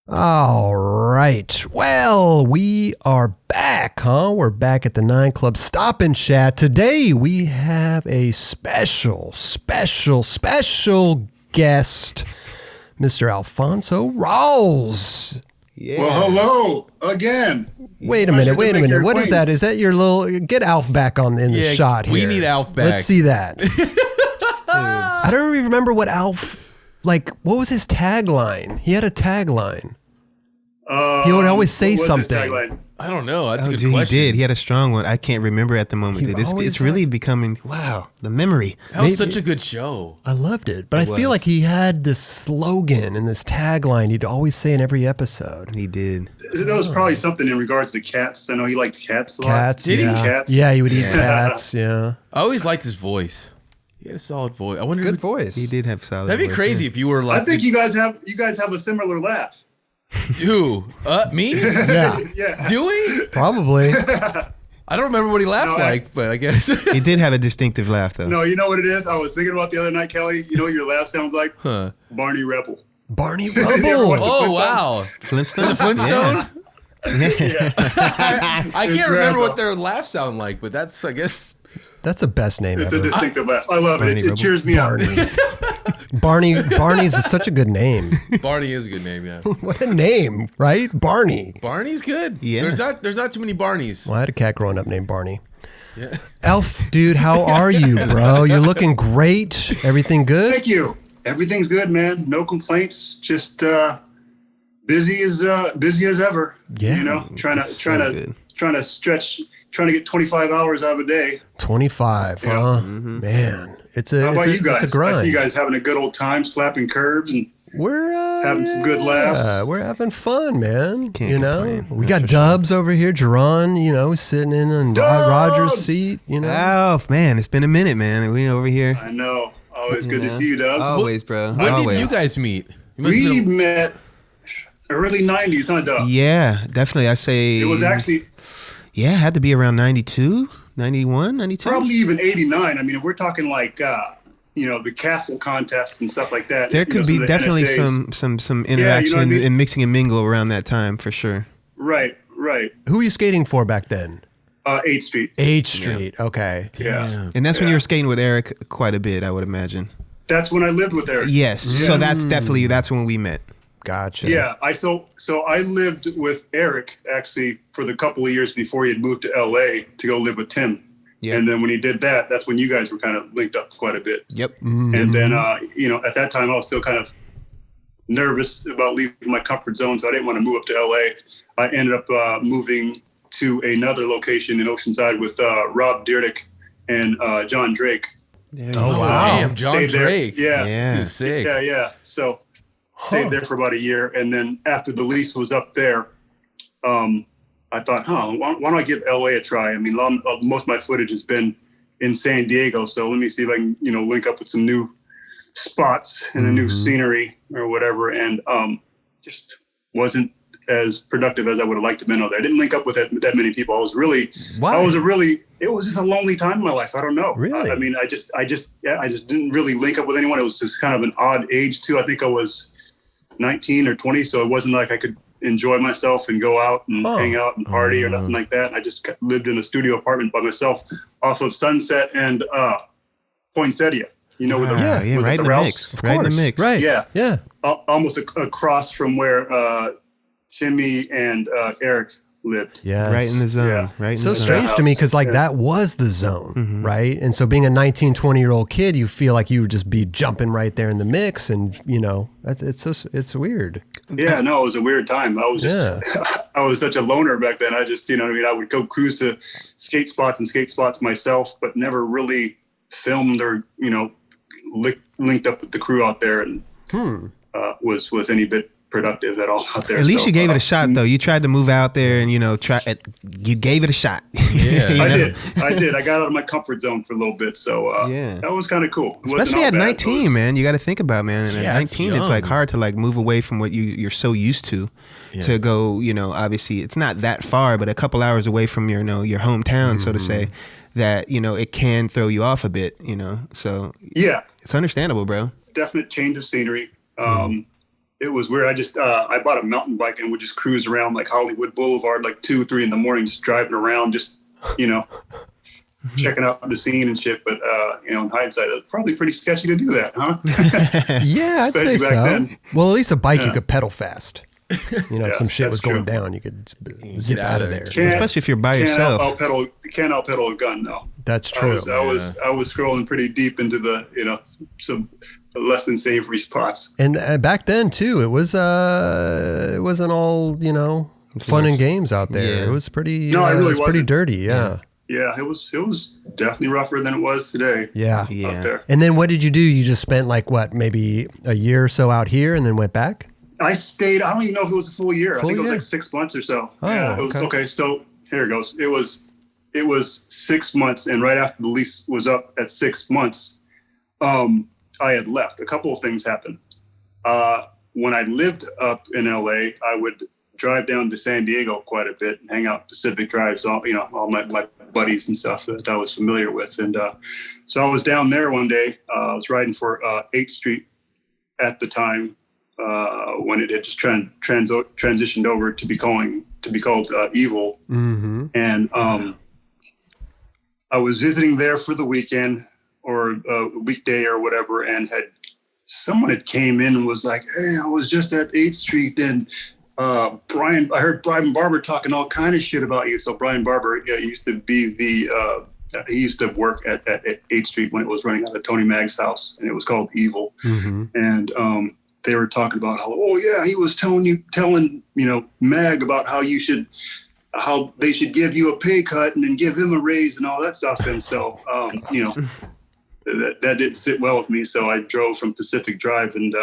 All right. Well, we are back, huh? We're back at the 9 Club Stop and Chat. Today we have a special guest, Mr. Alphonzo Rawls. Yeah. Well, hello again. Wait a minute. What is that? Is that your little... Get Alf back in the shot here. We need Alf back. Let's see that. I don't even remember what Alf... Like, what was his tagline? He had a tagline. He would always say something. I don't know. That's a good question. He did. He had a strong one. I can't remember at the moment. It's really becoming, wow, the memory. That was such a good show. I loved it. But I feel like he had this slogan and this tagline he'd always say in every episode. He did. That was probably something in regards to cats. I know he liked cats a lot. Cats, Did he eat cats? Yeah, he would eat cats, yeah. I always liked his voice. He had a solid voice. I wonder. Good voice. He did have solid. That'd be crazy if you were like. I think you guys have a similar laugh. Who? Me? Yeah. Yeah. Do we? Probably. I don't remember what he laughed like, but I guess he did have a distinctive laugh, though. No, you know what it is? I was thinking about the other night, Kelly. You know what your laugh sounds like? Huh. Barney Rebel. Barney Rebel. Oh wow. Flintstone. The Flintstone. Yeah. I can't remember what their laughs sound like, but that's I guess. That's the best name ever. It's a distinctive laugh. I love it. It cheers me up. Barney's such a good name. Barney is a good name, yeah. What a name, right? Barney. Barney's good. Yeah. There's not too many Barneys. Well, I had a cat growing up named Barney. Yeah. Elf, dude, how are you, bro? You're looking great. Everything good? Thank you. Everything's good, man. No complaints. Just busy as ever. Yeah. You know, trying to stretch. Trying to get 25 hours out of a day. 25, yeah. Huh? Mm-hmm. Man, how about you guys? It's a grind. I see you guys having a good old time, slapping curbs and we're having some good laughs. We're having fun, man. Can't complain. We got Dubs over here, Jeron, sitting in Roger's seat. Oh man, it's been a minute, man. We over here. I know. Always good to see you, Dubs. Always, bro. When did you guys meet? We met early 90s, huh, Dubs? Yeah, definitely. I say it was actually. Yeah, it had to be around 92, 91, 92. Probably even 89. I mean, we're talking like, the castle contests and stuff like that. There could be definitely NSAs. some interaction and mixing and mingle around that time for sure. Right. Who were you skating for back then? 8th Street. 8th Street, okay. Yeah. And that's when you were skating with Eric quite a bit, I would imagine. That's when I lived with Eric. Yes, so that's when we met. Gotcha. Yeah, so I lived with Eric actually for the couple of years before he had moved to LA to go live with Tim. Yeah. And then when he did that, that's when you guys were kind of linked up quite a bit. Yep. Mm-hmm. And then, at that time I was still kind of nervous about leaving my comfort zone, so I didn't want to move up to LA. I ended up moving to another location in Oceanside with Rob Deerdick and John Drake. Oh, wow. Damn, John Drake. Yeah. Dude, sick. Yeah. So stayed there for about a year, and then after the lease was up there, I thought, why don't I give LA a try? I mean, most of my footage has been in San Diego, so let me see if I can, link up with some new spots and a new scenery or whatever, and just wasn't as productive as I would have liked to been out there. I didn't link up with that many people. It was just a lonely time in my life. I don't know. Really? I mean, I just didn't really link up with anyone. It was just kind of an odd age too. I think I was 19 or 20, so it wasn't like I could enjoy myself and go out and hang out and party or nothing like that. I just lived in a studio apartment by myself off of Sunset and Poinsettia. With the right in the mix. Right in the mix. Right. Yeah. Almost across from where Timmy and Eric lived. Yeah. Right in the zone. Yeah. Right in so the zone. strange to me because that was the zone, right? And so being a 19, 20-year-old kid, you feel like you would just be jumping right there in the mix, and it's weird. Yeah, no, it was a weird time. I was just I was such a loner back then. I just I would go cruise to skate spots myself, but never really filmed or linked up with the crew out there and was any bit productive at all out there. At least you gave it a shot, though. You tried to move out there and, you gave it a shot. Yeah. I did. I got out of my comfort zone for a little bit. So that was kind of cool. Especially at 19, man. You got to think about, man. And at 19, it's like hard to move away from what you're so used to go, obviously it's not that far, but a couple hours away from your hometown, so to say, that, it can throw you off a bit, so. Yeah. It's understandable, bro. Definite change of scenery. it was weird. I just I bought a mountain bike and would just cruise around like Hollywood Boulevard, like 2 or 3 in the morning, just driving around, just checking out the scene and shit. But in hindsight, it was probably pretty sketchy to do that, huh? Yeah, I'd say so. Then. Well, at least a bike you could pedal fast. If some shit was going down, you could zip out of there. Especially if you're by yourself. Can't out-pedal a gun, though. That's true. I was scrolling pretty deep into the some less than savory spots. And back then too, it wasn't all fun and games out there. Yeah. It was pretty. No, it really was pretty dirty. Yeah. Yeah, it was definitely rougher than it was today. Yeah. Out there. And then what did you do? You just spent maybe a year or so out here, and then went back? I stayed. I don't even know if it was a full year. I think it was like 6 months or so. Oh, yeah. Okay. So here it goes. It was 6 months, and right after the lease was up at 6 months, I had left. A couple of things happened. When I lived up in LA, I would drive down to San Diego quite a bit and hang out Pacific Drives, all my buddies and stuff that I was familiar with. And so I was down there one day. I was riding for 8th Street at the time when it had just transitioned over to be called Evil. Mm-hmm. And I was visiting there for the weekend or a weekday or whatever, and someone had came in and was like, "Hey, I was just at 8th Street and I heard Brian Barber talking all kind of shit about you." So Brian Barber used to be he used to work at 8th Street when it was running out of Tony Magg's house, and it was called Evil. Mm-hmm. And they were talking about how, he was telling Mag about how they should give you a pay cut and then give him a raise and all that stuff. And so, that didn't sit well with me. So I drove from Pacific Drive and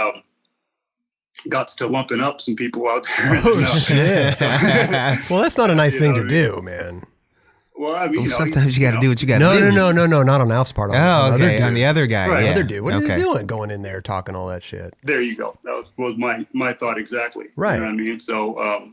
got to lumping up some people out there. Oh, shit. Well, that's not a nice thing to do, man. Well, I mean, sometimes you got to do what you got to do. No, not on Alf's part. Okay, on the other guy. Right. Yeah. Other dude. What are you doing going in there talking all that shit? There you go. That was my thought exactly. Right. You know what I mean? So, I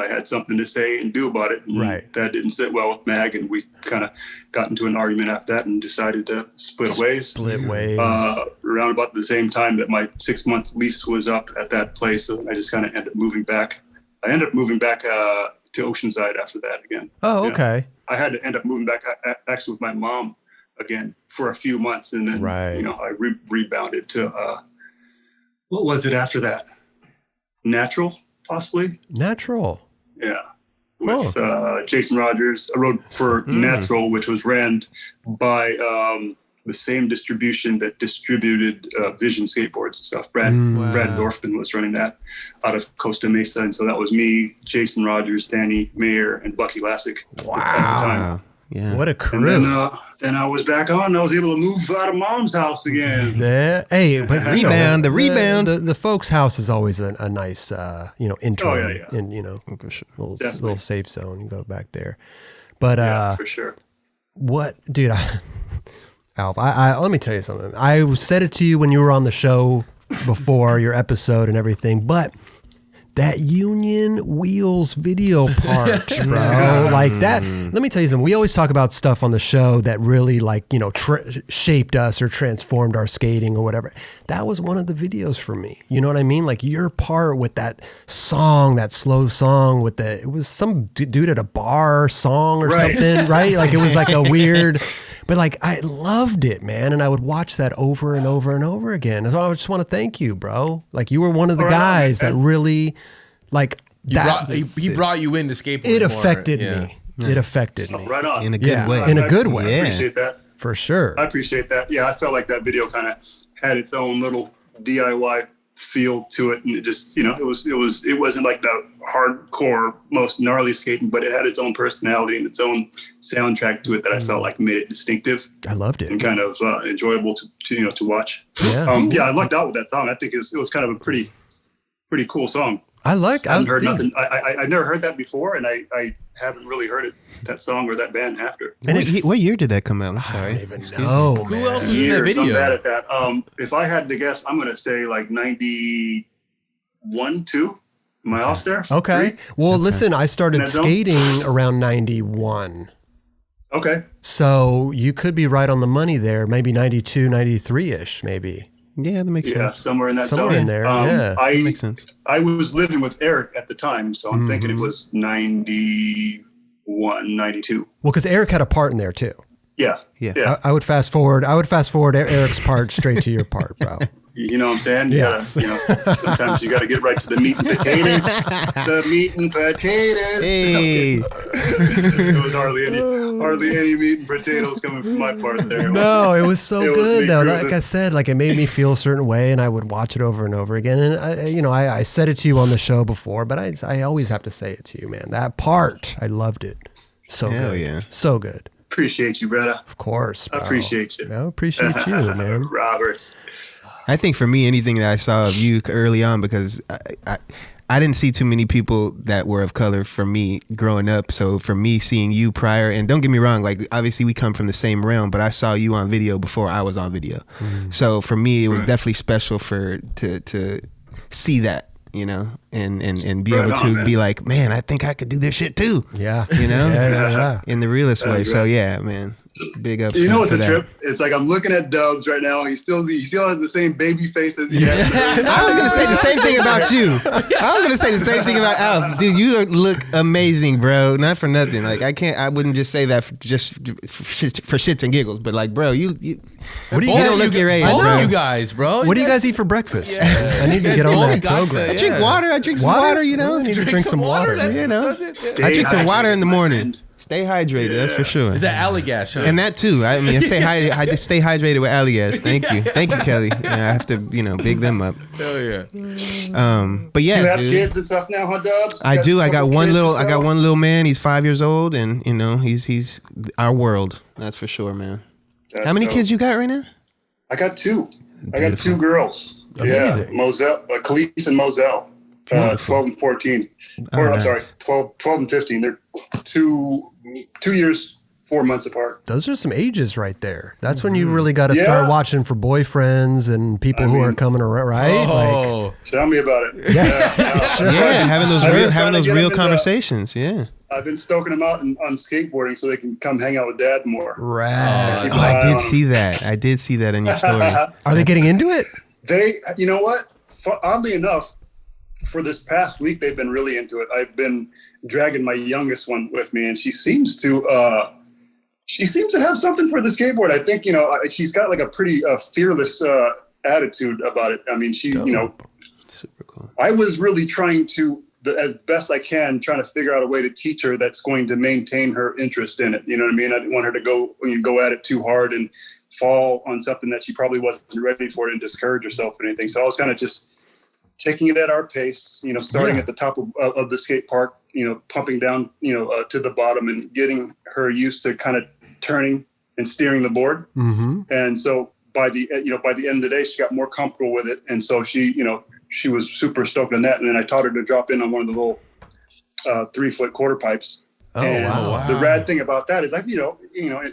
had something to say and do about it. And right. That didn't sit well with Mag, and we kind of got into an argument after that and decided to split ways. Around about the same time that my 6-month lease was up at that place. So I just kind of ended up moving back. I ended up moving back to Oceanside after that again. Oh, okay. I had to end up moving back actually with my mom again for a few months. And then, I rebounded to, what was it after that? Natural, possibly? Natural. Yeah. With Jason Rogers. I rode for Natural, which was ran by the same distribution that distributed Vision Skateboards and stuff. Brad Dorfman was running that out of Costa Mesa. And so that was me, Jason Rogers, Danny Mayer, and Bucky Lassick. Wow. At the time. Yeah. What a crew. And then I was back on. I was able to move out of Mom's house again. Hey, but rebound. The folks' house is always a nice, interim, and little safe zone. You go back there, but for sure. What, dude? Alf, I let me tell you something. I said it to you when you were on the show before your episode and everything, but that Union Wheels video part, bro, like that. Let me tell you something. We always talk about stuff on the show that really shaped us or transformed our skating or whatever. That was one of the videos for me. You know what I mean? Like your part with that song, that slow song it was some dude at a bar song or something, right? Like it was like a weird, but like I loved it, man. And I would watch that over and over and over again. And so I just want to thank you, bro. Like you were one of the guys that really he brought you into skateboarding. It affected me. Yeah. It affected me. Right on. In a good way. In a good way. I appreciate that. For sure. I appreciate that. Yeah, I felt like that video kind of had its own little DIY feel to it, and it just, it wasn't like the hardcore, most gnarly skating, but it had its own personality and its own soundtrack to it that I felt like made it distinctive. I loved it and kind of enjoyable to watch. Yeah, I lucked out with that song. I think it was kind of a pretty cool song. I haven't heard nothing. I never heard that before, and I haven't really heard that song or that band after. And what year did that come out? I'm sorry. I don't even know. Who else was in that video? I'm bad at that. If I had to guess, I'm going to say like 91, 2. Am I off there? Okay. 3? Well, listen, I started skating around 91. Okay. So you could be right on the money there. Maybe 92, 93-ish, maybe. Yeah, that makes sense. Yeah, somewhere in that Somewhere zone. in there, yeah. That makes sense. I was living with Eric at the time, so I'm thinking it was 91, 92. Well, because Eric had a part in there too. Yeah. I would fast forward Eric's part straight to your part, bro. You know what I'm saying? Yes. Sometimes you got to get right to the meat and potatoes. The meat and potatoes. Hey. There was hardly any meat and potatoes coming from my part there. No, it was so good though. cruising. Like I said, like it made me feel a certain way, and I would watch it over and over again. And I said it to you on the show before, but I always have to say it to you, man. That part, I loved it. So Hell good. yeah. So good. Appreciate you, brother. Of course, bro. I appreciate you. I appreciate you, man. Roberts. I think for me, anything that I saw of you early on, because I didn't see too many people that were of color for me growing up. So for me, seeing you prior, and don't get me wrong, like obviously we come from the same realm, but I saw you on video before I was on video. So for me, it was definitely special to see that, and be able to be like, man, I think I could do this shit too. Yeah. Yeah. In the realest way. So yeah, man. Big ups. You know what's for a that. trip? It's like I'm looking at Dubs right now. He still has the same baby face as he had. I was gonna say the same thing about you. I was gonna say the same thing about Alf. Dude, you look amazing, bro. Not for nothing. Like I wouldn't just say that just for shits and giggles, but like, bro, you What do you don't look your age, Both bro. of you guys, bro. What do you guys eat for breakfast? Yeah. I need to get on that program. I drink water. I drink some water. I need to drink some water. That's- I drink some water in the morning. Stay hydrated, that's for sure. Is that Alleygas, huh? And that too. I mean, I just stay hydrated with Alligas. Thank you, Kelly. Yeah, I have to, big them up. Hell yeah. But yeah, You have dude. kids and stuff now, huh, Dubs? I do. I got one little. I one little man. He's 5 years old, and he's our world. That's for sure, man. How many kids you got right now? I got two. I got two girls. Amazing. Yeah, Moselle, Khalees and Moselle, 12 and 14. Or I'm sorry, 12 and 15. They're 2 years, 4 months apart. Those are some ages right there. That's when you really got to start watching for boyfriends and people who are coming around, right? Oh. Tell me about it. Yeah, having those real conversations. Yeah. I've been stoking them out on skateboarding so they can come hang out with Dad more. Right. Keep an I eye did on see that. I did see that in your story. Are they getting into it? You know what? Oddly enough, for this past week, they've been really into it. I've been dragging my youngest one with me, and she seems to have something for the skateboard. I think, she's got like a pretty fearless attitude about it. I mean, Super cool. I was really trying to, as best I can, trying to figure out a way to teach her that's going to maintain her interest in it. You know what I mean? I didn't want her to go at it too hard and fall on something that she probably wasn't ready for and discourage herself or anything. So I was kind of just taking it at our pace, starting at the top of the skate park, pumping down, to the bottom and getting her used to kind of turning and steering the board. Mm-hmm. And so by the end of the day, she got more comfortable with it. And so she was super stoked on that. And then I taught her to drop in on one of the little 3-foot quarter pipes. Oh, and wow. The rad thing about that is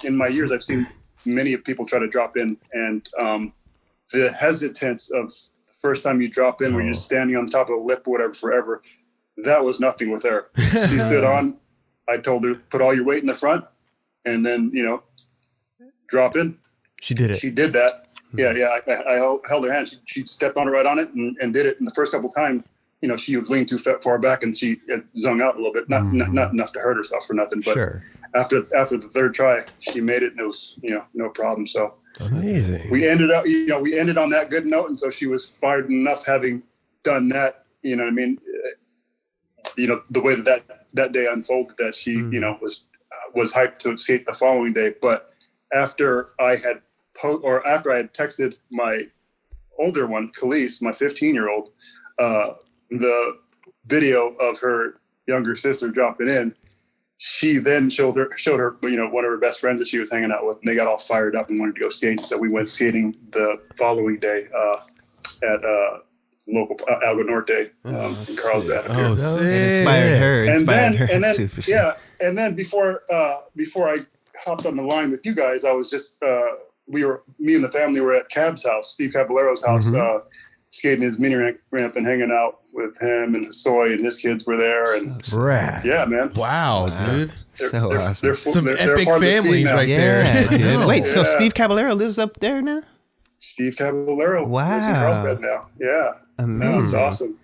in my years, I've seen many people try to drop in, and the hesitance of the first time you drop in, where you're just standing on top of a lip or whatever forever, that was nothing with her. She stood on. I told her, put all your weight in the front, and then drop in. She did it. She did that. Yeah. I held her hand. She stepped on right on it and did it. And the first couple of times, she was leaning too far back, and she zung out a little bit. Not enough to hurt herself or nothing, but Sure. after the third try, she made it, and it was no problem. So Amazing. we ended on that good note, and so she was fired enough having done that. You know what I mean? The way that day unfolded, that she was hyped to skate the following day. But after I had texted my older one, Khalees, my 15-year-old, the video of her younger sister dropping in, she then showed her one of her best friends that she was hanging out with, and they got all fired up and wanted to go skate. So we went skating the following day at local Algo Norte in Carlsbad. Oh, sick. Inspired her. And then Super sick. yeah, and then before I hopped on the line with you guys, I was just me and the family were at Cab's house, Steve Caballero's house, skating his mini ramp and hanging out with him, and Soy and his kids were there, and Rad. yeah, man. Wow, dude. So awesome. Some they're epic part of the scene families now. right Yeah, there. dude. Wait, so Yeah. Steve Caballero lives up there now? Steve Caballero. Wow. Lives in Carlsbad now. Yeah. Amazing. No, it's awesome.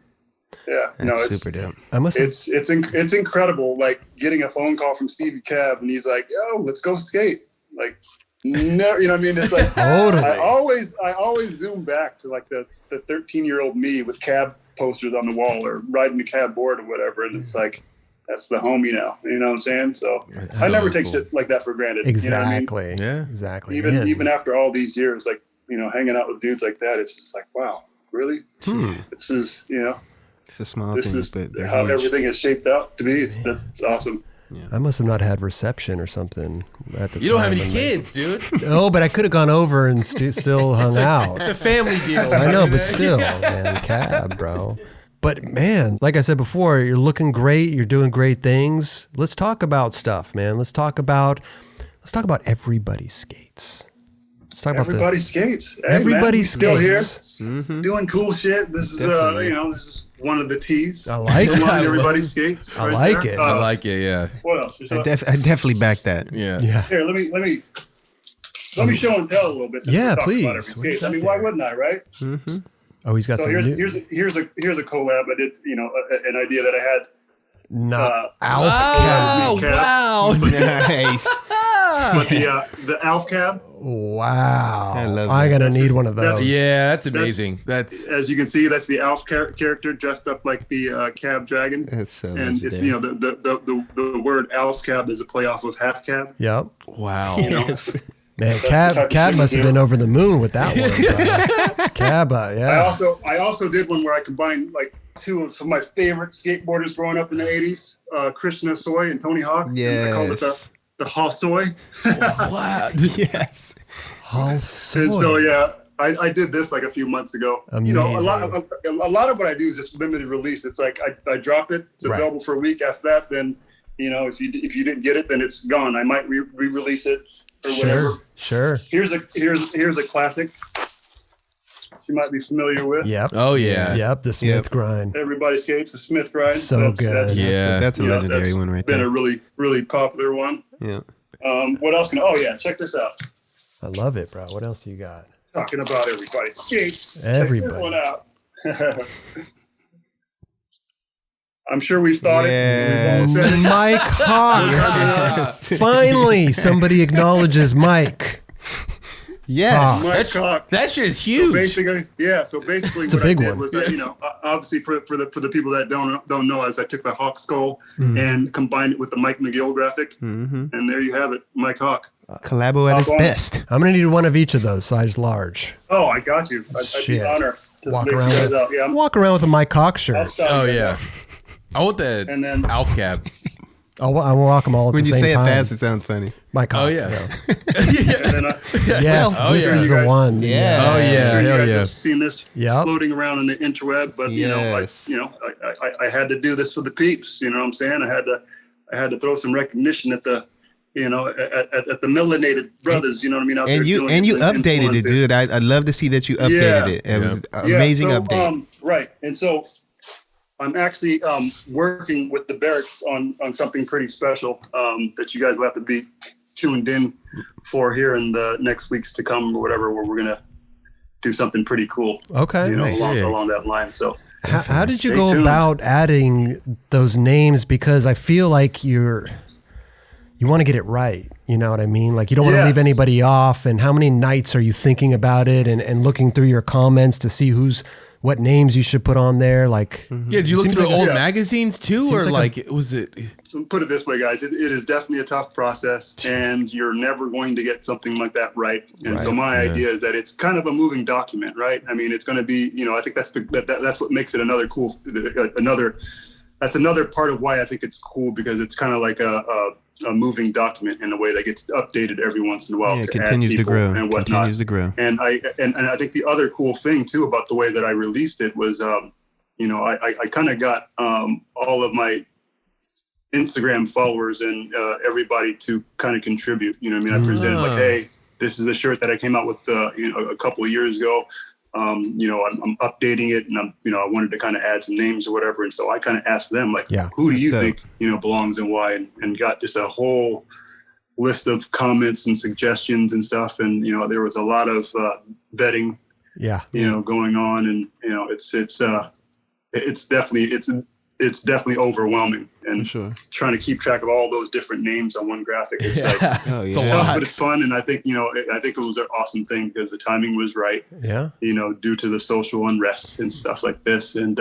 Yeah. That's super dope. It's incredible. Like getting a phone call from Stevie Cab and he's like, yo, let's go skate. Like, never, you know what I mean? It's like, Totally. I always zoom back to like the 13-year-old me with cab posters on the wall or riding the cab board or whatever. And it's like, that's the homie now. You know what I'm saying? So I never take shit like that for granted. Exactly. You know what I mean? Yeah. Exactly. Even after all these years, like, you know, hanging out with dudes like that, it's just like, wow, really? This is, you know, It's a small this thing, is but they're how huge. everything is shaped out to be. It's awesome. I must have not had reception or something at the time. You don't have any kids, dude. No, but I could have gone over and still hung out. It's a family deal. I know, but still, man, cab, bro. But man, like I said before, you're looking great. You're doing great things. Let's talk about stuff, man. Let's talk about everybody skates. Let's talk about Everybody skates. Hey, everybody man, we still here, skates. doing cool shit. This is Definitely. you know, this is one of the T's. I like it. Everybody skates. I right like there. it. I like it. Yeah. What else? I definitely back that. Yeah. Yeah. Here, let me show and tell a little bit. since Yeah, we're talking please. about every What skate. is I up mean, why there? wouldn't I, right? Oh, he's got So some here's new. here's a collab I did. You know, an idea that I had. Not Alf Oh, Cab. wow. Nice. But the Alf Cab, Wow. I love I'm that. gonna need one of those. Yeah, that's amazing. That's as you can see, that's the Alf character dressed up like the Cab Dragon. That's so And it, legendary. you know, the word Alf Cab is a play off of half cab. Yep. wow. You know, Man, the type of Cab shit must we have do. been over the moon with that one. Bro. Cab, yeah. I also did one where I combined like two of some of my favorite skateboarders growing up in the 80s, Christian Asoy and Tony Hawk. Yes. I called it the Hawsoy. Wow. Yes. All And so yeah, I did this like a few months ago. You know, a lot of what I do is just limited release. It's like I drop it, it's Right. available for a week. After that, then you know, if you didn't get it, then it's gone. I might re-release it or whatever. Sure. Here's a classic you might be familiar with. Yep. Oh yeah. Yep. The Smith grind. Everybody skates the Smith grind. So good. Yeah. That's a you know, legendary that's one right been there. a really, really popular one. Yeah. What else check this out. I love it, bro. What else you got? Talking about everybody skates. Everybody. Check this one out. I'm sure we've thought it. We've all said it. Mike Hawk. Finally, somebody acknowledges Mike. Yes. Mike Hawk. That shit is So huge. basically, so basically, a what big I did one. was, you know, obviously for the people that don't know, is I took the Hawk skull and combined it with the Mike McGill graphic, and there you have it, Mike Hawk. Collabo at its Alphonzo. best. I'm gonna need one of each of those, size large. Oh, I got you. I'd be Shit. honored to Walk make you around guys with- out. Yeah, Walk around with a Mike Hawk I'll shirt. shout Oh you guys yeah. out. I want the And then- Alf Cab. I'll walk them all at When the you same say time. it fast, it sounds funny. Mike Hawk. Oh yeah. And then Yes, Oh, this yeah. is the one. Yeah. Oh yeah. you Hell guys yeah. have seen this Yep. floating around in the interweb, but Yes. I had to do this for the peeps. You know what I'm saying? I had to throw some recognition at the at the melanated brothers. You know what I mean? Out And there you doing updated it, influencing. dude. I'd love to see that you updated it. It was an amazing update. Right, and so I'm actually working with the barracks on something pretty special that you guys will have to be tuned in for here in the next weeks to come or whatever, where we're gonna do something pretty cool. Okay. You know, Nice. along that line. So How did you Stay go tuned. about adding those names? Because I feel like you want to get it right. You know what I mean? Like you don't want to Yeah. leave anybody off. And how many nights are you thinking about it and looking through your comments to see what names you should put on there? Like, Yeah, did you look Seems through like a- old Yeah. magazines too, or Seems like like was it? put it this way, guys, it is definitely a tough process, and you're never going to get something like that right. And so my idea is that it's kind of a moving document, right? I mean, it's going to be, I think that's what makes it another cool, that's another part of why I think it's cool, because it's kind of like a moving document in a way that gets updated every once in a while. Yeah, it to add continues to people grow. and whatnot. Continues to grow. And I think the other cool thing too about the way that I released it was, I kind of got all of my Instagram followers and everybody to kind of contribute. You know what I mean? I presented like, hey, this is the shirt that I came out with, a couple of years ago. I'm updating it, and I wanted to kind of add some names or whatever. And so I kind of asked them, like, who do you think, belongs and why? And got just a whole list of comments and suggestions and stuff. And, there was a lot of vetting, going on, and it's definitely overwhelming, and trying to keep track of all those different names on one graphic. It's like, it's tough, but it's fun. And I think it was an awesome thing because the timing was right. Yeah. Due to the social unrest and stuff like this. And,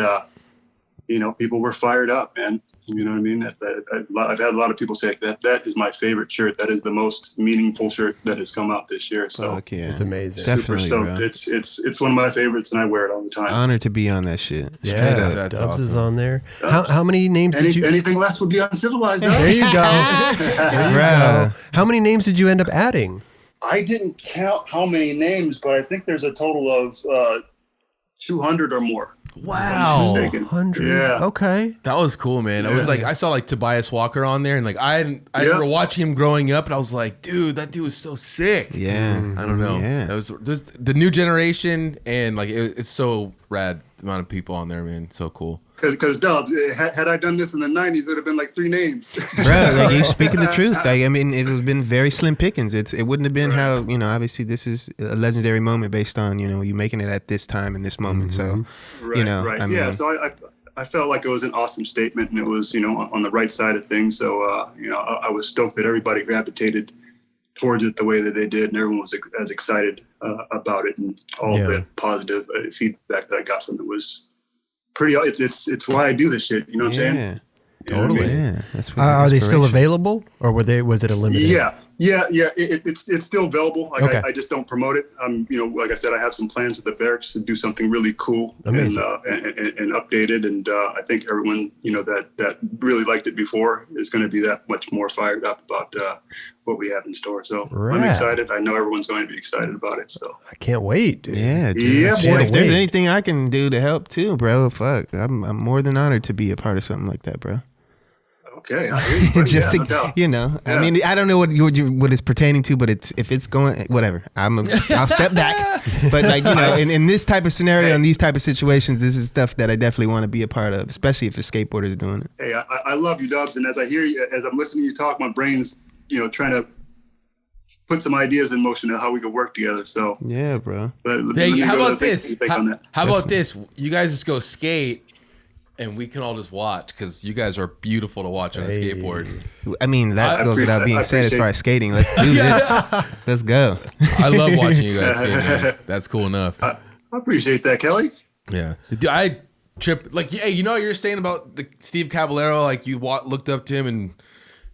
people were fired up, man. You know what I mean? I've had a lot of people say that is my favorite shirt. That is the most meaningful shirt that has come out this year. So it's amazing. Definitely, super stoked. It's one of my favorites, and I wear it all the time. Honored to be on that shit. Yeah, that's Dubs awesome. is on there. How many names did you? Anything less would be uncivilized. There you go. There you go. How many names did you end up adding? I didn't count how many names, but I think there's a total of 200 or more. Wow. 100. Yeah. Okay. That was cool, man. I was like, I saw like Tobias Walker on there, and like I remember watching him growing up, and I was like, dude, that dude was so sick. Yeah. I don't know. Yeah. That was just the new generation, and like it's so rad, the amount of people on there, man. So cool. Because Dubs, had I done this in the 90s, it would have been like 3 names. Bro, like you speaking the truth. Like, I mean, it would have been very slim pickings. It wouldn't have been how, obviously this is a legendary moment based on, you making it at this time and this moment. So, right. I mean, so I felt like it was an awesome statement, and it was, on the right side of things. So, I was stoked that everybody gravitated towards it the way that they did, and everyone was as excited about it, and all the positive feedback that I got from it was pretty. It's why I do this shit. You know what I'm saying? Totally. You know what I mean? Yeah. That's Are they still available, or was it a limited? Yeah. It's still available. Like, okay. I just don't promote it. Like I said, I have some plans with the barracks to do something really cool and updated. And I think everyone, that really liked it before is going to be that much more fired up about what we have in store. So I'm excited. I know everyone's going to be excited about it. So I can't wait, dude. Yeah, dude. Yeah, Shit, boy. if there's anything I can do to help too, bro, fuck. I'm more than honored to be a part of something like that, bro. Okay, I hear you, buddy. Just no doubt. I mean, I don't know what it's pertaining to, but if it's going, whatever. I'll step back. But like, in this type of scenario, in these type of situations, this is stuff that I definitely want to be a part of, especially if a skateboarder is doing it. Hey, I love you, Dubs, and as I hear you, as I'm listening to you talk, my brain's trying to put some ideas in motion of how we could work together. So yeah, bro. How about this? How about this? You guys just go skate, and we can all just watch, because you guys are beautiful to watch on a skateboard. I mean, that goes without being said as far as skating. Let's do this. Let's go. I love watching you guys skate, man. That's cool enough. I appreciate that, Kelly. Yeah. I trip, like, hey, you're saying about the Steve Caballero, like you looked up to him and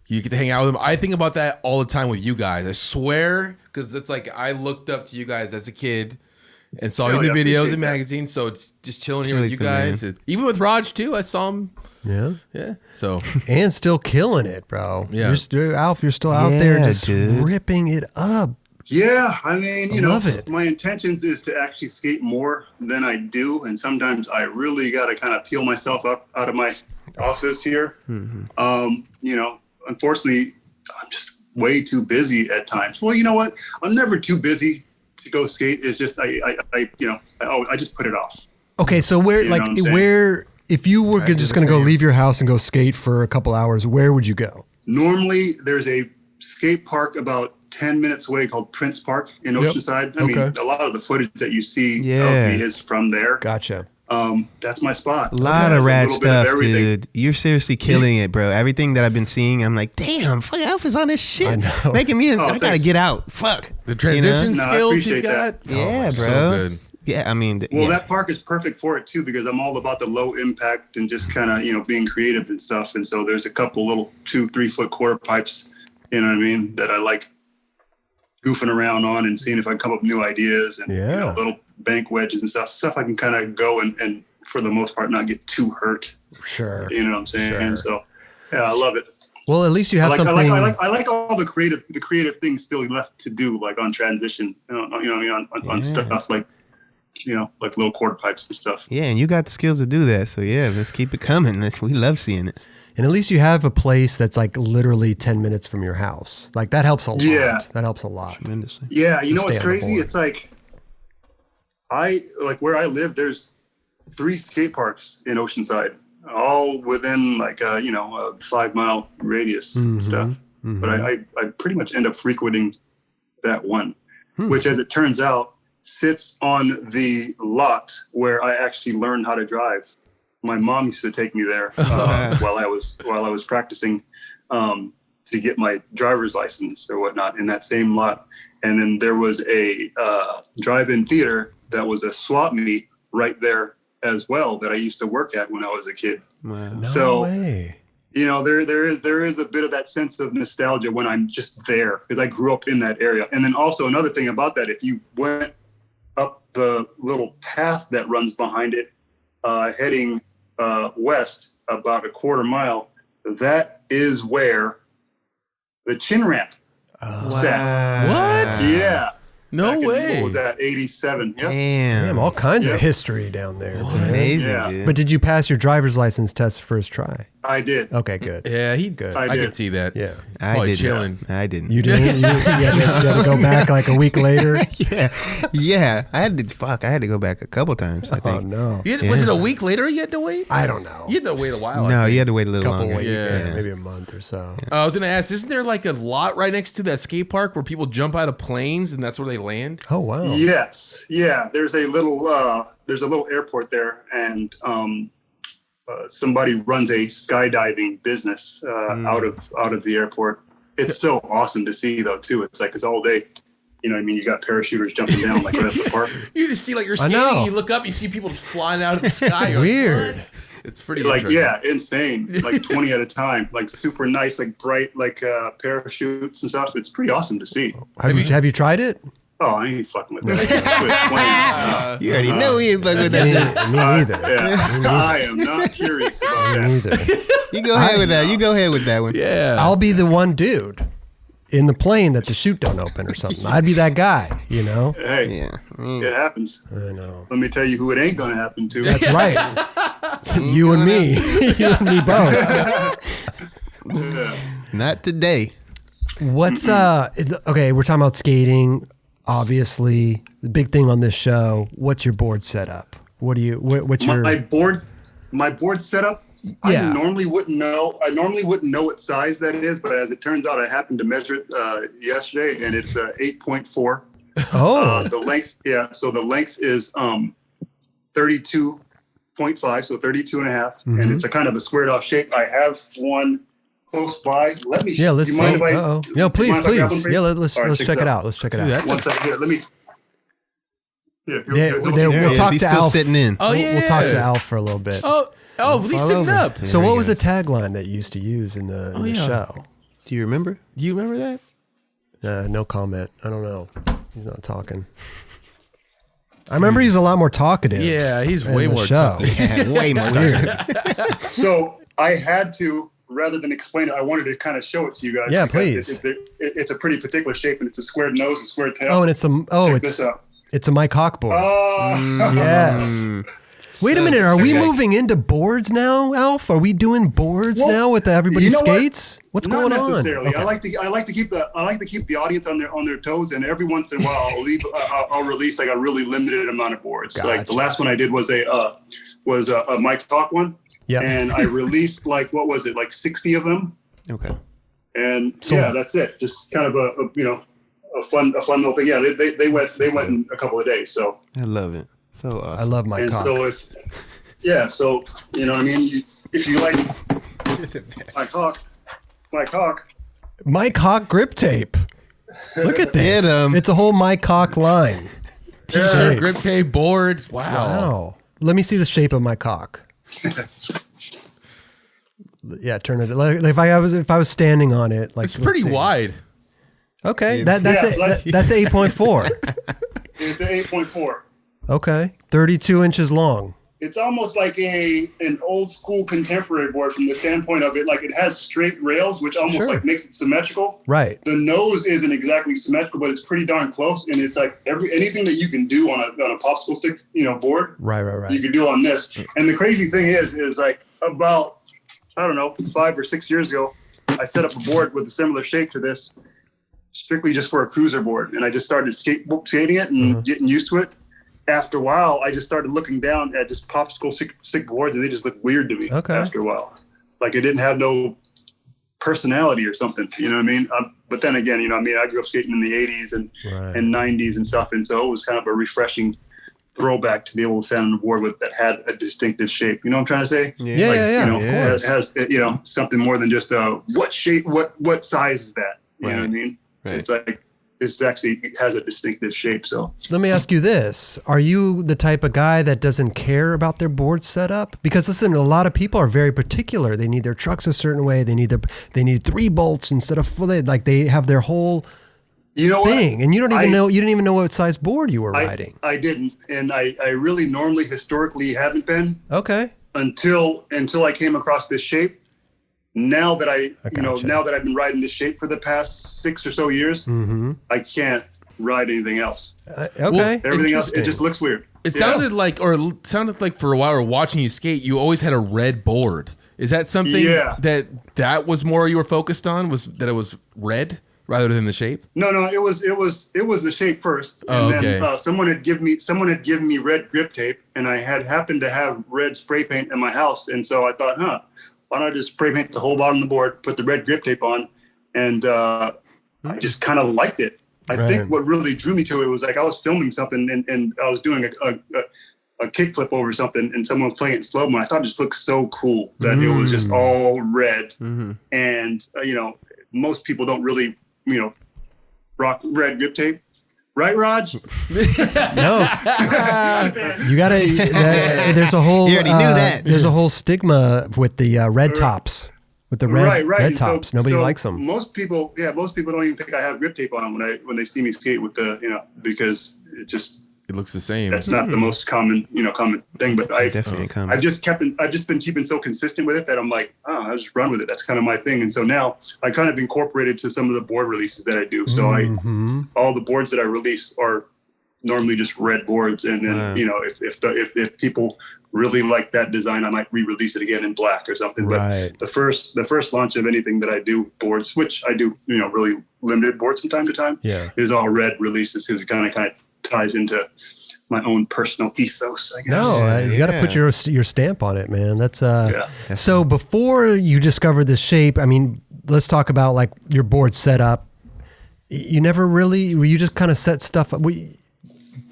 you get to hang out with him. I think about that all the time with you guys. I swear, because it's like I looked up to you guys as a kid and saw you in the videos and magazines. So it's just chilling here with you guys. Even with Raj too, I saw him. Yeah. Yeah. So and still killing it, bro. Yeah. Alf, you're still out there just ripping it up. Yeah, I mean, love it. My intentions is to actually skate more than I do, and sometimes I really got to kind of peel myself up out of my office here. Unfortunately, I'm just way too busy at times. Well, you know what? I'm never too busy to go skate. It's just I just put it off. Okay, so if you were just going to go leave your house and go skate for a couple hours, where would you go? Normally, there's a skate park about 10 minutes away called Prince Park in Oceanside. I mean, a lot of the footage that you see of me is from there. Gotcha. That's my spot. A lot of rad stuff, dude. You're seriously killing it, bro. Everything that I've been seeing, I'm like, damn, fuck, Alpha's on this shit. I know. Making me, I gotta get out. Fuck. The transition skills he's got. Yeah, bro. So good. Yeah, I mean. That park is perfect for it too, because I'm all about the low impact and just kind of, being creative and stuff. And so there's a couple little 2-3 foot quarter pipes, that I like goofing around on and seeing if I can come up with new ideas and little bank wedges and stuff I can kind of go and for the most part not get too hurt. Sure. You know what I'm saying? Sure. And so I love it. Well, at least you have something. I like all the creative things still left to do, like on transition, on stuff like like little quarter pipes and stuff. Yeah, and you got the skills to do that. So yeah, let's keep it coming. We love seeing it. And at least you have a place that's like literally 10 minutes from your house. Like that helps a lot. Yeah. That helps a lot. Tremendously. Yeah, you know what's crazy? It's like where I live, there's 3 skate parks in Oceanside, all within like a 5-mile radius stuff. But I pretty much end up frequenting that one, which, as it turns out, sits on the lot where I actually learned how to drive. My mom used to take me there while I was practicing to get my driver's license or whatnot in that same lot. And then there was a drive-in theater that was a swap meet right there as well that I used to work at when I was a kid. Wow. No way. You know, there is a bit of that sense of nostalgia when I'm just there because I grew up in that area. And then also another thing about that, if you went up the little path that runs behind it, heading west about a quarter mile, that is where the chin ramp sat. What? Yeah. No Back in, way. what was that, 87? Yep. Damn, all kinds Yep. of history down there. Amazing, Yeah. dude. But did you pass your driver's license test first try? I did. Okay, good. Yeah, he Good. I I can did. see that. Yeah. I Probably didn't. chilling. I didn't. You didn't? You had to go back like a week later? Yeah. I had to go back a couple times, I Oh, think. no. Was it a week later you had to wait? I don't know. You had to wait a while. No, I think. you had to wait a little Couple longer. weeks, Yeah. maybe a month or so. I was gonna ask, isn't there like a lot right next to that skate park where people jump out of planes and that's where they land? Oh, wow. Yes. Yeah. There's a little airport there, and somebody runs a skydiving business out of the airport. It's so awesome to see though too. It's like it's all day. You know what I mean? You got parachuters jumping down like right at the park. You just see like you're I know. skating, you look up, you see people just flying out of the sky. You're like, Weird. "What?" It's pretty Like, interesting. yeah, insane. Like 20 at a time, like super nice, like bright, like parachutes and stuff. It's pretty awesome to see. Have you tried it? Oh, I ain't fucking with that. You already know he ain't fucking with that. Me neither. Yeah, I am not curious about Me that. neither. You go ahead with that. You go ahead with that one. Yeah. I'll be the one dude in the plane that the chute don't open or something. I'd be that guy, you know? Hey, Yeah. it happens. I know. Let me tell you who it ain't gonna happen to. That's right. You and me. You and me both. Not today. What's okay, we're talking about skating, obviously. The big thing on this show. What's your board setup? What's your My board setup. Yeah. I normally wouldn't know what size that is, but as it turns out, I happened to measure it yesterday, and it's 8.4. Oh. The length, yeah. So the length is 32.5, so 32 and a half, and it's a kind of a squared off shape. I have one close by. Let me. Yeah, let's do you see. mind if I- No, do you please, mind if I grab one please. for you? Yeah, let's All right, check it out. Let's check it Dude, out. that's One second. Here, let me. Yeah, We'll talk He's to still Alf. sitting in. Oh, yeah. We'll talk to Alf for a little bit. Oh, he's sitting up. So There what he was the goes. tagline that you used to use in the yeah. show? Do you remember? Do you remember that? No comment. I don't know. He's not talking. I remember he's a lot more talkative. Yeah, he's in way the more show. Yeah, way more. So I had to, rather than explain it, I wanted to kind of show it to you guys. Yeah, because please. It's a pretty particular shape, and it's a squared nose, a squared tail. Oh, and it's Check this out. it's a Mike Hawk board. Oh, Yes. Wait a minute. Are we moving into boards now, Alf? Are we doing boards Well, now with Everybody you know what? Skates? What's Not going on? necessarily. Okay. I like to keep the audience on their toes, and every once in a while I'll release like a really limited amount of boards. Gotcha. Like the last one I did was a Mike Talk one, Yep. and I released like 60 of them, Okay. and So- yeah, that's it. Just kind of a fun little thing. Yeah, they went in a couple of days. So I love it. So awesome. I love Mike and Hawk. so so you know what I mean. If you like Mike Hawk. Mike Hawk grip tape. Look at this. Get 'em. It's a whole Mike Hawk line. T-shirt, grip tape, board. Wow. Wow. Let me see the shape of my cock. Yeah, turn it. Like if I was standing on it, like It's pretty let's see. wide. Okay, Yeah, that's 8.4. It's an 8.4. Okay, 32 inches long. It's almost like an old school contemporary board from the standpoint of it. Like it has straight rails, which almost Sure. like makes it symmetrical. Right. The nose isn't exactly symmetrical, but it's pretty darn close. And it's like anything that you can do on a popsicle stick, board, Right. you can do on this. And the crazy thing is like about, I don't know, 5 or 6 years ago, I set up a board with a similar shape to this, strictly just for a cruiser board. And I just started skating it and getting used to it. After a while, I just started looking down at just popsicle stick boards, and they just looked weird to me. Okay. After a while, like it didn't have no personality or something, you know what I mean? But then again, you know, I mean, I grew up skating in the 80s and 90s and stuff. And so it was kind of a refreshing throwback to be able to stand on the board with that had a distinctive shape. You know what I'm trying to say? Yeah. You know, of course. has, you know, something more than just what shape, what size is that? You know what I mean? Right. It's like, it has a distinctive shape. So let me ask you this. Are you the type of guy that doesn't care about their board setup? Because listen, a lot of people are very particular. They need their trucks a certain way. They need 3 bolts instead of 4. Like they have their whole thing. And you didn't even know what size board you were riding. I didn't. And I really normally historically haven't been. Okay. Until I came across this shape. Now that now that I've been riding this shape for the past 6 or so years, I can't ride anything else. Okay. Well, everything else, it just looks weird. It sounded like for a while or watching you skate, you always had a red board. Is that something that was more you were focused on? Was that it was red rather than the shape? No, it was the shape first, and then someone had given me red grip tape, and I had happened to have red spray paint in my house, and so I thought, why don't I just spray paint the whole bottom of the board, put the red grip tape on, and I just kind of liked it. I think what really drew me to it was like I was filming something and I was doing a kickflip over something, and someone was playing it in slow-mo. I thought it just looked so cool that it was just all red. And, you know, most people don't really, you know, rock red grip tape. Right, Raj? No. You gotta. There's a whole. You already knew that. There's a whole stigma with the red tops. With the red tops, nobody likes them. Most people don't even think I have grip tape on when they see me skate with the, you know, because it looks the same. That's not the most common thing. But I've just been keeping so consistent with it that I'm like, I'll just run with it. That's kind of my thing. And so now I kind of incorporated to some of the board releases that I do. So all the boards that I release are normally just red boards. And then, you know, if people really like that design, I might re-release it again in black or something. But the first launch of anything that I do with boards, which I do, you know, really limited boards from time to time, is all red releases because it kind of ties into my own personal ethos, I guess. No, you got to put your stamp on it, man. That's So before you discovered this shape, I mean, let's talk about like your board setup. You never really, you just kind of set stuff up. You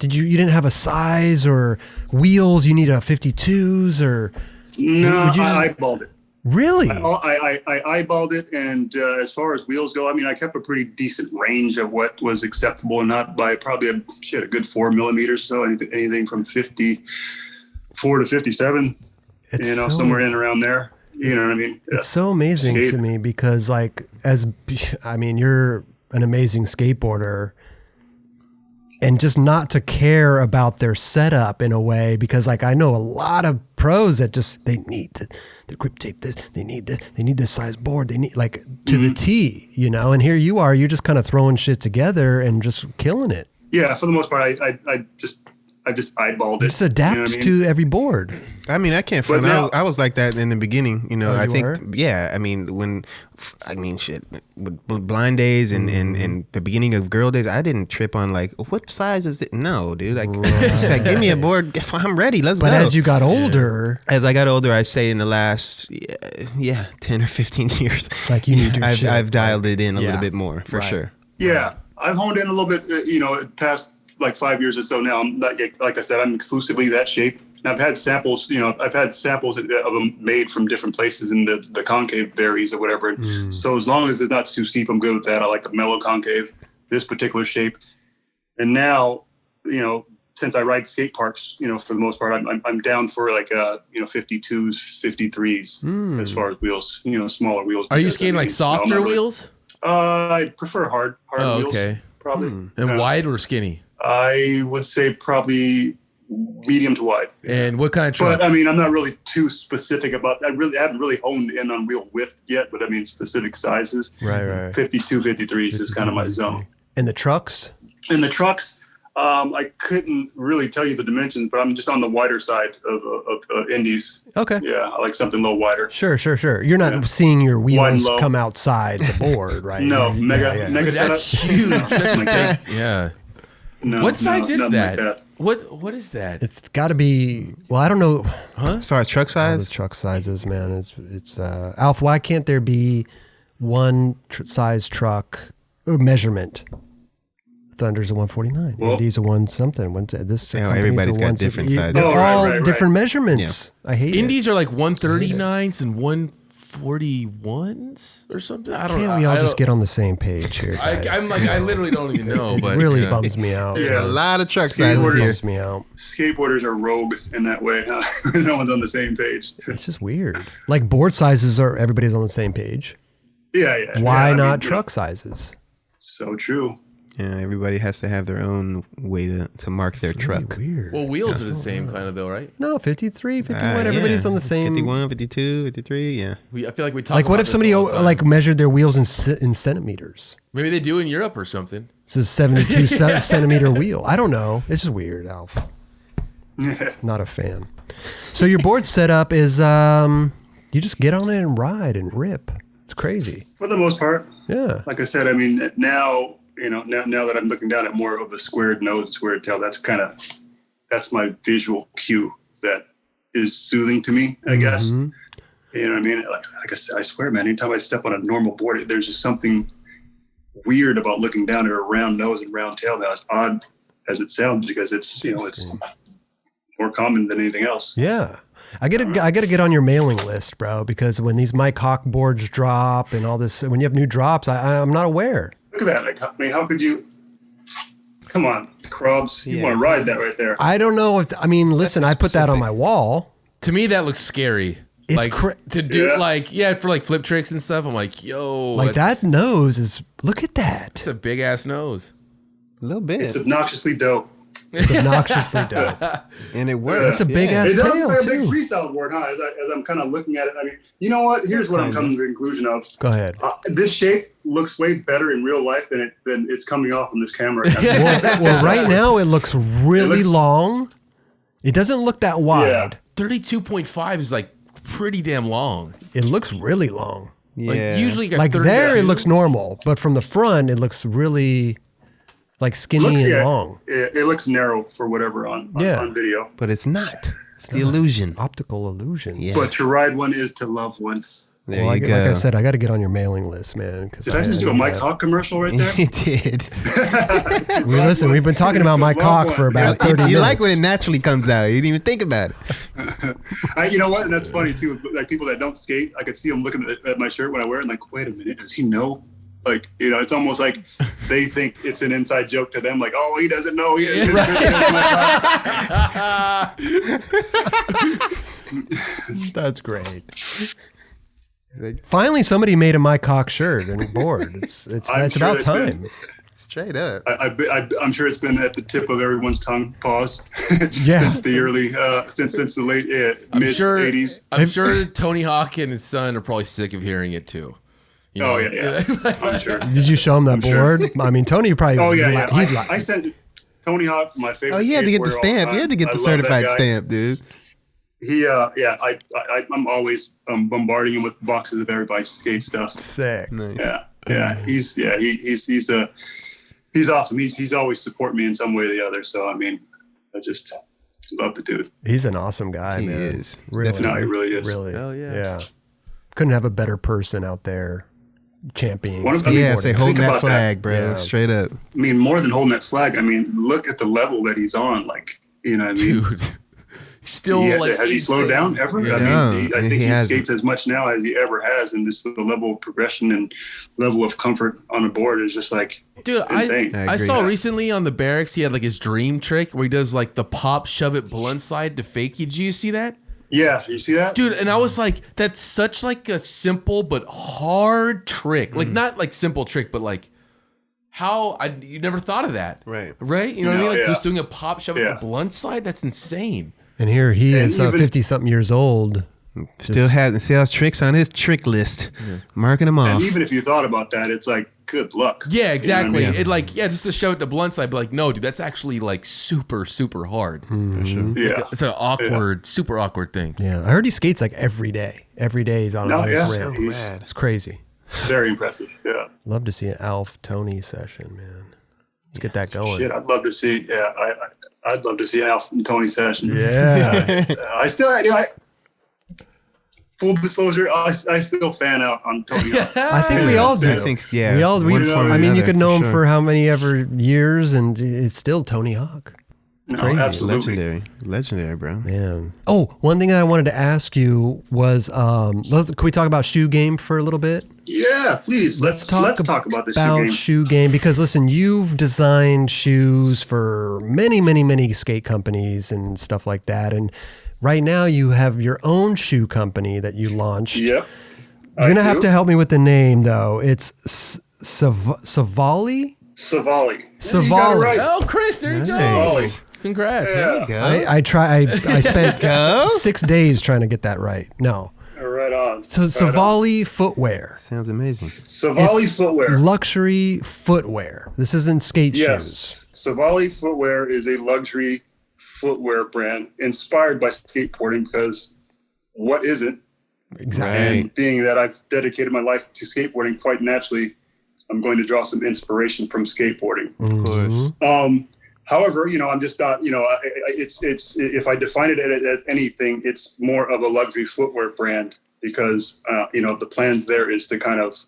didn't have a size or wheels? You need a 52s or? No, I eyeballed it. Really? I eyeballed it, and as far as wheels go, I mean, I kept a pretty decent range of what was acceptable, not by probably a good 4 millimeters. So anything from 54 to 57, somewhere in around there. You know what I mean? It's so amazing to me because, like, you're an amazing skateboarder. And just not to care about their setup in a way, because like I know a lot of pros that just they need the grip tape, they need this size board, they need like to the T, you know. And here you are, you're just kind of throwing shit together and just killing it. Yeah, for the most part, I just eyeballed it. Just adapt to every board. I mean, I can't. I was like that in the beginning. You know, I think. Were? Yeah, I mean, shit. With blind days and the beginning of girl days, I didn't trip on like what size is it? No, dude. Like, said, give me a board. I'm ready. Let's go. But as you got older, I say in the last 10 or 15 years, like you need your shit. I've dialed it in a little bit more for sure. Yeah, I've honed in a little bit. You know, past like 5 years or so now. I'm not, like I said, I'm exclusively that shape. And I've had samples, of them made from different places, and the concave varies or whatever. So as long as it's not too steep, I'm good with that. I like a mellow concave, this particular shape. And now, you know, since I ride skate parks, you know, for the most part, I'm down for like 52s, 53s as far as wheels, you know, smaller wheels. Are you skating like softer wheels? I prefer hard wheels. Okay. Probably. And wide or skinny? I would say probably medium to wide. And what kind of trucks? But I mean, I'm not really too specific about that. I haven't really honed in on wheel width yet, but I mean, specific sizes. Right. 52, 53s is kind of my zone. And the trucks? I couldn't really tell you the dimensions, but I'm just on the wider side of indies. Okay. Yeah, I like something a little wider. Sure. You're not seeing your wheels come outside the board, right? No, mega that's huge. That's like yeah. No, what size is that? Like that? What is that? It's got to be. Well, I don't know. Huh? As far as truck size, the truck sizes, man. It's Alf. Why can't there be one size truck measurement. Thunder's a 149. Well, Indy's a one something. This everybody's got different sizes. They're all right. different measurements. Yeah. I hate Indies are like 139s and 141s or something. I don't know. Can't we all just get on the same page here, guys? I literally don't even know. But it really bums me out. Yeah, a lot of truck sizes here. Bums me out. Skateboarders are rogue in that way. Huh? No one's on the same page. It's just weird. Like board sizes are everybody's on the same page. Yeah. Why not truck sizes? So true. Yeah, everybody has to have their own way to mark their truck. Really weird. Well, wheels are the same kind of though, right? No, 53, 51. Everybody's on the same. 51, 52, 53. Yeah. I feel like we talk. Like, what about if somebody like measured their wheels in centimeters? Maybe they do in Europe or something. It's a 72 centimeter wheel. I don't know. It's just weird, Alf. Not a fan. So your board setup is you just get on it and ride and rip. It's crazy. For the most part. Yeah. Like I said, I mean, now that I'm looking down at more of a squared nose and squared tail, that's my visual cue that is soothing to me, I guess. You know what I mean? Like I said, I swear, man, anytime I step on a normal board, there's just something weird about looking down at a round nose and round tail. Now, as odd as it sounds, because it's more common than anything else. Yeah. I gotta get on your mailing list, bro, because when these Mike Hawk boards drop and all this, when you have new drops, I'm not aware. Look at that. Like, I mean, how could you? Come on, Krobs. You want to ride that right there. I don't know listen, I put that on my wall. To me, that looks scary. It's like to do for like flip tricks and stuff. I'm like, yo, like that nose is. Look at that. It's a big ass nose. A little bit. It's obnoxiously dope. It's obnoxiously dope. And it works. It's a big ass tail, tail, It does too. play a big freestyle board, huh? As I'm kind of looking at it, I mean, you know what? Here's what I'm coming to the conclusion of. Go ahead. This shape looks way better in real life than it's coming off on this camera. well, right now it looks really long. It doesn't look that wide. Yeah. 32.5 is like pretty damn long. It looks really long. Yeah. Like usually Like there it looks normal, but from the front it looks really like skinny and long. It looks narrow for whatever on video. But it's not. It's the illusion. Optical illusion. Yeah. But to ride one is to love one. There Well, you go. like I said, I got to get on your mailing list, man. Did I just do a Mike Hawk commercial right there? You did. Listen, we've been talking about Mike Hawk for about 30 minutes. You like when it naturally comes out. You didn't even think about it. You know what? And that's funny too. Like people that don't skate, I could see them looking at my shirt when I wear it and like, wait a minute, does he know? Like, it's almost like they think it's an inside joke to them. Like, oh, he doesn't know. That's great. Finally, somebody made a Mike Hawk shirt and board. It's about time. Straight up. I'm sure it's been at the tip of everyone's tongue. Pause. Yeah. Since the early, since the late mid '80s. I'm sure Tony Hawk and his son are probably sick of hearing it too. You know? Yeah. I'm sure. Did you show him that board? Sure. I mean, Tony probably. Oh yeah. I sent Tony Hawk my favorite. Oh, you had to get the stamp. You had to get the certified stamp, dude. I'm always bombarding him with boxes of everybody's skate stuff. Sick. Nice. He's awesome. He's always support me in some way or the other. So I mean, I just love the dude. He's an awesome guy, he man. Is. Really, no, he really is. Really. Hell yeah. Yeah. Couldn't have a better person out there championing. Say holding that flag, bro. Yeah. Straight up. I mean, more than holding that flag. I mean, look at the level that he's on. Like, you know what I mean? Dude. Still, has he slowed down ever? Yeah. I mean, I think he skates as much now as he ever has, and just the level of progression and level of comfort on the board is just like, dude, insane. I saw recently on the barracks he had like his dream trick where he does like the pop shove it blunt slide to fake you. Did you see that? Yeah, you see that, dude? And I was like, that's such like a simple but hard trick. Like not like simple trick, but like how you never thought of that, right? You know what I mean? Like just doing a pop shove it blunt slide. That's insane. And here he is, 50-something years old. Still has tricks on his trick list, marking them off. And even if you thought about that, it's like, good luck. Yeah, exactly. You know what I mean? Just to show it the blunt side, but like, no, dude, that's actually like super, super hard. For sure. Yeah. It's an awkward, super awkward thing. Yeah. I heard he skates like every day. Every day he's on a ramp. It's crazy. Very impressive. Yeah. Love to see an Alf Tony session, man. Let's get that going. Shit, I'd love to see. Yeah, I'd love to see an Alf and Tony session. Yeah. I still, full disclosure, I still fan out on Tony Hawk. I think we all do. I think, yeah. We all. I mean, you could know him for how many ever years, and it's still Tony Hawk. No, Crazy. absolutely. Legendary, bro. Man. Oh, one thing I wanted to ask you was, can we talk about shoe game for a little bit? Yeah, please. Let's talk about this shoe game. Because listen, you've designed shoes for many, many, many skate companies and stuff like that. And right now you have your own shoe company that you launched. Yep. You're going to have to help me with the name, though. It's Savali? Savali. Savali. You got it right. Oh, Chris, there you go. Savali. Congrats. Yeah. Go. I spent 6 days trying to get that right. No. Right on. So Savale Footwear. Sounds amazing. Savali Footwear. Luxury footwear. This isn't skate shoes. Savali Footwear is a luxury footwear brand inspired by skateboarding, because what isn't? Exactly. And being that I've dedicated my life to skateboarding, quite naturally, I'm going to draw some inspiration from skateboarding. Of course. However, I'm just not, it's if I define it as anything, it's more of a luxury footwear brand, because, the plans there is to kind of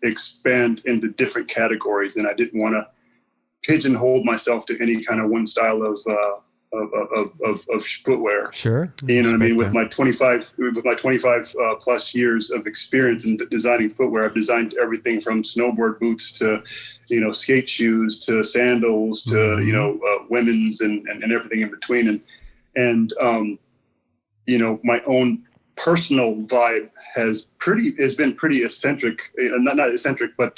expand into different categories. And I didn't want to pigeonhole myself to any kind of one style of footwear. Sure. You know what I mean? With my 25 plus years of experience in designing footwear, I've designed everything from snowboard boots to, skate shoes to sandals to, women's and everything in between. And my own personal vibe has been pretty eccentric, not eccentric, but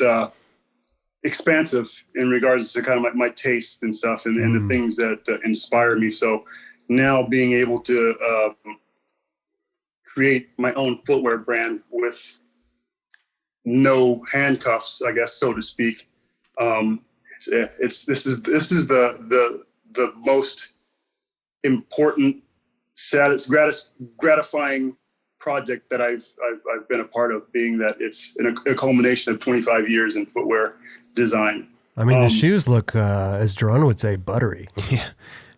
expansive in regards to kind of my taste and stuff and the things that inspire me. So now being able to create my own footwear brand with no handcuffs, I guess, so to speak. This is the most important, gratifying project that I've been a part of, being that it's a culmination of 25 years in footwear design. I mean, the shoes look, as Jeron would say, buttery.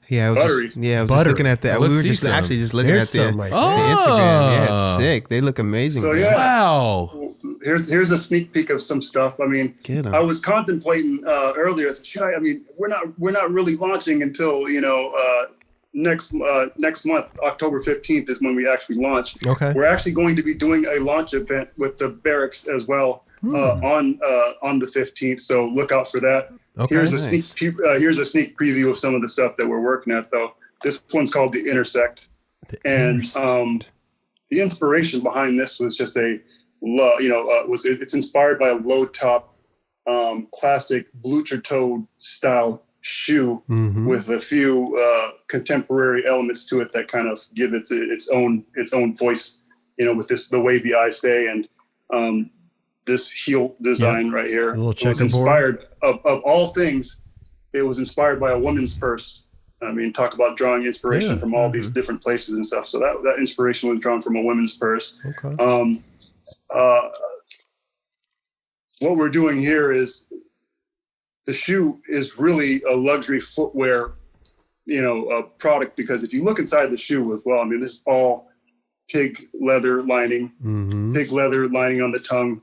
Yeah, I was Buttery. just looking at that. We were just looking at the Instagram. Yeah, it's sick. They look amazing. So man. Wow. Here's a sneak peek of some stuff. I mean, I was contemplating earlier. We're not really launching until next month. October 15th is when we actually launch. Okay. We're actually going to be doing a launch event with the Barracks as well on the 15th. So look out for that. Okay, here's a sneak preview of some of the stuff that we're working at, though. This one's called the Intersect, the inspiration behind this was just it's inspired by a low top, classic bleacher toe style shoe with a few contemporary elements to it that kind of give it its own voice. With the wavy eye stay and this heel design right here. A little it was inspired of all things. It was inspired by a woman's purse. I mean, talk about drawing inspiration from all these different places and stuff. So that inspiration was drawn from a women's purse. Okay. What we're doing here is the shoe is really a luxury footwear, product, because if you look inside the shoe as well, I mean, this is all pig leather lining, pig leather lining on the tongue,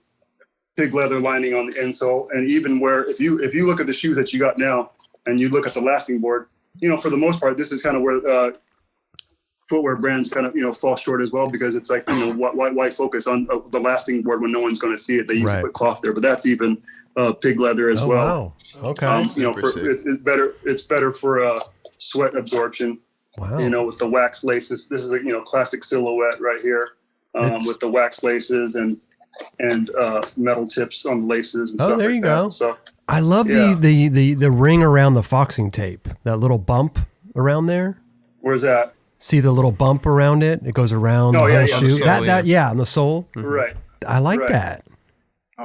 pig leather lining on the insole. And even if you look at the shoes that you got now and you look at the lasting board, for the most part, this is kind of where footwear brands kind of, fall short as well, because it's like, why focus on the lasting board when no one's going to see it? They usually put cloth there, but that's even pig leather as well. Wow. Okay. It's better for sweat absorption. Wow. With the wax laces. This is a classic silhouette right here, with the wax laces and metal tips on the laces and stuff. Oh, there you go. So I love the ring around the foxing tape. That little bump around there. Where's that? See the little bump around it? It goes around the whole shoe. On the sole. Right. I like that.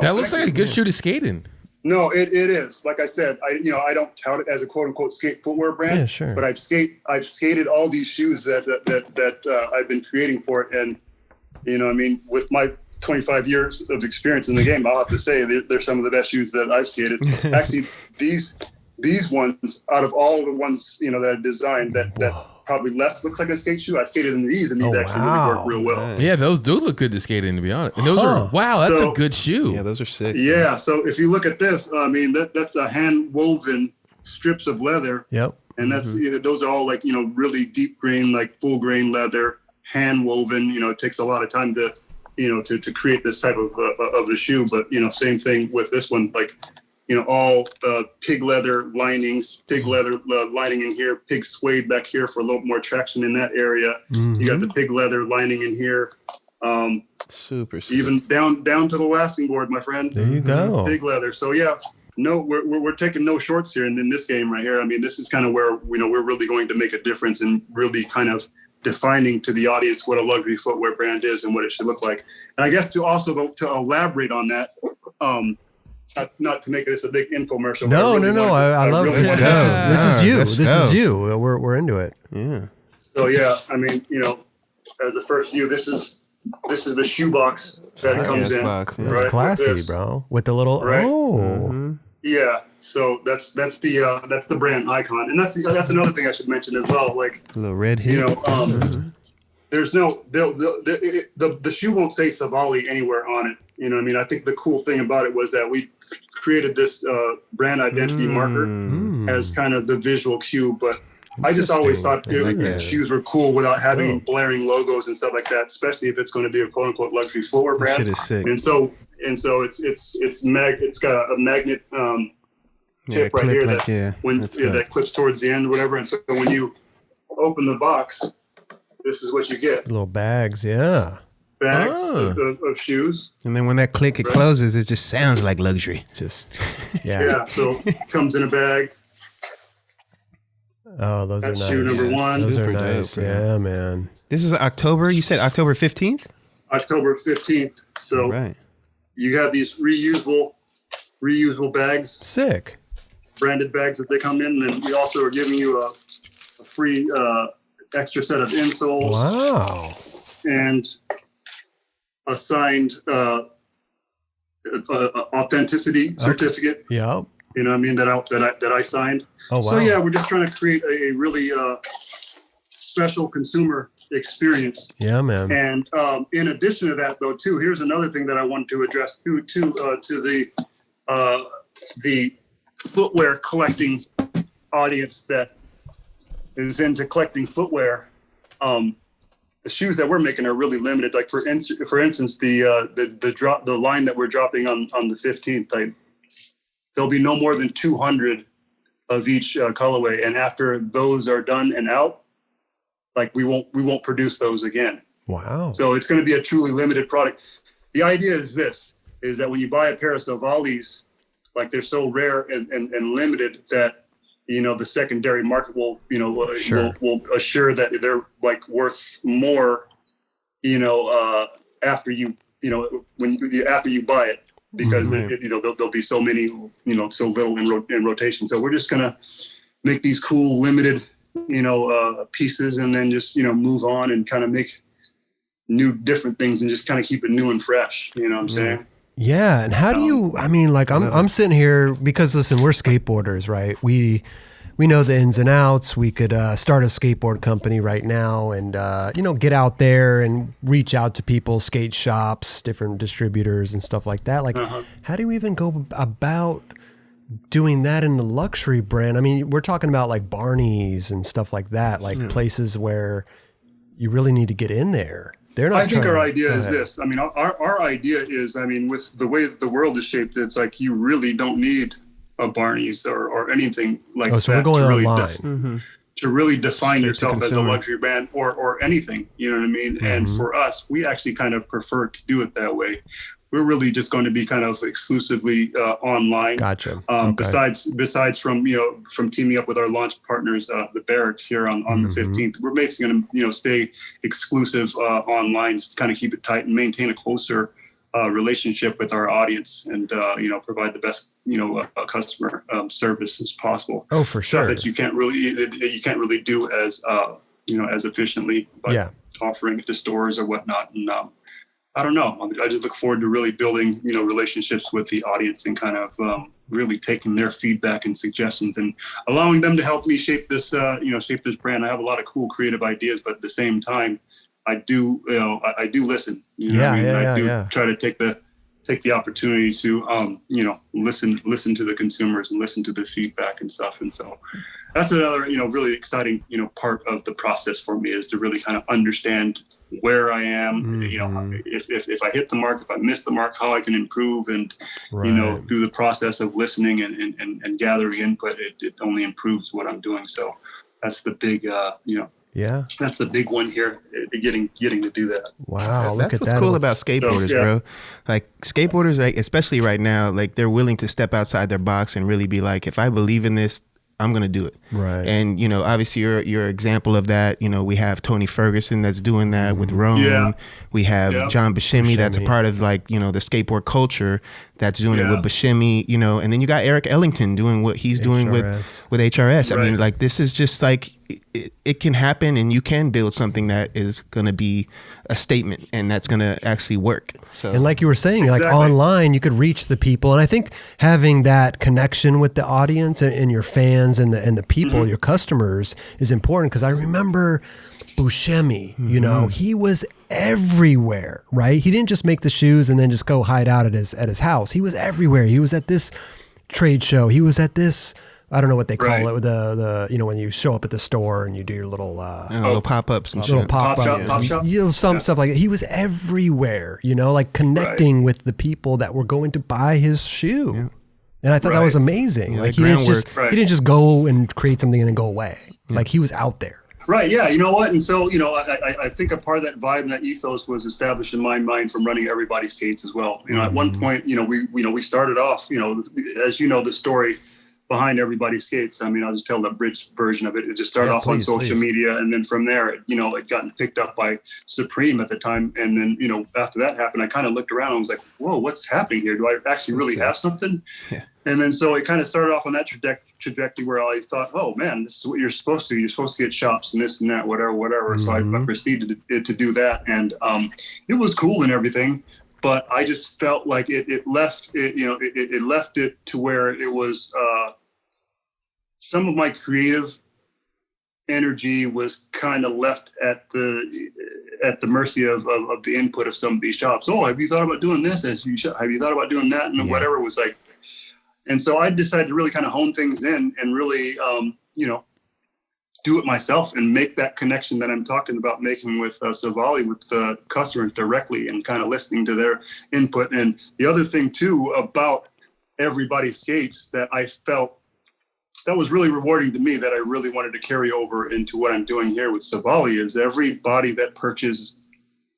That looks like a good shoe to skate in. No, it is. Like I said, I don't tout it as a quote unquote skate footwear brand. Yeah, sure. But I've skated all these shoes that I've been creating for it, and with my 25 years of experience in the game, I'll have to say they're some of the best shoes that I've skated. Actually, these ones, out of all the ones that I designed, that probably less looks like a skate shoe. I skated in these, and these actually really work real well. Nice. Yeah, those do look good to skate in, to be honest. And those are that's a good shoe. Yeah, those are sick. Yeah. So if you look at this, I mean, that's a hand woven strips of leather. Yep. And that's those are all like really deep grain, like full grain leather, hand woven. It takes a lot of time to to create this type of a shoe. But same thing with this one, like all pig leather linings, pig leather lining in here, pig suede back here for a little more traction in that area. You got the pig leather lining in here. Super. Even down to the lasting board, my friend. There you go. Pig leather. So yeah, no, we're taking no shorts here in this game right here. I mean, this is kind of where we're really going to make a difference and really kind of defining to the audience what a luxury footwear brand is and what it should look like. And I guess to elaborate on that, not to make this a big infomercial. No. I love this. This is you. Let's This go. is you. We're into it. Yeah. So yeah, I mean, as the first view, this is the shoe box that it comes in. Box, yeah. It's Right, classy, with this. bro. With the little Right. Yeah, so that's the brand icon, and that's another thing I should mention as well. Like A little red hit. there's no the shoe won't say Savali anywhere on it. I mean, I think the cool thing about it was that we created this brand identity marker as kind of the visual cue. But I just always thought shoes were cool without having blaring logos and stuff like that, especially if it's going to be a quote unquote luxury footwear brand. Shit is sick. And so it's got a magnet tip right here that clips towards the end or whatever. And so when you open the box, this is what you get. little bags. Yeah. Bags of shoes. And then when that click it closes, it just sounds like luxury. Just Yeah. So it comes in a bag. Oh, those That's are nice. shoe number one. Those Super are nice. dope, Yeah, man. This is October. You said October 15th? October 15th. So Right. you have these reusable bags, Sick. branded bags that they come in, and we also are giving you a free extra set of insoles Wow. and a signed authenticity certificate. Yep. You know what I mean? That I signed. Oh, wow. So yeah, we're just trying to create a really special consumer experience. Yeah, man. And in addition to that, though, too, here's another thing that I wanted to address to the footwear collecting audience that is into collecting footwear. The shoes that we're making are really limited. Like for instance, the line that we're dropping on the 15th, there'll be no more than 200 of each colorway, and after those are done and out, like we won't produce those again. Wow. So it's going to be a truly limited product. The idea is that when you buy a pair of Savalis, like they're so rare and limited that the secondary market will assure that they're like worth more after you buy it, because there'll be so many so little in rotation. So we're just gonna make these cool limited pieces and then just move on and kind of make new different things and just kind of keep it new and fresh. You know what I'm saying? Yeah, and how do you? I mean, like I'm sitting here because listen, we're skateboarders, right? We know the ins and outs. We could start a skateboard company right now, and get out there and reach out to people, skate shops, different distributors, and stuff like that. Like, how do you even go about doing that in the luxury brand? I mean, we're talking about like Barney's and stuff like that, like places where you really need to get in there. They're not. I think our idea is this. I mean, our idea is, I mean, with the way that the world is shaped, it's like you really don't need a Barney's or anything like so that we're going to really online. to really define yourself as a consumer. luxury brand or anything. You know what I mean? And for us, we actually kind of prefer to do it that way. We're really just going to be kind of exclusively online. Gotcha. Okay. Besides from teaming up with our launch partners, the Barracks here on the 15th, we're basically going to stay exclusive online, just kind of keep it tight and maintain a closer relationship with our audience, and provide the best customer service as possible. Oh, for sure. Stuff that you can't really do as as efficiently by offering it to stores or whatnot. And I don't know. I just look forward to really building, relationships with the audience and kind of really taking their feedback and suggestions and allowing them to help me shape this brand. I have a lot of cool creative ideas, but at the same time, I do listen. I try to take the opportunity to listen to the consumers and listen to the feedback and stuff. And so that's another really exciting part of the process for me, is to really kind of understand where I am, if I hit the mark, if I miss the mark, how I can improve, and through the process of listening and gathering input, it only improves what I'm doing. So that's the big that's the big one here, getting to do that. Wow, that's what's cool about skateboarders, bro. Like skateboarders, like especially right now, like they're willing to step outside their box and really be like, if I believe in this, I'm gonna do it. Right. And obviously you're an example of that. We have Tony Ferguson that's doing that with Rome. Yeah. We have John Buscemi that's a part of the skateboard culture that's doing it with Buscemi, and then you got Eric Ellington doing what he's doing HRS. with HRS. Right. I mean, this is just it can happen, and you can build something that is going to be a statement, and that's going to actually work. So, and like you were saying, like online, you could reach the people. And I think having that connection with the audience and your fans and the people, your customers, is important. Because I remember Buscemi, he was everywhere, right? He didn't just make the shoes and then just go hide out at his house. He was everywhere. He was at this trade show. He was at this, I don't know what they call it, the when you show up at the store and you do your little little pop-ups and little shit. pop shop. Some stuff like that. He was everywhere, like connecting with the people that were going to buy his shoe. Yeah. And I thought that was amazing. Like he didn't just go and create something and then go away. Yeah. Like he was out there. Right. Yeah. You know what? And so, I think a part of that vibe and that ethos was established in my mind from running Everybody Skates as well. At one point, we started off, as the story behind Everybody Skates. I mean, I'll just tell the bridge version of it. It just started off on social media. And then from there, it gotten picked up by Supreme at the time. And then, after that happened, I kind of looked around and was like, whoa, what's happening here? Do I actually really have something? Yeah. And then so it kind of started off on that trajectory where I thought, oh man, this is what you're supposed to do. You're supposed to get shops and this and that, whatever. Mm-hmm. So I proceeded to do that. And it was cool and everything, but I just felt like it left it to where it was some of my creative energy was kind of left at the mercy of the input of some of these shops. Oh, have you thought about doing this? Have you thought about doing that? And whatever it was like. And so I decided to really kind of hone things in and really, do it myself and make that connection that I'm talking about making with Savali, with the customers directly, and kind of listening to their input. And the other thing too about Everybody Skates that I felt that was really rewarding to me, that I really wanted to carry over into what I'm doing here with Savali, is everybody that purchases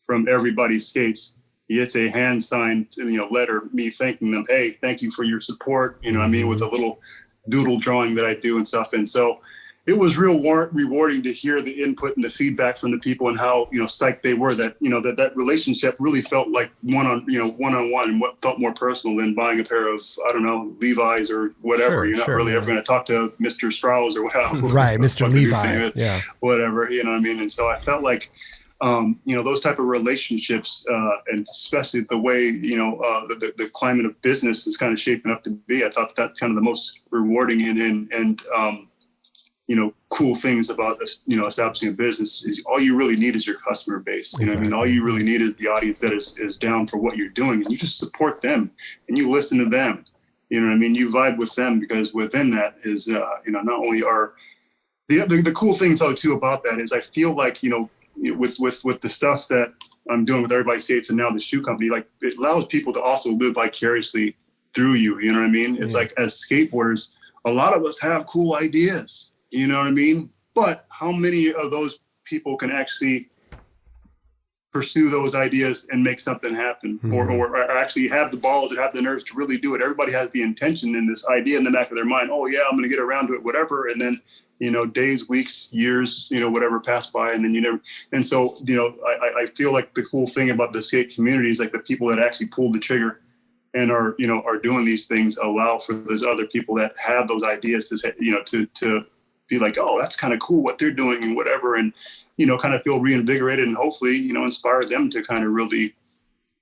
from Everybody Skates, it's a hand signed, letter, me thanking them. Hey, thank you for your support. With a little doodle drawing that I do and stuff. And so it was real rewarding to hear the input and the feedback from the people and how, psyched they were, that, that relationship really felt like one-on-one, and what felt more personal than buying a pair of, I don't know, Levi's or whatever. Sure, You're not really ever going to talk to Mr. Strauss or whatever. Right. Mr. Levi. Yeah. Whatever, And so I felt like, those type of relationships, and especially the way, the climate of business is kind of shaping up to be. I thought that's kind of the most rewarding and cool things about this, establishing a business. All you really need is your customer base. All you really need is the audience that is down for what you're doing, and you just support them and you listen to them. You vibe with them, because within that is, not only are the cool thing though too about that is I feel like, with the stuff that I'm doing with Everybody Skates and now the shoe company, like it allows people to also live vicariously through you. You know what I mean? It's like, as skateboarders, a lot of us have cool ideas, you know what I mean? But how many of those people can actually pursue those ideas and make something happen, or actually have the balls or have the nerves to really do it? Everybody has the intention and this idea in the back of their mind. Oh yeah, I'm going to get around to it, whatever. And then, days, weeks, years, whatever pass by, and then you never. And so, I feel like the cool thing about the skate community is like the people that actually pulled the trigger and are doing these things allow for those other people that have those ideas to be like, oh, that's kind of cool what they're doing and whatever. And, kind of feel reinvigorated and hopefully, inspire them to kind of really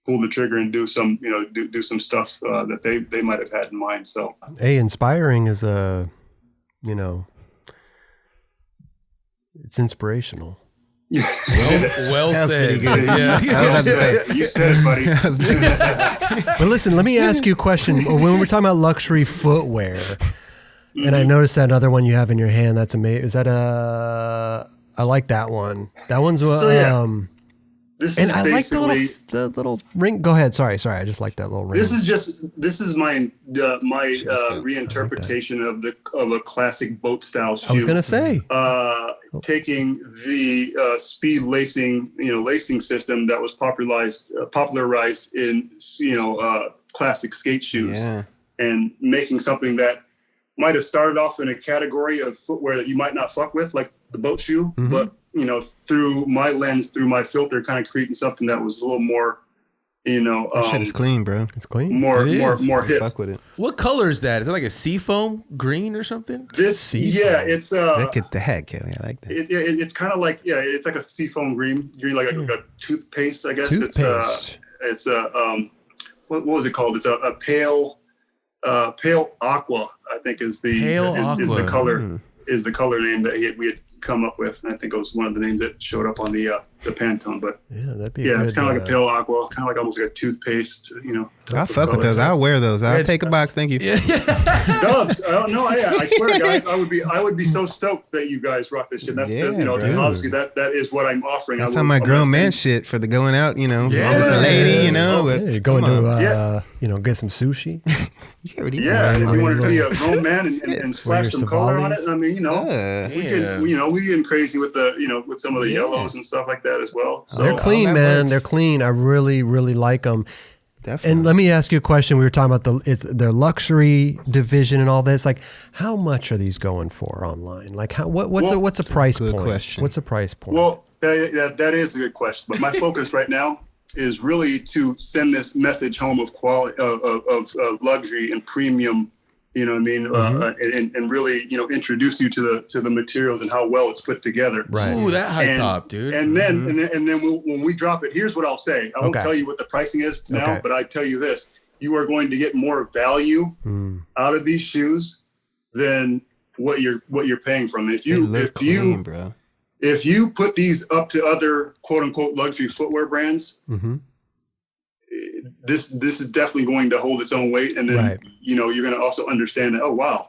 pull the trigger and do some, do some stuff that they might have had in mind. So, hey, inspiring is it's inspirational. Well said. Yeah. You said it, buddy. But listen, let me ask you a question. When we're talking about luxury footwear, and I noticed that other one you have in your hand, that's amazing. Is that I like that one. That one's this and is I like the little ring. Go ahead. Sorry. I just like that little ring. This is my reinterpretation of a classic boat style shoe. I was gonna say taking the speed lacing system that was popularized in classic skate shoes, and making something that might have started off in a category of footwear that you might not fuck with, like the boat shoe, but through my lens, through my filter, kind of creating something that was a little more, shit is clean, bro. It's clean. More hip. Fuck with it. What color is that? Is it like a seafoam green or something? It's Look at the heck, Kelly. I like that. It's kind of like it's like a seafoam green, like a toothpaste, I guess. Toothpaste. It's what was it called? It's a pale aqua, I think is the color. Is the color name that we had come up with, and I think it was one of the names that showed up on the Pantone. But that'd be it's kind of like a pale aqua, kind of like almost like a toothpaste. I'll fuck with those. I'll wear those. I'll take a box. Thank you. Dubs. I swear, guys, I would be so stoked that you guys rock this shit. That's obviously that is what I'm offering. That's on my grown man shit for the going out. With the lady. Going to get some sushi. If you wanted to be a grown man and splash some color on it, I mean, we getting crazy with with some of the yellows and stuff like that as well. So they're clean, man. They're clean. I really, really like them. Definitely. And let me ask you a question. We were talking about their luxury division and all this. Like, how much are these going for online? Like, what's a price point? Question. What's a price point? Well, that is a good question. But my focus right now is really to send this message home of quality, of luxury and premium. You know what I mean? And really, introduce you to the materials and how well it's put together. Right. Ooh, that high top, dude. And then when we drop it, here's what I'll say. I won't tell you what the pricing is now, but I tell you this: you are going to get more value out of these shoes than what you're paying from them. If you put these up to other quote unquote luxury footwear brands. This is definitely going to hold its own weight, and then you're going to also understand that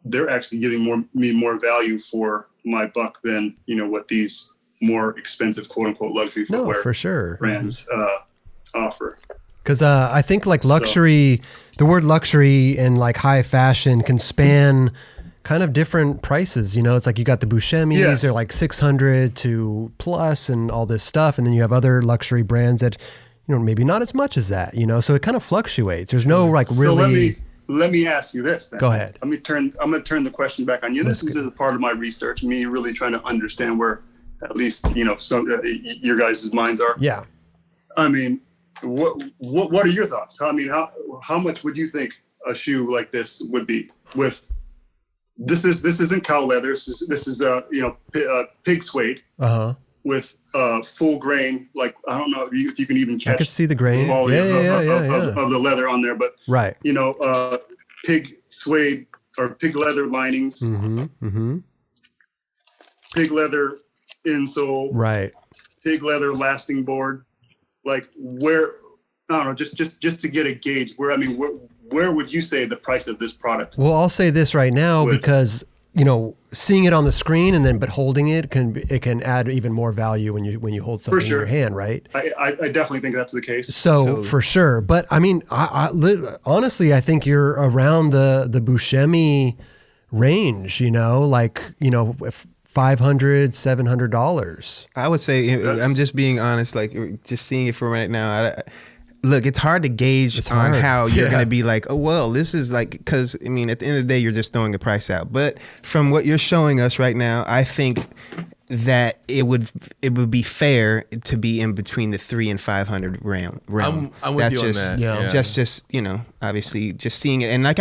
they're actually giving me more value for my buck than what these more expensive quote unquote luxury footwear for sure brands offer. Because I think like luxury, the word luxury and like high fashion can span kind of different prices. It's like you got the Buscemi's, they're like 600 to plus and all this stuff, and then you have other luxury brands that maybe not as much as that, so it kind of fluctuates. There's no like really. So let me ask you this then. Go ahead. I'm going to turn the question back on you. This is a part of my research, me really trying to understand where at least, some your guys' minds are. Yeah. I mean, what are your thoughts? I mean, how much would you think a shoe like this would be with, this isn't cow leather. This is pig suede. With full grain, like I don't know if you can even catch. I could see the grain. Of the leather on there, but pig suede or pig leather linings, pig leather insole, right? Pig leather lasting board. Like where? I don't know. Just to get a gauge. Where would you say the price of this product? Well, I'll say this right now because. Seeing it on the screen but holding it can add even more value when you hold something in your hand, right? I definitely think that's the case. So totally. For sure, but I mean, honestly, I think you're around the Buscemi range. $500, $700. I would say I'm just being honest, like just seeing it from right now. Look, it's hard to gauge on how you're going to be like, oh, well, this is like, because, I mean, at the end of the day, you're just throwing a price out. But from what you're showing us right now, I think that it would be fair to be in between the 300 and 500 realm. I'm with you on that. Just obviously just seeing it. And like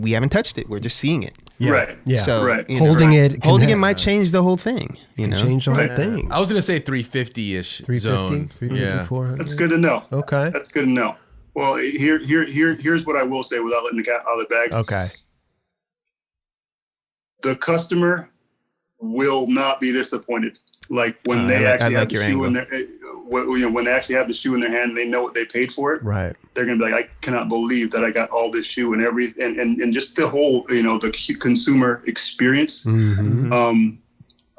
we haven't touched it. We're just seeing it. Yeah. Right. Yeah. So Right. Holding it, holding it might change the whole thing. Change the whole thing. I was gonna say 350-ish 350, zone. 350, 400. That's good to know. Okay. That's good to know. Well, here's what I will say without letting the cat out of the bag. Okay. The customer will not be disappointed. Like when they actually have the shoe in their, when they actually have the shoe in their hand, and they know what they paid for it. Right. They're gonna be like, I cannot believe that I got all this shoe and and just the whole, the consumer experience. Mm-hmm.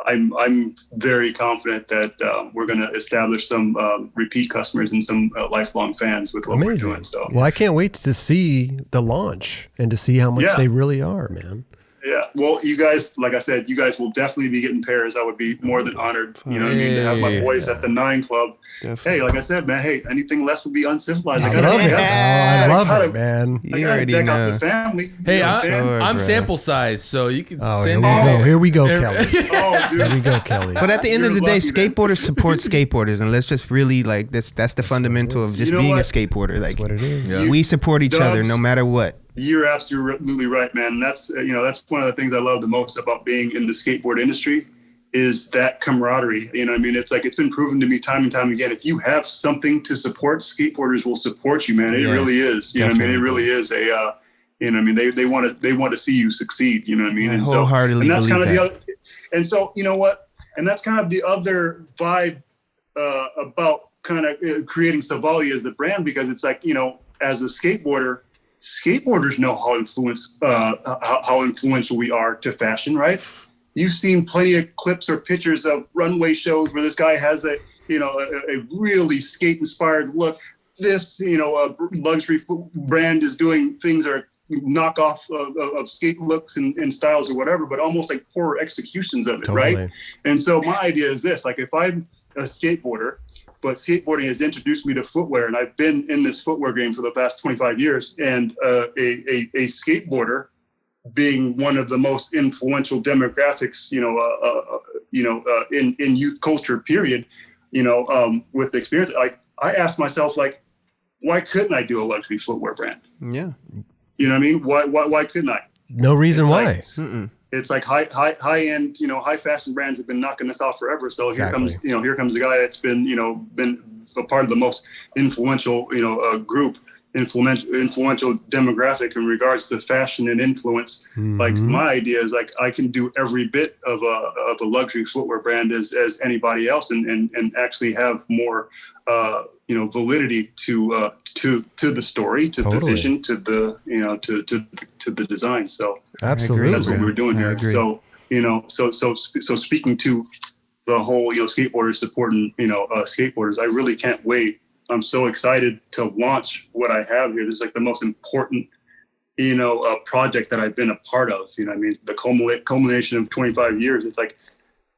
I'm very confident that we're going to establish some repeat customers and some lifelong fans with what we're doing. So, well, I can't wait to see the launch and to see how much they really are, man. Yeah. Well, you guys, like I said, you guys will definitely be getting pairs. I would be more than honored, you know what I mean, to have my boys at the 9 Club. Definitely. Hey, like I said, man, hey, anything less would be uncivilized. I love it, man. I got to deck out the family. Hey, I'm sample size, so you can send Here we go, Kelly. Dude. Here we go, Kelly. But at the end of the day, skateboarders support skateboarders, and let's just really that's the fundamental of just being a skateboarder. Like, what it is. We support each other no matter what. You're absolutely right, man. And that's that's one of the things I love the most about being in the skateboard industry is that camaraderie. You know what I mean? It's like, it's been proven to me time and time again. If you have something to support, skateboarders will support you, man. It really is. You know what I mean? It really is a, you know what I mean? They want to see you succeed. You know what I mean? I wholeheartedly and that's believe kind of that. the other, and so, you know what? And that's kind of the other vibe about kind of creating Savali as the brand, because it's like, as a skateboarder, skateboarders know how influential we are to fashion, right? You've seen plenty of clips or pictures of runway shows where this guy has a really skate inspired look. This, luxury brand is doing things that are knockoff of skate looks and styles or whatever, but almost like poor executions of it, right? And so my idea is this: like, if I'm a skateboarder, but skateboarding has introduced me to footwear, and I've been in this footwear game for the past 25 years, and a skateboarder being one of the most influential demographics, in youth culture, period, with the experience, like, I asked myself, like, why couldn't I do a luxury footwear brand? Yeah. You know what I mean? Why couldn't I? No reason why. It's like high end, high fashion brands have been knocking us off forever. So here comes a guy that's been a part of the most influential, group, influential demographic in regards to fashion and influence. Like, my idea is, like, I can do every bit of a luxury footwear brand as anybody else, and actually have more, validity to the story, to the vision, to the, to the design. So absolutely, that's what we're doing here. So, so speaking to the whole, skateboarders supporting, skateboarders, I really can't wait. I'm so excited to launch what I have here. This is like the most important, project that I've been a part of. You know what I mean? The culmination of 25 years. It's like,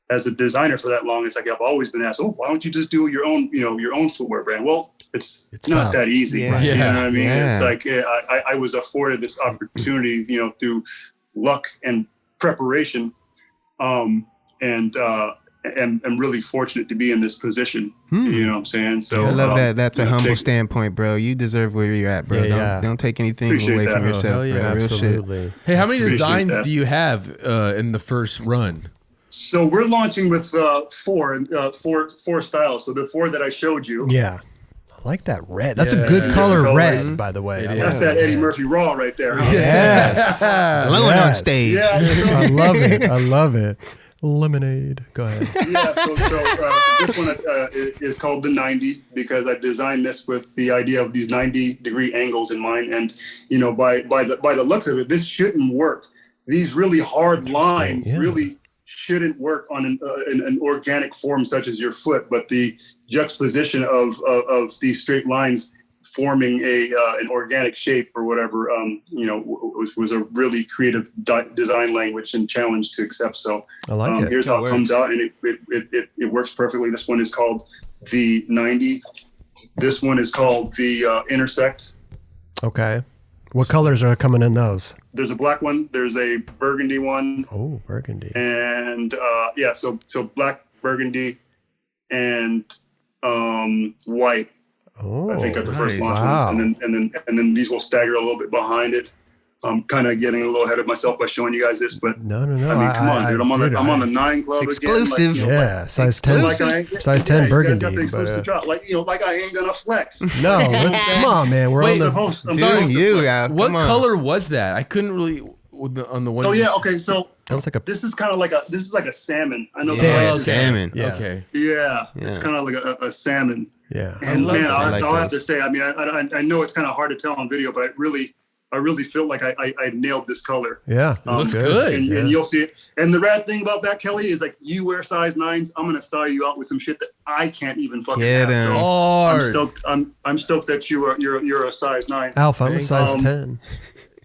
as a designer for that long, it's like, I've always been asked, why don't you just do your own, your own footwear brand? Well, it's not that easy. Yeah. You know what I mean? Yeah. It's like, I was afforded this opportunity, through luck and preparation. And I'm really fortunate to be in this position. You know what I'm saying? So I love that. That's a humble standpoint, bro. You deserve where you're at, bro. Don't take anything away from yourself, bro. Absolutely. Real shit. Hey, how many designs do you have in the first run? So we're launching with four styles. So the 4 that I showed you. Yeah. I like that red. That's a good color red, by the way. That's that Eddie Murphy Raw right there. Huh? Yes. Glowing on stage. Yeah. I love it. I love it. Lemonade. Go ahead. Yeah. So this one is called the 90, because I designed this with the idea of these 90-degree angles in mind. And, by the looks of it, this shouldn't work. These really hard lines really shouldn't work on an organic form such as your foot, but the juxtaposition of these straight lines forming an organic shape or whatever, was a really creative design language and challenge to accept. So I like it. Here's how it comes out, and it works perfectly. This one is called the 90. This one is called the Intersect. Okay. What colors are coming in those? There's a black one. There's a burgundy one. Oh, burgundy. And so black, burgundy, and white. Oh, I think are the first launch wow. ones, and then these will stagger a little bit behind it. I'm kind of getting a little ahead of myself by showing you guys this, but no. I mean, come on, dude. I'm on the 9 Club exclusive. again. Yeah, size 10. Size 10 burgundy. Got the exclusive drop. Like I ain't gonna flex. No, come on, man. We're on the host. I'm Dude, sorry. What color was that? I couldn't really on the one. So yeah, okay. So that was like a. this is kind of like a salmon. I know Salmon. Yeah. Okay. Yeah, it's kind of like a salmon. Yeah. And man, like I'll have to say, I mean, I know it's kind of hard to tell on video, but I really feel like I nailed this color. Yeah, looks good. And you'll see it. And the rad thing about that, Kelly, is like you wear size 9s, I'm gonna style you out with some shit that I can't even fucking have. So I'm stoked that you're a size 9. Alpha, I'm a size 10.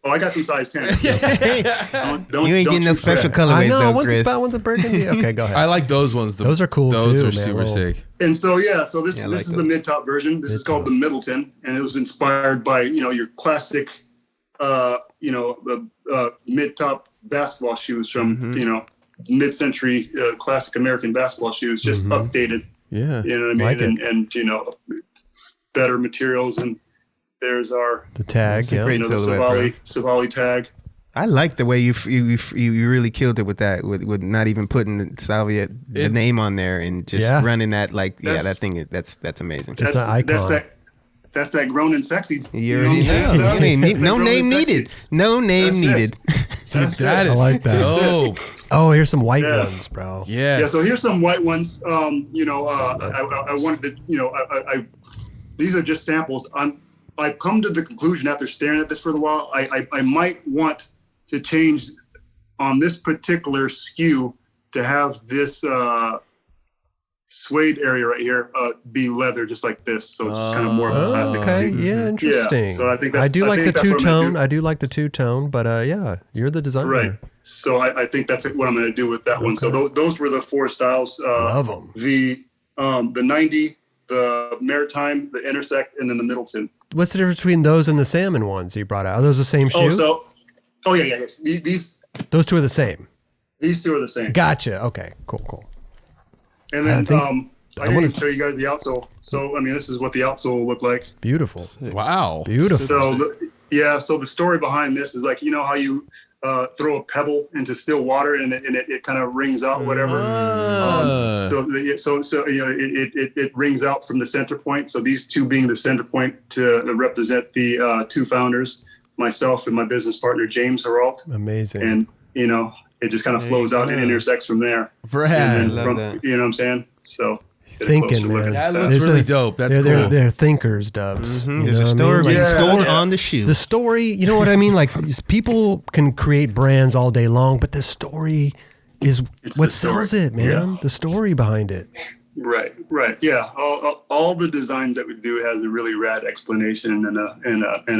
Oh, I got some size 10. You ain't getting no special colorways. I know. Though, Chris. One's a burgundy. Okay, go ahead. I like those ones. Those are cool those too. Those are super sick. And so this is the mid-top version. This is called the Middleton, and it was inspired by your classic mid-top basketball shoes from mid-century classic American basketball shoes, just updated. Yeah, you know what I mean, and better materials. And there's the tag, the Savali tag. I like the way you really killed it with that, with not even putting the name on there and just running that that thing. That's amazing. It's an icon. That's that grown and sexy. You already know. No name needed. No name needed. That is I like that. dope. Oh, here's some white ones, bro. Yes. Yeah. So here's some white ones. I wanted to. These are just samples. I've come to the conclusion after staring at this for a while. I might want to change on this particular SKU to have this suede area right here be leather, just like this. So it's just kind of more of a classic. Okay, yeah, interesting. Yeah, so I think I do like the two-tone. I do like the two-tone, but you're the designer. Right. So I think that's what I'm going to do with that one. So those were the 4 styles. Love them. The 90, the Maritime, the Intersect, and then the Middleton. What's the difference between those and the salmon ones you brought out? Are those the same shoe? Yes. Those two are the same. These two are the same. Gotcha. Okay. Cool. And then I didn't even show you guys the outsole. So I mean, this is what the outsole looked like. Beautiful. Wow. Beautiful. So so the story behind this is like, how you throw a pebble into still water and it kind of rings out whatever. It rings out from the center point. So these two being the center point to represent the 2 founders, myself and my business partner James Herald. Amazing. And it just kind of flows out and intersects from there. Brad, love that. You know what I'm saying? So thinking, man. That looks really dope. That's cool. They're thinkers, Dubs. There's a story. On the shoe. The story, you know what I mean? Like people can create brands all day long, but the story is what sells it, man. Yeah. The story behind it. Right. Yeah. All the designs that we do has a really rad explanation and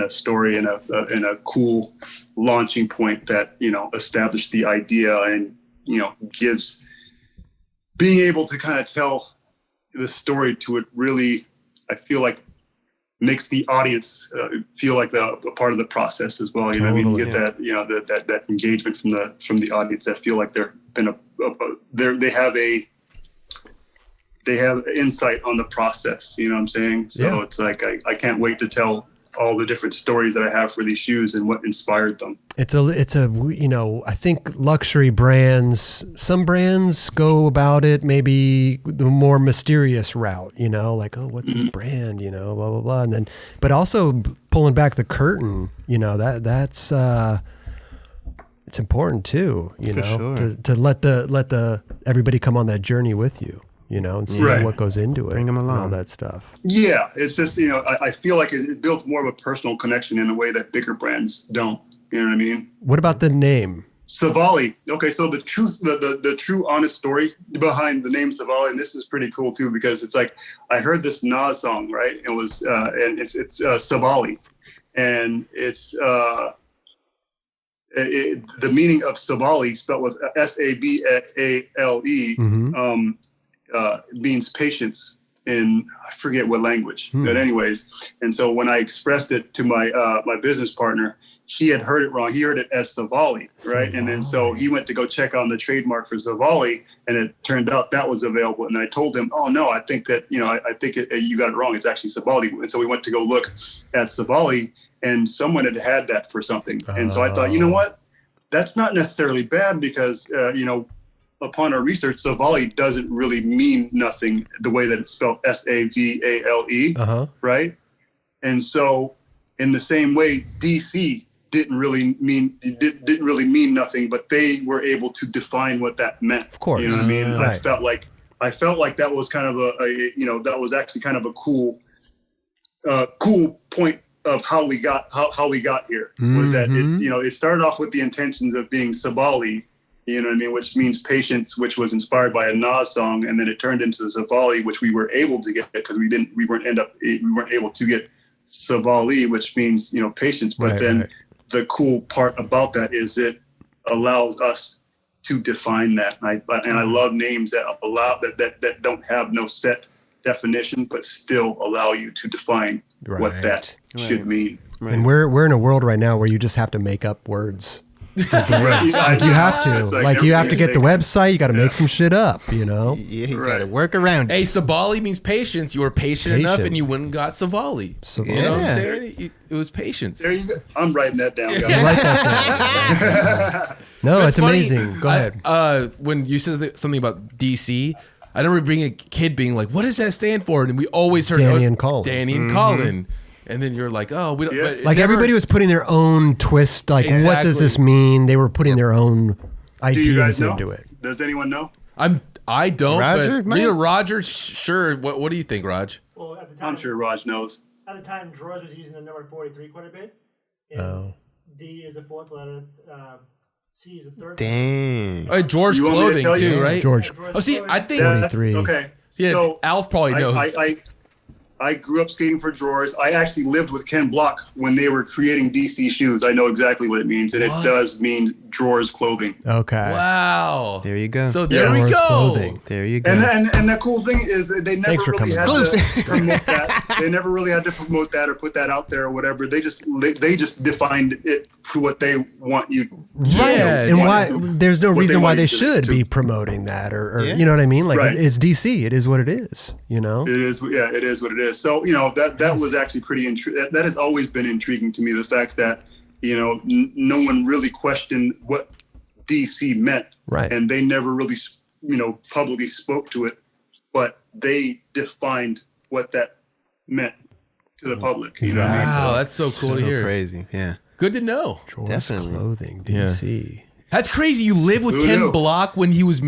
a story and a cool launching point that established the idea and gives being able to kind of tell the story to it really, I feel like, makes the audience feel like a part of the process as well. You know what I mean? You get that that engagement from the audience that feel like they're in they have insight on the process. You know what I'm saying? So it's like I can't wait to tell all the different stories that I have for these shoes and what inspired them. It's a I think luxury brands, some brands go about it maybe the more mysterious route, like, oh, what's this brand, blah, blah, blah. And then, but also pulling back the curtain, that's, it's important too, to let the everybody come on that journey with you. And see what goes into it. Bring them along. And all that stuff. Yeah, it's just, I feel like it builds more of a personal connection in a way that bigger brands don't. You know what I mean? What about the name? Savali. Okay, so the true honest story behind the name Savali, and this is pretty cool too, because it's like, I heard this Nas song, right? It was, and it's Savali. And it's, the meaning of Savali, spelled with Sabale, means patience in, I forget what language, but anyways. And so when I expressed it to my business partner, he had heard it wrong. He heard it as Savali, right? And then so he went to go check on the trademark for Savali, and it turned out that was available. And I told him, oh no, I think that, I think you got it wrong. It's actually Savali. And so we went to go look at Savali, and someone had that for something. And so I thought, you know what? That's not necessarily bad because, upon our research, Savali doesn't really mean nothing the way that it's spelled Savale, right? And so in the same way, DC didn't really mean nothing, but they were able to define what that meant. Of course. You know what I mean? Right. I felt like that was kind of that was actually kind of a cool point of how we got here. Was that it started off with the intentions of being Savali, you know what I mean, which means patience, which was inspired by a Nas song, and then it turned into Savali, which we were able to get because we weren't able to get Savali, which means patience. But the cool part about that is it allows us to define that. And I love names that allow that don't have no set definition, but still allow you to define what that should mean. Right. And we're in a world right now where you just have to make up words. Like you have to. Like you have to get the website. You got to make some shit up. Yeah, you got to work around it. Hey, Savali means patience. You were patient enough, and you went and got Savali. You know what I'm saying? It was patience. There you go. I'm writing that down. Write that down. No, it's amazing. Go ahead. When you said something about DC, I remember being a kid being like, "What does that stand for?" And we always heard Danny and Colin. Danny and Colin. And then you're like, oh, we don't. Yeah. Like everybody was putting their own twist. Like, what does this mean? They were putting their own ideas into it. Does anyone know? I don't. Roger, but Roger, sure. What do you think, Raj? Well, at the time, I'm sure Raj knows. At the time, George was using the number 43 quite a bit. And D is a fourth letter. C is a third. Dang. George Clothing too, right? George. Oh, see, I think 43. Okay. Yeah, so Alf probably knows. I grew up skating for drawers. I actually lived with Ken Block when they were creating DC shoes. I know exactly what it means, and it does mean drawers clothing. Okay. Wow. There you go. So there we Drawers go. clothing. There you go. And the cool thing is that they never really had to promote that. They never really had to promote that or put that out there or whatever. They just defined it for what they want you. Right. And why? There's no reason why they should be promoting that, or you know what I mean? Like it's DC. It is what it is. You know. It is. Yeah. It is what it is. So that was actually pretty intriguing. That has always been intriguing to me. The fact that no one really questioned what DC meant, right? And they never really publicly spoke to it, but they defined what that meant to the public. You know what I mean? Wow, that's so cool to hear. Crazy. Yeah. Good to know. Drawers Clothing, DC. That's crazy. You live with Ken Block when he was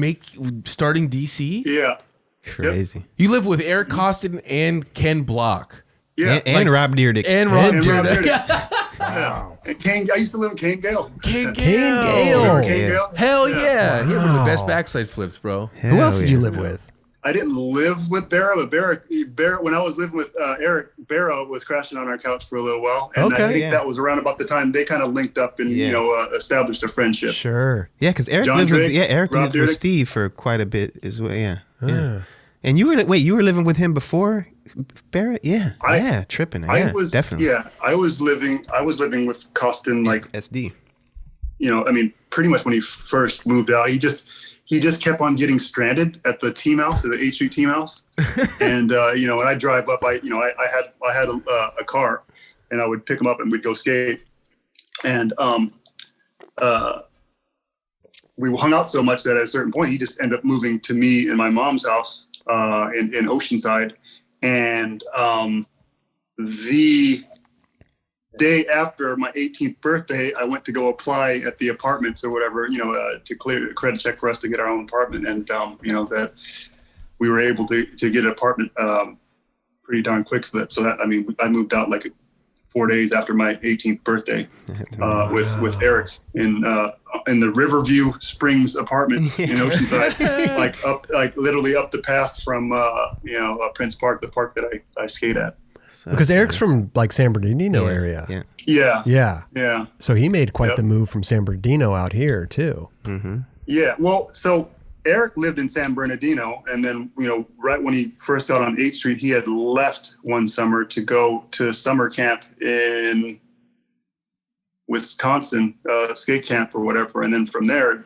starting DC? Yeah. Crazy. You live with Eric Koston and Ken Block. Yeah. And Rob Deerdick. And Rob Deerdick. Wow. And I used to live in Kane Gale. Kane Gale. Hell yeah. He had one of the best backside flips, bro. Who else did you live with? I didn't live with Barra, but Barra, when I was living with Eric, Barra was crashing on our couch for a little while. And I think that was around about the time they kind of linked up and, established a friendship. Sure. Yeah, because Eric lived with Steve for quite a bit as well. Yeah. And you were living with him before Barrett? Yeah. Tripping. Yeah, definitely. Yeah. I was living with Koston like SD. Pretty much when he first moved out. He just kept on getting stranded at the team house, at the 8th Street team house. And when I drive up, I had a car, and I would pick him up and we'd go skate. And we hung out so much that at a certain point he just ended up moving to me and my mom's house in Oceanside. And the day after my 18th birthday, I went to go apply at the apartments or whatever, to clear a credit check for us to get our own apartment. And, that we were able to get an apartment pretty darn quick. I moved out like 4 days after my 18th birthday with Eric in the Riverview Springs apartments in Oceanside, literally up the path from, Prince Park, the park that I skate at. Because Eric's from like San Bernardino area. Yeah. So he made quite the move from San Bernardino out here too. Mm-hmm. Yeah. Well, so Eric lived in San Bernardino, and then, right when he first got on 8th Street, he had left one summer to go to summer camp in Wisconsin, skate camp or whatever. And then from there,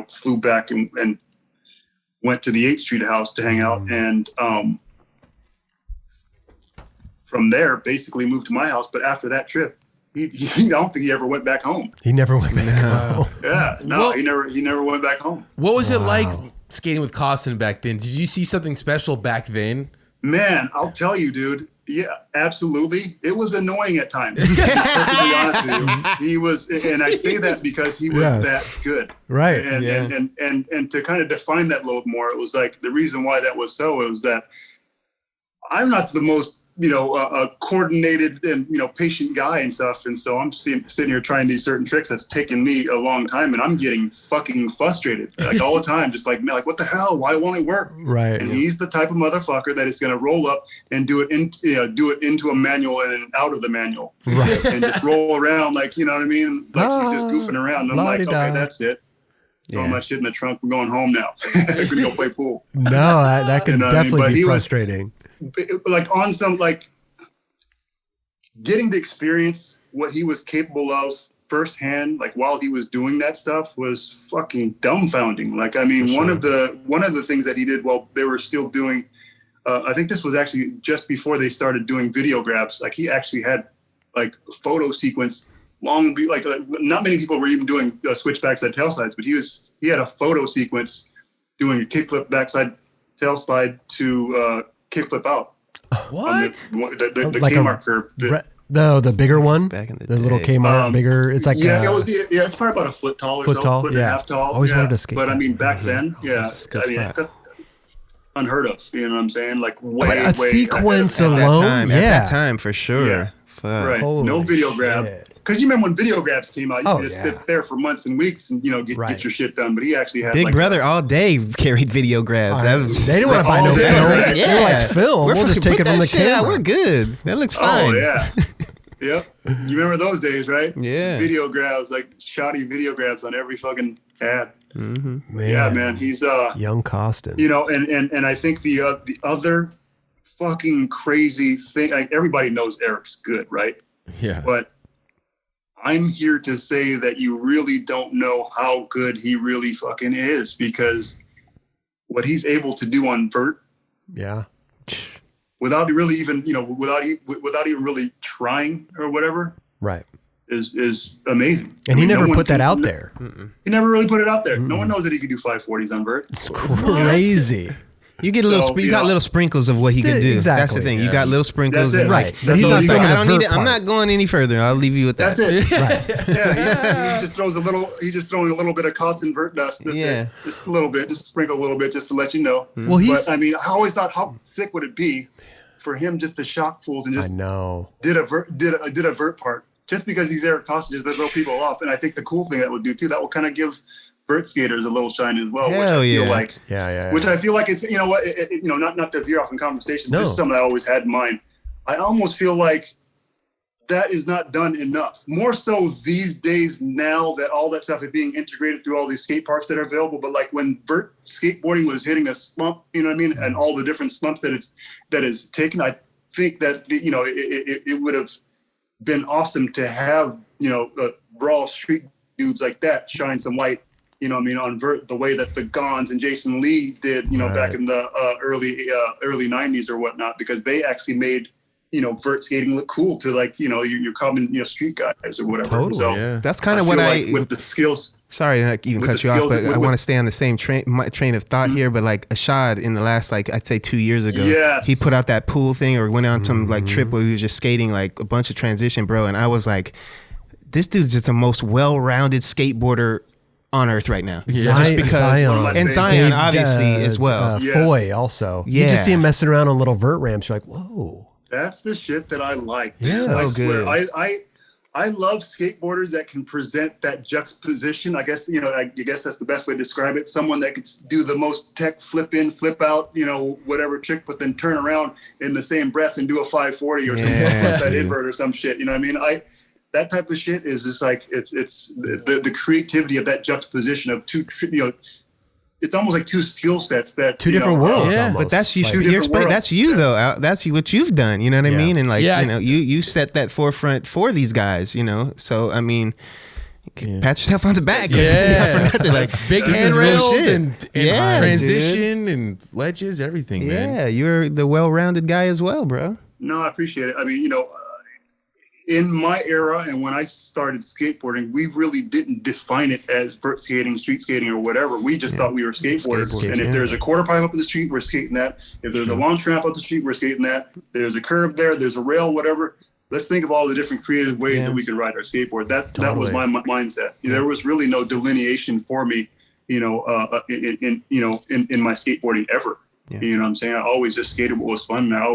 flew back and went to the 8th Street house to hang out. And, from there, basically moved to my house. But after that trip, I don't think he ever went back home. He never went back home. Yeah, no, Well, he never went back home. What was it like skating with Koston back then? Did you see something special back then? Man, I'll tell you, dude. Yeah, absolutely. It was annoying at times. To be honest with you, he was, and I say that because he was that good, right? And to kind of define that a little more, it was like the reason why that was so. It was that I'm not the most coordinated and patient guy and stuff, and so I'm sitting here trying these certain tricks that's taken me a long time, and I'm getting fucking frustrated like all the time, just like, man, like what the hell? Why won't it work? Right. And he's the type of motherfucker that is going to roll up and do it into a manual and out of the manual, right? And just roll around like he's just goofing around. And I'm like, okay, that's it. Throwing my shit in the trunk. We're going home now. We're gonna go play pool. No, that could definitely be frustrating. Like on some like getting to experience what he was capable of firsthand, like while he was doing that stuff, was fucking dumbfounding. Like, I mean, one of the things that he did while they were still doing, I think this was actually just before they started doing video grabs. Like he actually had like a photo sequence not many people were even doing switch backside tail slides, but he had a photo sequence doing a kickflip backside tail slide to kickflip out. What? The like Kmart curve. The bigger one, back in the little day. Kmart, bigger. It's like it's probably about a foot tall or so, foot and a half tall. Always wanted to skate. But I mean, back then, that's unheard of. You know what I'm saying? Like way sequence alone. At that time, for sure. Yeah. Right. No video grab. Because you remember when video grabs came out, you could just sit there for months and weeks and get your shit done. But he actually had Big Brother all day carried video grabs. They didn't want to buy no film. Right? They were like, film. We'll just take it from the camera. We're good. That looks fine. Oh yeah. Yep. You remember those days, right? Yeah. Video grabs, like shoddy video grabs on every fucking ad. Mm-hmm. Yeah, man. He's young Koston. And I think the other fucking crazy thing, like everybody knows Eric's good, right? Yeah. But I'm here to say that you really don't know how good he really fucking is, because what he's able to do on vert, without really even without even really trying or whatever, right, is amazing. And he never put that out there. He never really put it out there. No one knows that he could do 540s on vert. It's crazy. You get you got little sprinkles of what he can do. Exactly. That's the thing. You got little sprinkles. That's it. Right. But he's not I don't need it. I'm not going any further. I'll leave you with that. That's it. Right. Yeah. He just throws he's just throwing a little bit of Koston vert dust. That's it. Just a little bit. Just sprinkle a little bit just to let you know. Well, but I mean, I always thought, how sick would it be for him just to shock fools and just did a vert part just because he's Eric Koston, just to throw people off. And I think the cool thing that would do too, that will kind of give vert skaters a little shine as well, which I feel like is, not to veer off in conversation, but just something I always had in mind. I almost feel like that is not done enough. More so these days now that all that stuff is being integrated through all these skate parks that are available. But like when vert skateboarding was hitting a slump, you know what I mean, and all the different slumps that is taken, I think that it would have been awesome to have raw street dudes like that shine some light, on vert, the way that the Gons and Jason Lee did, back in the early 90s or whatnot, because they actually made, vert skating look cool to like, your common, street guys or whatever. Totally, so that's kind of what with the skills. Sorry to not even cut you off, but I want to stay on the same train of thought here. But like Ashad in the last, I'd say 2 years ago, he put out that pool thing or went on some trip where he was just skating like a bunch of transition, bro. And I was like, this dude's just the most well-rounded skateboarder on earth right now. Just because Zion obviously as well. Foy also. You just see him messing around on little vert ramps. You're like, whoa. That's the shit that I like. Yeah, I swear. I love skateboarders that can present that juxtaposition. I guess that's the best way to describe it. Someone that could do the most tech flip in, flip out, whatever trick, but then turn around in the same breath and do a 540 or something, flip that invert or some shit. You know what I mean? That type of shit is just like it's the creativity of that juxtaposition of two, it's almost like two skill sets that two different worlds. Yeah, but that's you. That's you though. That's what you've done. You know what I mean? And you set that forefront for these guys. So I mean, pat yourself on the back. Yeah, not for nothing. Like big handrails and transition and ledges, everything. Man. Yeah, you're the well-rounded guy as well, bro. No, I appreciate it. I mean, in my era and when I started skateboarding, we really didn't define it as vert skating, street skating, or whatever. We just thought we were skateboarders. And if there's a quarter pipe up the street, we're skating that. If there's a launch ramp up the street, we're skating that. There's a curb there, there's a rail, whatever. Let's think of all the different creative ways that we could ride our skateboard. That was my mindset. There was really no delineation for me, in my skateboarding ever. Yeah. You know what I'm saying? I always just skated what was fun. And I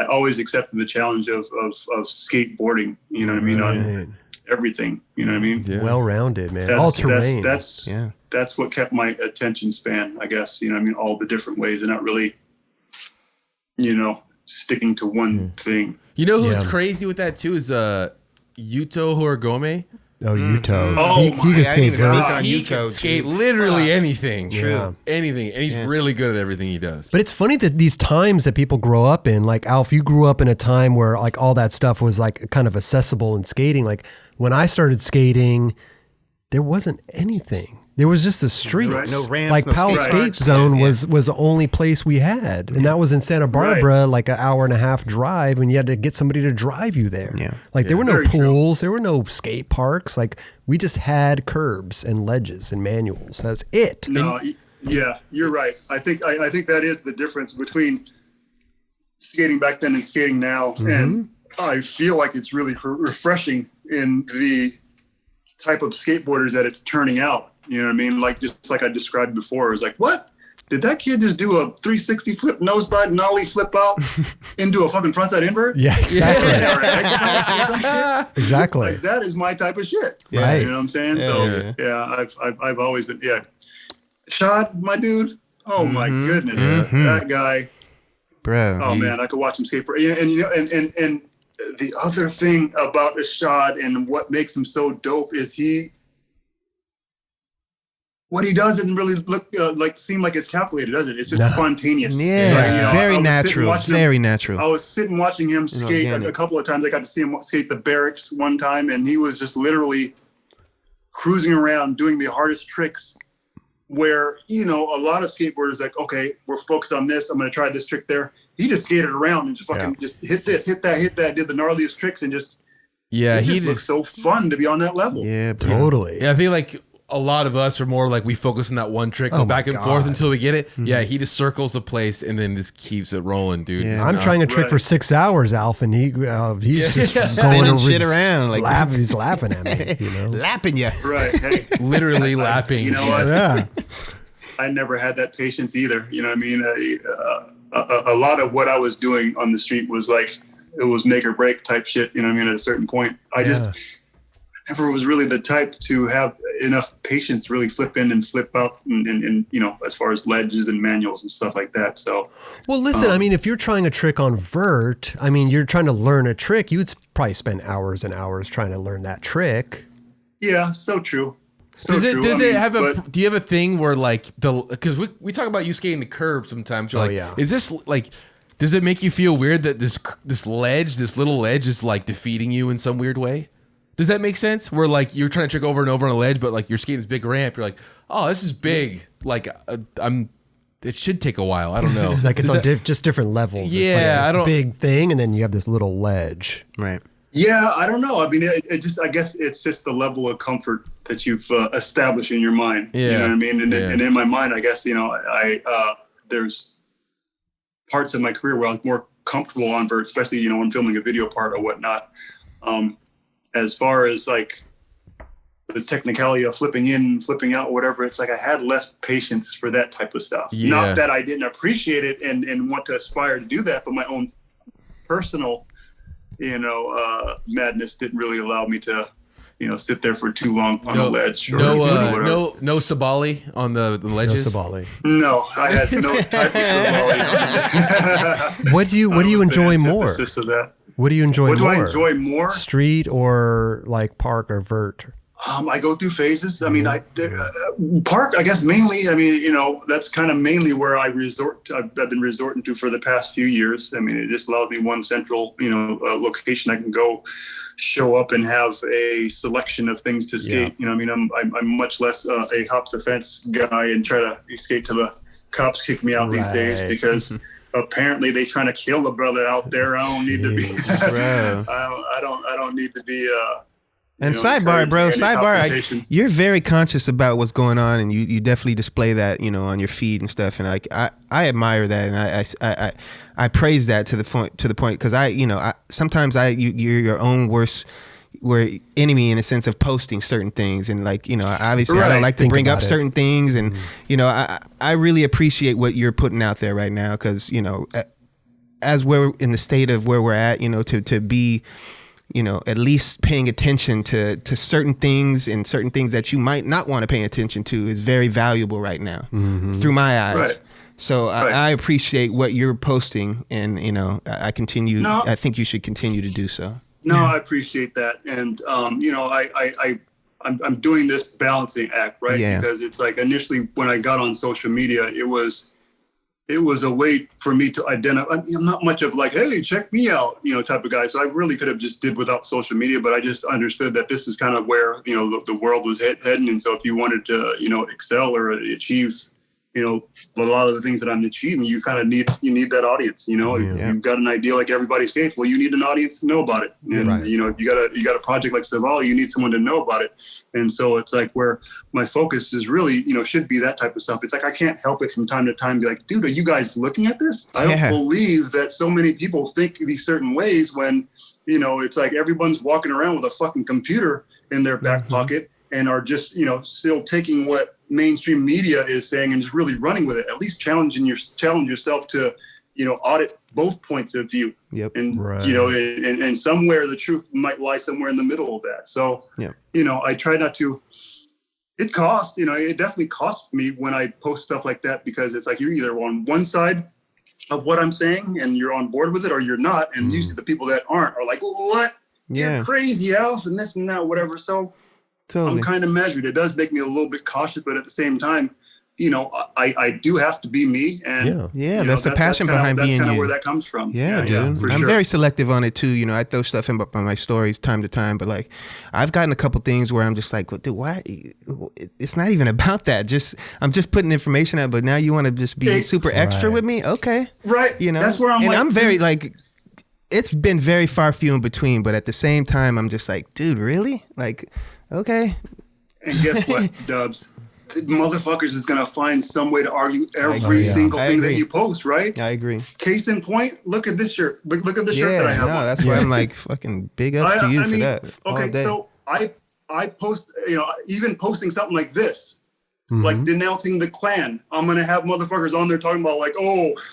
always accepted the challenge of skateboarding, you know what I mean? On everything, you know what I mean? Yeah. Well-rounded, man. All terrain. That's what kept my attention span, I guess, you know what I mean? All the different ways and not really, sticking to one thing. You know who's crazy with that too is Yuto Horigome. Oh, Yuto. Oh, he can skate on he can skate literally anything. True. Anything. And he's really good at everything he does. But it's funny that these times that people grow up in, like Alf, you grew up in a time where like all that stuff was like kind of accessible in skating. Like when I started skating, there wasn't anything. There was just the streets. Right. No ramps, like no Powell Skate Zone was the only place we had. And that was in Santa Barbara, like an hour and a half drive, and you had to get somebody to drive you there. Yeah. Like there were no pools, there were no skate parks. Like we just had curbs and ledges and manuals. That's it. No, yeah, you're right. I think that is the difference between skating back then and skating now. And I feel like it's really refreshing in the type of skateboarders that it's turning out. You know what I mean? Like just like I described before, it was like, what? Did that kid just do a 360 flip, nose slide, nollie, flip out into a fucking frontside invert? Yeah, exactly. Exactly. Like that is my type of shit. Yeah. Right. You know what I'm saying? I've always been Shad, my dude. Oh my goodness, that guy, bro. Oh man, I could watch him skate. And the other thing about Ashad and what makes him so dope is what he does doesn't really look seem like it's calculated, does it? It's just spontaneous. Yeah, very natural. Very natural. I was sitting watching him skate a couple of times. I got to see him skate the barracks one time, and he was just literally cruising around doing the hardest tricks. Where a lot of skateboarders like, okay, we're focused on this. I'm going to try this trick there. He just skated around and just fucking just hit this, hit that, did the gnarliest tricks, and just he looks so fun to be on that level. Yeah, totally. Yeah, I feel like a lot of us are more like we focus on that one trick, go back and forth until we get it. Yeah, he just circles the place and then just keeps it rolling, dude. Yeah. I'm trying a trick for 6 hours, Alf, and he's just going over shit around, like he's laughing at me, lapping you, right? Hey, literally lapping. You know what? Yeah. I never had that patience either. You know what I mean? A lot of what I was doing on the street was like it was make or break type shit. You know what I mean? At a certain point, I never was really the type to have enough patience to really flip in and flip out and as far as ledges and manuals and stuff like that. So, well, listen, I mean, if you're trying a trick on vert, I mean, you're trying to learn a trick, you would probably spend hours and hours trying to learn that trick. Yeah, so true. Do you have a thing where like because we talk about you skating the curb sometimes. You're like, is this like, does it make you feel weird that this little ledge is like defeating you in some weird way? Does that make sense? Where like you're trying to trick over and over on a ledge, but like you're skating this big ramp, you're like, oh, this is big. Like it should take a while. I don't know. Like it's on just different levels. Yeah, it's like big thing, and then you have this little ledge. Right. Yeah, I don't know. I mean, I guess it's just the level of comfort that you've established in your mind. Yeah. You know what I mean? And in my mind, I guess, there's parts of my career where I was more comfortable on vert, especially, when filming a video part or whatnot. As far as like the technicality of flipping in, flipping out, whatever, it's like I had less patience for that type of stuff. Yeah. Not that I didn't appreciate it and want to aspire to do that, but my own personal madness didn't really allow me to, sit there for too long on the ledge. No Savali on the ledges. No Savali. No, I had no type of Savali. What do you enjoy more? What do you enjoy more? What do I enjoy more? Street or like park or vert? I go through phases. I mean, park, I guess mainly, I mean, that's kind of mainly where I've been resorting to for the past few years. I mean, it just allows me one central, location I can go show up and have a selection of things to skate. I mean, I'm much less a hop the fence guy and try to skate till the cops kick me out these days because apparently they trying to kill a brother out there. I don't need to be. I don't need to be. And sidebar, bro, you're very conscious about what's going on, and you definitely display that, you know, on your feed and stuff. And like, I admire that, and I praise that to the point, because sometimes you're your own worst enemy in a sense of posting certain things, and like, you know, obviously I don't like to bring up certain things, and you know, I really appreciate what you're putting out there right now, because, you know, as we're in the state of where we're at, you know, to be, you know, at least paying attention to certain things, and certain things that you might not want to pay attention to is very valuable right now through my eyes. Right. So I appreciate what you're posting, and, you know, I think you should continue to do so. No, I appreciate that. And, you know, I'm doing this balancing act, right? Yeah. Because it's like, initially when I got on social media, it was a way for me to identify. I'm not much of like, hey, check me out, you know, type of guy. So I really could have just did without social media, but I just understood that this is kind of where, you know, the world was heading. And so if you wanted to, you know, excel or achieve, you know, a lot of the things that I'm achieving, you kind of need that audience, you know. You've got an idea like everybody skates. Well, you need an audience to know about it. And, you know, if you got a project like Savali, you need someone to know about it. And so it's like where my focus is really, you know, should be that type of stuff. It's like, I can't help it from time to time be like, dude, are you guys looking at this? I don't believe that so many people think these certain ways when, you know, it's like everyone's walking around with a fucking computer in their back pocket and are just, you know, still taking what mainstream media is saying and just really running with it. At least challenge yourself to, you know, audit both points of view. Yep. And you know, and somewhere the truth might lie somewhere in the middle of that. So you know, I try not to. It costs, you know, it definitely costs me when I post stuff like that, because it's like you're either on one side of what I'm saying and you're on board with it, or you're not. And usually the people that aren't are like, what? You're crazy, Alf, and this and that, whatever. So I'm kind of measured. It does make me a little bit cautious, but at the same time, you know, I do have to be me. And that's the passion behind being you. That's kind of where that comes from. I'm very selective on it too. You know, I throw stuff in on my stories time to time, but like, I've gotten a couple things where I'm just like, well, dude, why? It's not even about that. I'm just putting information out, but now you want to just be super extra with me? Okay. Right. You know, that's where I'm very like, it's been very far few in between, but at the same time, I'm just like, dude, really? Like, okay. And guess what, Dubs? Motherfuckers is gonna find some way to argue every single thing that you post, right? I agree. Case in point, look at this shirt. Look at this shirt that I have on. That's why I'm like, fucking big up to you for that. Okay, so I post, you know, even posting something like this, like denouncing the Klan. I'm gonna have motherfuckers on there talking about like,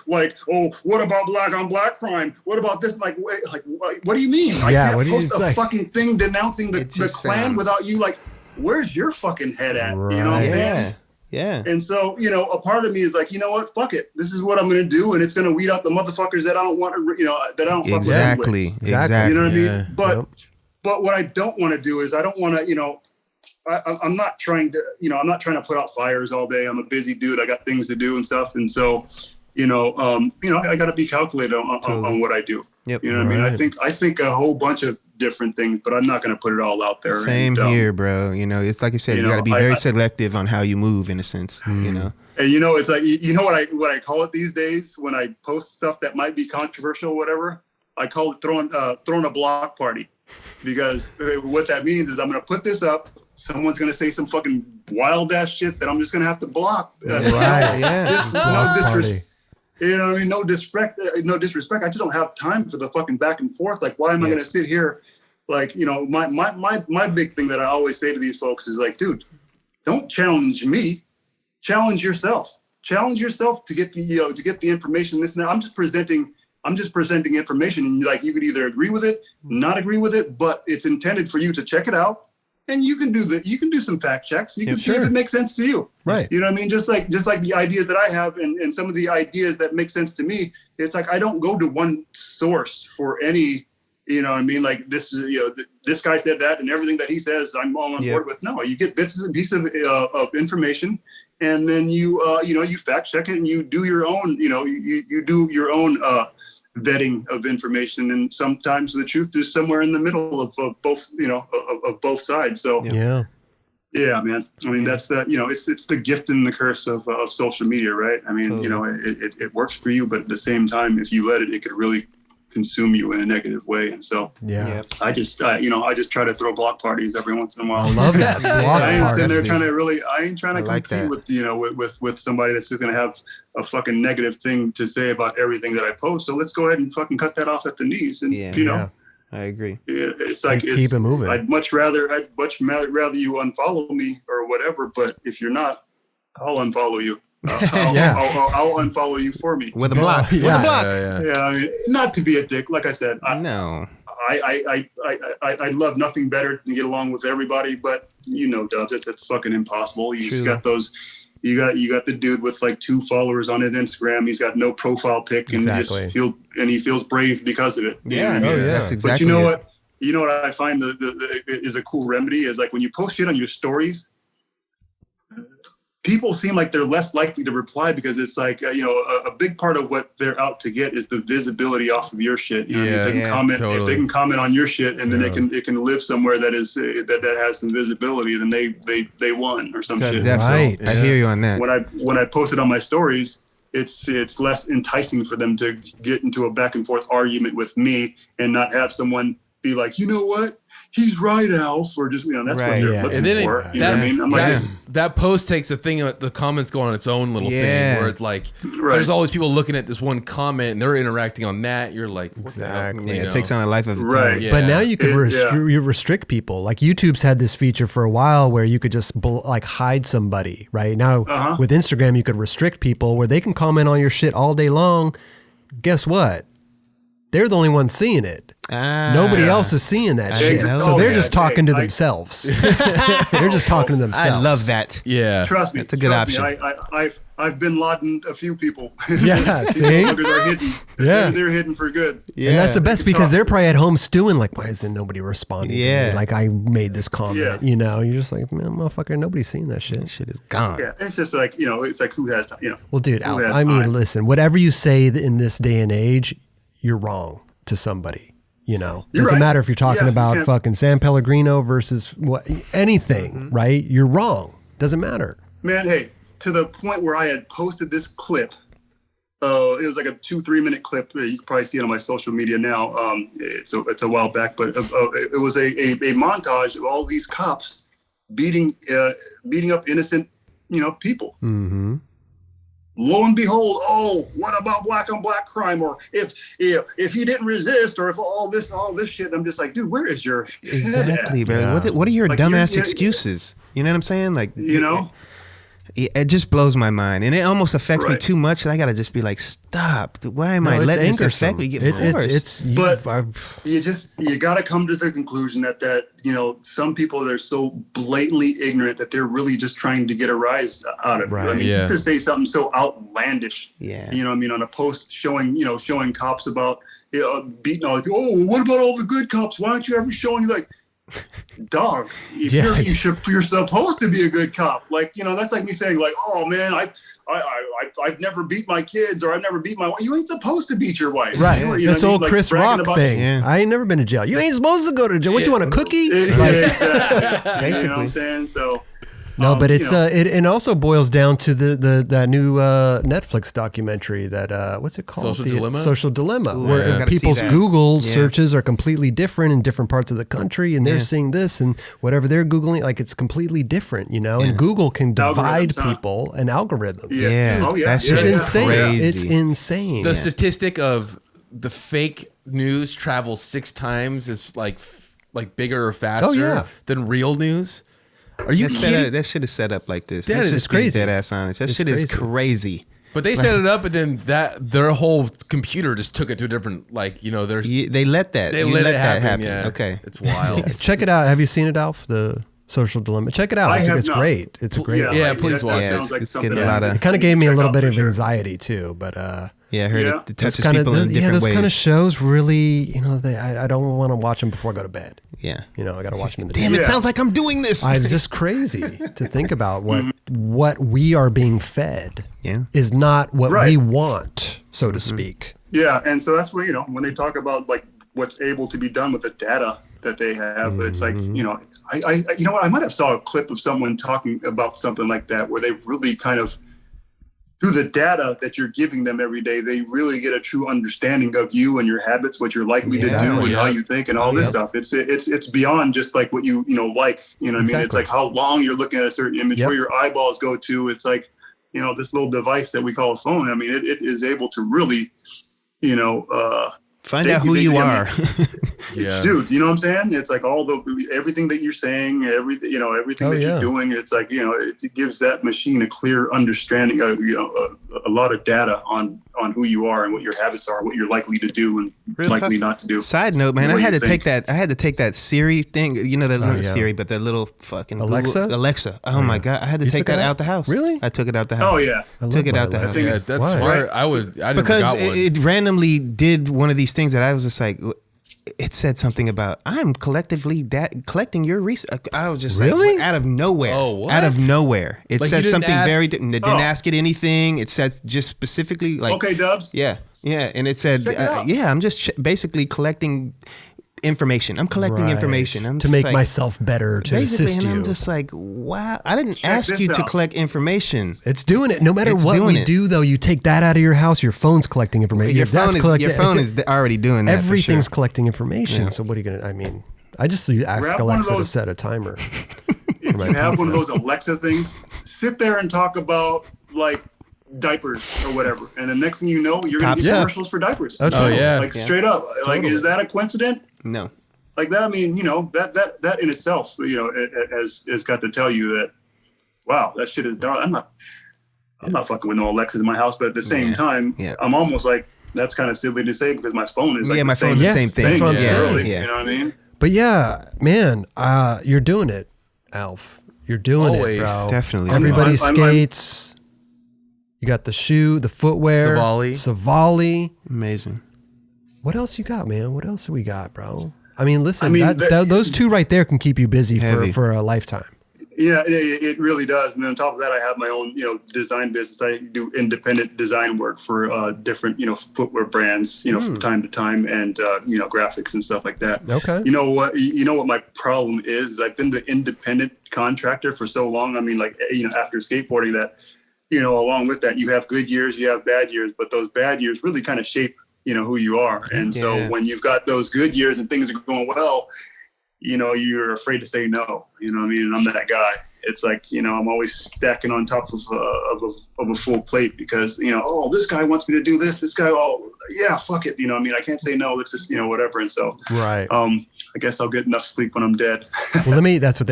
what about black on black crime? What about this? Like, what do you mean? I can't post a fucking thing denouncing the Klan without you like, where's your fucking head at? Right. You know what I'm saying? Yeah. And so, you know, a part of me is like, you know what? Fuck it. This is what I'm going to do. And it's going to weed out the motherfuckers that I don't want to, you know, that I don't fuck with. Exactly. You know what I mean? But what I don't want to do is I don't want to, you know, I'm not trying to put out fires all day. I'm a busy dude. I got things to do and stuff. And so, you know, I got to be calculated on what I do. Yep. You know what I mean? I think a whole bunch of different things, but I'm not going to put it all out there. Same here, bro. You know, it's like you said, you got to be very selective on how you move, in a sense. You know, and you know, it's like, you know what I call it these days when I post stuff that might be controversial or whatever. I call it throwing a block party, because what that means is I'm going to put this up. Someone's going to say some fucking wild ass shit that I'm just going to have to block. No disrespect. You know what I mean? No disrespect. I just don't have time for the fucking back and forth. Like, why am I going to sit here? Like, you know, my big thing that I always say to these folks is like, dude, don't challenge me. Challenge yourself. Challenge yourself to get the information. This and that. I'm just presenting information, and like, you could either agree with it, not agree with it, but it's intended for you to check it out. And you can do some fact checks. You can see if it makes sense to you. Right. You know what I mean? Just like the ideas that I have and some of the ideas that make sense to me, it's like I don't go to one source for any, you know what I mean? Like this is, you know, this guy said that and everything that he says, I'm all on board with. No, you get bits and pieces of information, and then you fact check it and you do your own, you know, you do your own vetting of information, and sometimes the truth is somewhere in the middle of both, you know, of both sides. So Yeah, man. I mean, that's the, it's the gift and the curse of social media, right? I mean, it works for you, but at the same time, if you let it, it could really consume you in a negative way. And so, I just try to throw block parties every once in a while. I love that. I ain't sitting there I ain't trying to compete with somebody that's just going to have a fucking negative thing to say about everything that I post. So let's go ahead and fucking cut that off at the knees. And, I agree. It's like, keep it moving. I'd much rather you unfollow me or whatever. But if you're not, I'll unfollow you. I'll unfollow you for me with a block. Yeah. With a block. I mean, not to be a dick. Like I said, I love nothing better than get along with everybody. But Dubs, it's fucking impossible. You just got those. You got the dude with like 2 followers on his Instagram. He's got no profile pic, and he feels brave because of it. Yeah, that's exactly. But you know what I find is a cool remedy is like when you post shit on your stories, people seem like they're less likely to reply because it's like a big part of what they're out to get is the visibility off of your shit. They can comment if they can comment on your shit, and then it can live somewhere that is that has some visibility. Then they won or some shit. Right, I hear you on that. When I post it on my stories, it's less enticing for them to get into a back and forth argument with me and not have someone be like, you know what? He's right, Alf, or just that's what they're looking for. You know what I mean? I'm like, that post takes a thing. The comments go on its own little thing where it's like there's always people looking at this one comment and they're interacting on that. You're like, what the hell? It takes on a life of its own. own. But now you can restrict people. Like YouTube's had this feature for a while where you could just hide somebody. Right now with Instagram, you could restrict people where they can comment on your shit all day long. Guess what? They're the only ones seeing it. Nobody else is seeing that shit. So they're just talking to themselves. They're just talking to themselves. I love that. Yeah. Trust me. That's a good option. I've been Laden a few people. Yeah, see? They're hidden. Yeah. They're hidden for good. Yeah. And that's the best because they're probably at home stewing like, why isn't nobody responding to me? Like I made this comment, You're just like, man, motherfucker, nobody's seeing that shit. That shit is gone. Yeah, it's just like, it's like who has time, Well, dude, I mean, listen, whatever you say in this day and age, you're wrong to somebody. Doesn't matter if you're talking about fucking San Pellegrino versus anything, right? You're wrong. Doesn't matter. Man, hey, to the point where I had posted this clip. It was like a 2-3 minute clip. You can probably see it on my social media now. It's a while back, but it was a montage of all these cops beating up innocent, people. Mm-hmm. Lo and behold, what about black on black crime? Or if he didn't resist, or if all this shit, I'm just like, dude, where is your exactly, bro? Yeah. What are your dumbass excuses? You know what I'm saying? Like, it just blows my mind, and it almost affects me too much that I gotta just be like, stop. Why am I letting this affect me? But you gotta come to the conclusion that some people that are so blatantly ignorant that they're really just trying to get a rise out of it. I mean, just to say something so outlandish. Yeah. On a post showing cops about beating all the people. Oh, what about all the good cops? Why aren't you ever showing like? Dog, you're supposed to be a good cop. Like, that's like me saying like, oh man, I've never beat my kids, or I've never beat my wife. You ain't supposed to beat your wife. Right. This old Chris Rock thing. Yeah. I ain't never been to jail. You ain't supposed to go to jail. What, you want a cookie? Exactly. You know what I'm saying? So no, but it's it also boils down to that new Netflix documentary that what's it called? Social Dilemma, Ooh, where people's Google searches are completely different in different parts of the country, and they're seeing this and whatever they're googling, like it's completely different, and Google can divide people and algorithms. It's insane. Crazy. It's insane. The statistic of the fake news travels 6 times is like bigger or faster than real news. Are you kidding? That shit is set up like this. That is crazy. Dead ass honest. That shit is crazy. But they set it up, and then their whole computer just took it to a different, they let that. They let it happen. Yeah. Okay, it's wild. Check it out. Have you seen it, Alf? The Social Dilemma. Check it out. It's great. It's a great. Please watch it. It's getting a lot of. It kind of gave me a little bit of anxiety too, but I heard it touches people in different ways. Those kind of shows really, I don't want to watch them before I go to bed. Yeah. I got to watch them in the day. Damn, it sounds like I'm doing this. It's just crazy to think about what we are being fed is not what we want, so to speak. Yeah, and so that's where, when they talk about like what's able to be done with the data that they have. It's like, you know, I you know what, I might have saw a clip of someone talking about something like that, where they really kind of, through the data that you're giving them every day, they really get a true understanding of you and your habits, what you're likely to do and how you think and all this stuff. It's beyond just like what you know, like, you know what I mean? It's like how long you're looking at a certain image, where your eyeballs go to. It's like, you know, this little device that we call a phone. I mean, it is able to really, you know, find out who you are. Dude, you know what I'm saying? It's like everything that you're saying, everything that you're doing. It's like, you know, it gives that machine a clear understanding of, you know, a lot of data on who you are and what your habits are, what you're likely to do and likely not to do. Side note, man, I had to take that Siri thing, you know, not Siri, but that little fucking Alexa. Oh my God. I had to take that out the house. Really? I took it out the house. Oh yeah. I took it out the house. Yeah, that's smart. I didn't because it randomly did one of these things that I was just like, it said something about, I'm collectively collecting your research. I was just like, out of nowhere. Oh, what? Out of nowhere. It said something very different. It didn't ask it anything. It said just specifically like, okay, Dubs. Yeah. And it said, I'm just basically collecting information. I'm collecting information. To make myself better, to assist you. And I'm just like, wow. I didn't ask you to collect information. It's doing it. No matter what we do, though, you take that out of your house, your phone's collecting information. Your phone is already doing that. Everything's collecting information. Yeah. So what are you going to, I mean, I just ask Alexa to set a timer. If you have one of those Alexa things, sit there and talk about like diapers or whatever, and the next thing you know, you're gonna get commercials for diapers. Straight up. Like, is that a coincidence? No. Like that, I mean, you know, that in itself, you know, has got to tell you that, wow, that shit is dark. I'm not fucking with no Alexas in my house, but at the same time, I'm almost like, that's kind of silly to say because my phone is like my phone's the same thing. That's what I'm saying. You know what I mean? But yeah, man, you're doing it, Alf. You're doing it, bro. Definitely. Everybody skates. You got the shoe, the footwear. Savali. Amazing. What else you got, man? What else do we got, bro? I mean, listen, those two right there can keep you busy for a lifetime. Yeah, it really does. And then on top of that, I have my own, you know, design business. I do independent design work for different, you know, footwear brands, you know, from time to time, and you know, graphics and stuff like that. Okay. You know what my problem is? I've been the independent contractor for so long. I mean, like, you know, after skateboarding, that, you know, along with that, you have good years, you have bad years, but those bad years really kind of shape, you know, who you are. And so when you've got those good years and things are going well, you know, you're afraid to say no, you know what I mean? And I'm that guy. It's like, you know, I'm always stacking on top of a full plate because, you know, oh, this guy wants me to do this. This guy, oh, yeah, fuck it. You know what I mean? I can't say no. Let's just, you know, whatever. And so, right. I guess I'll get enough sleep when I'm dead. Well, that's what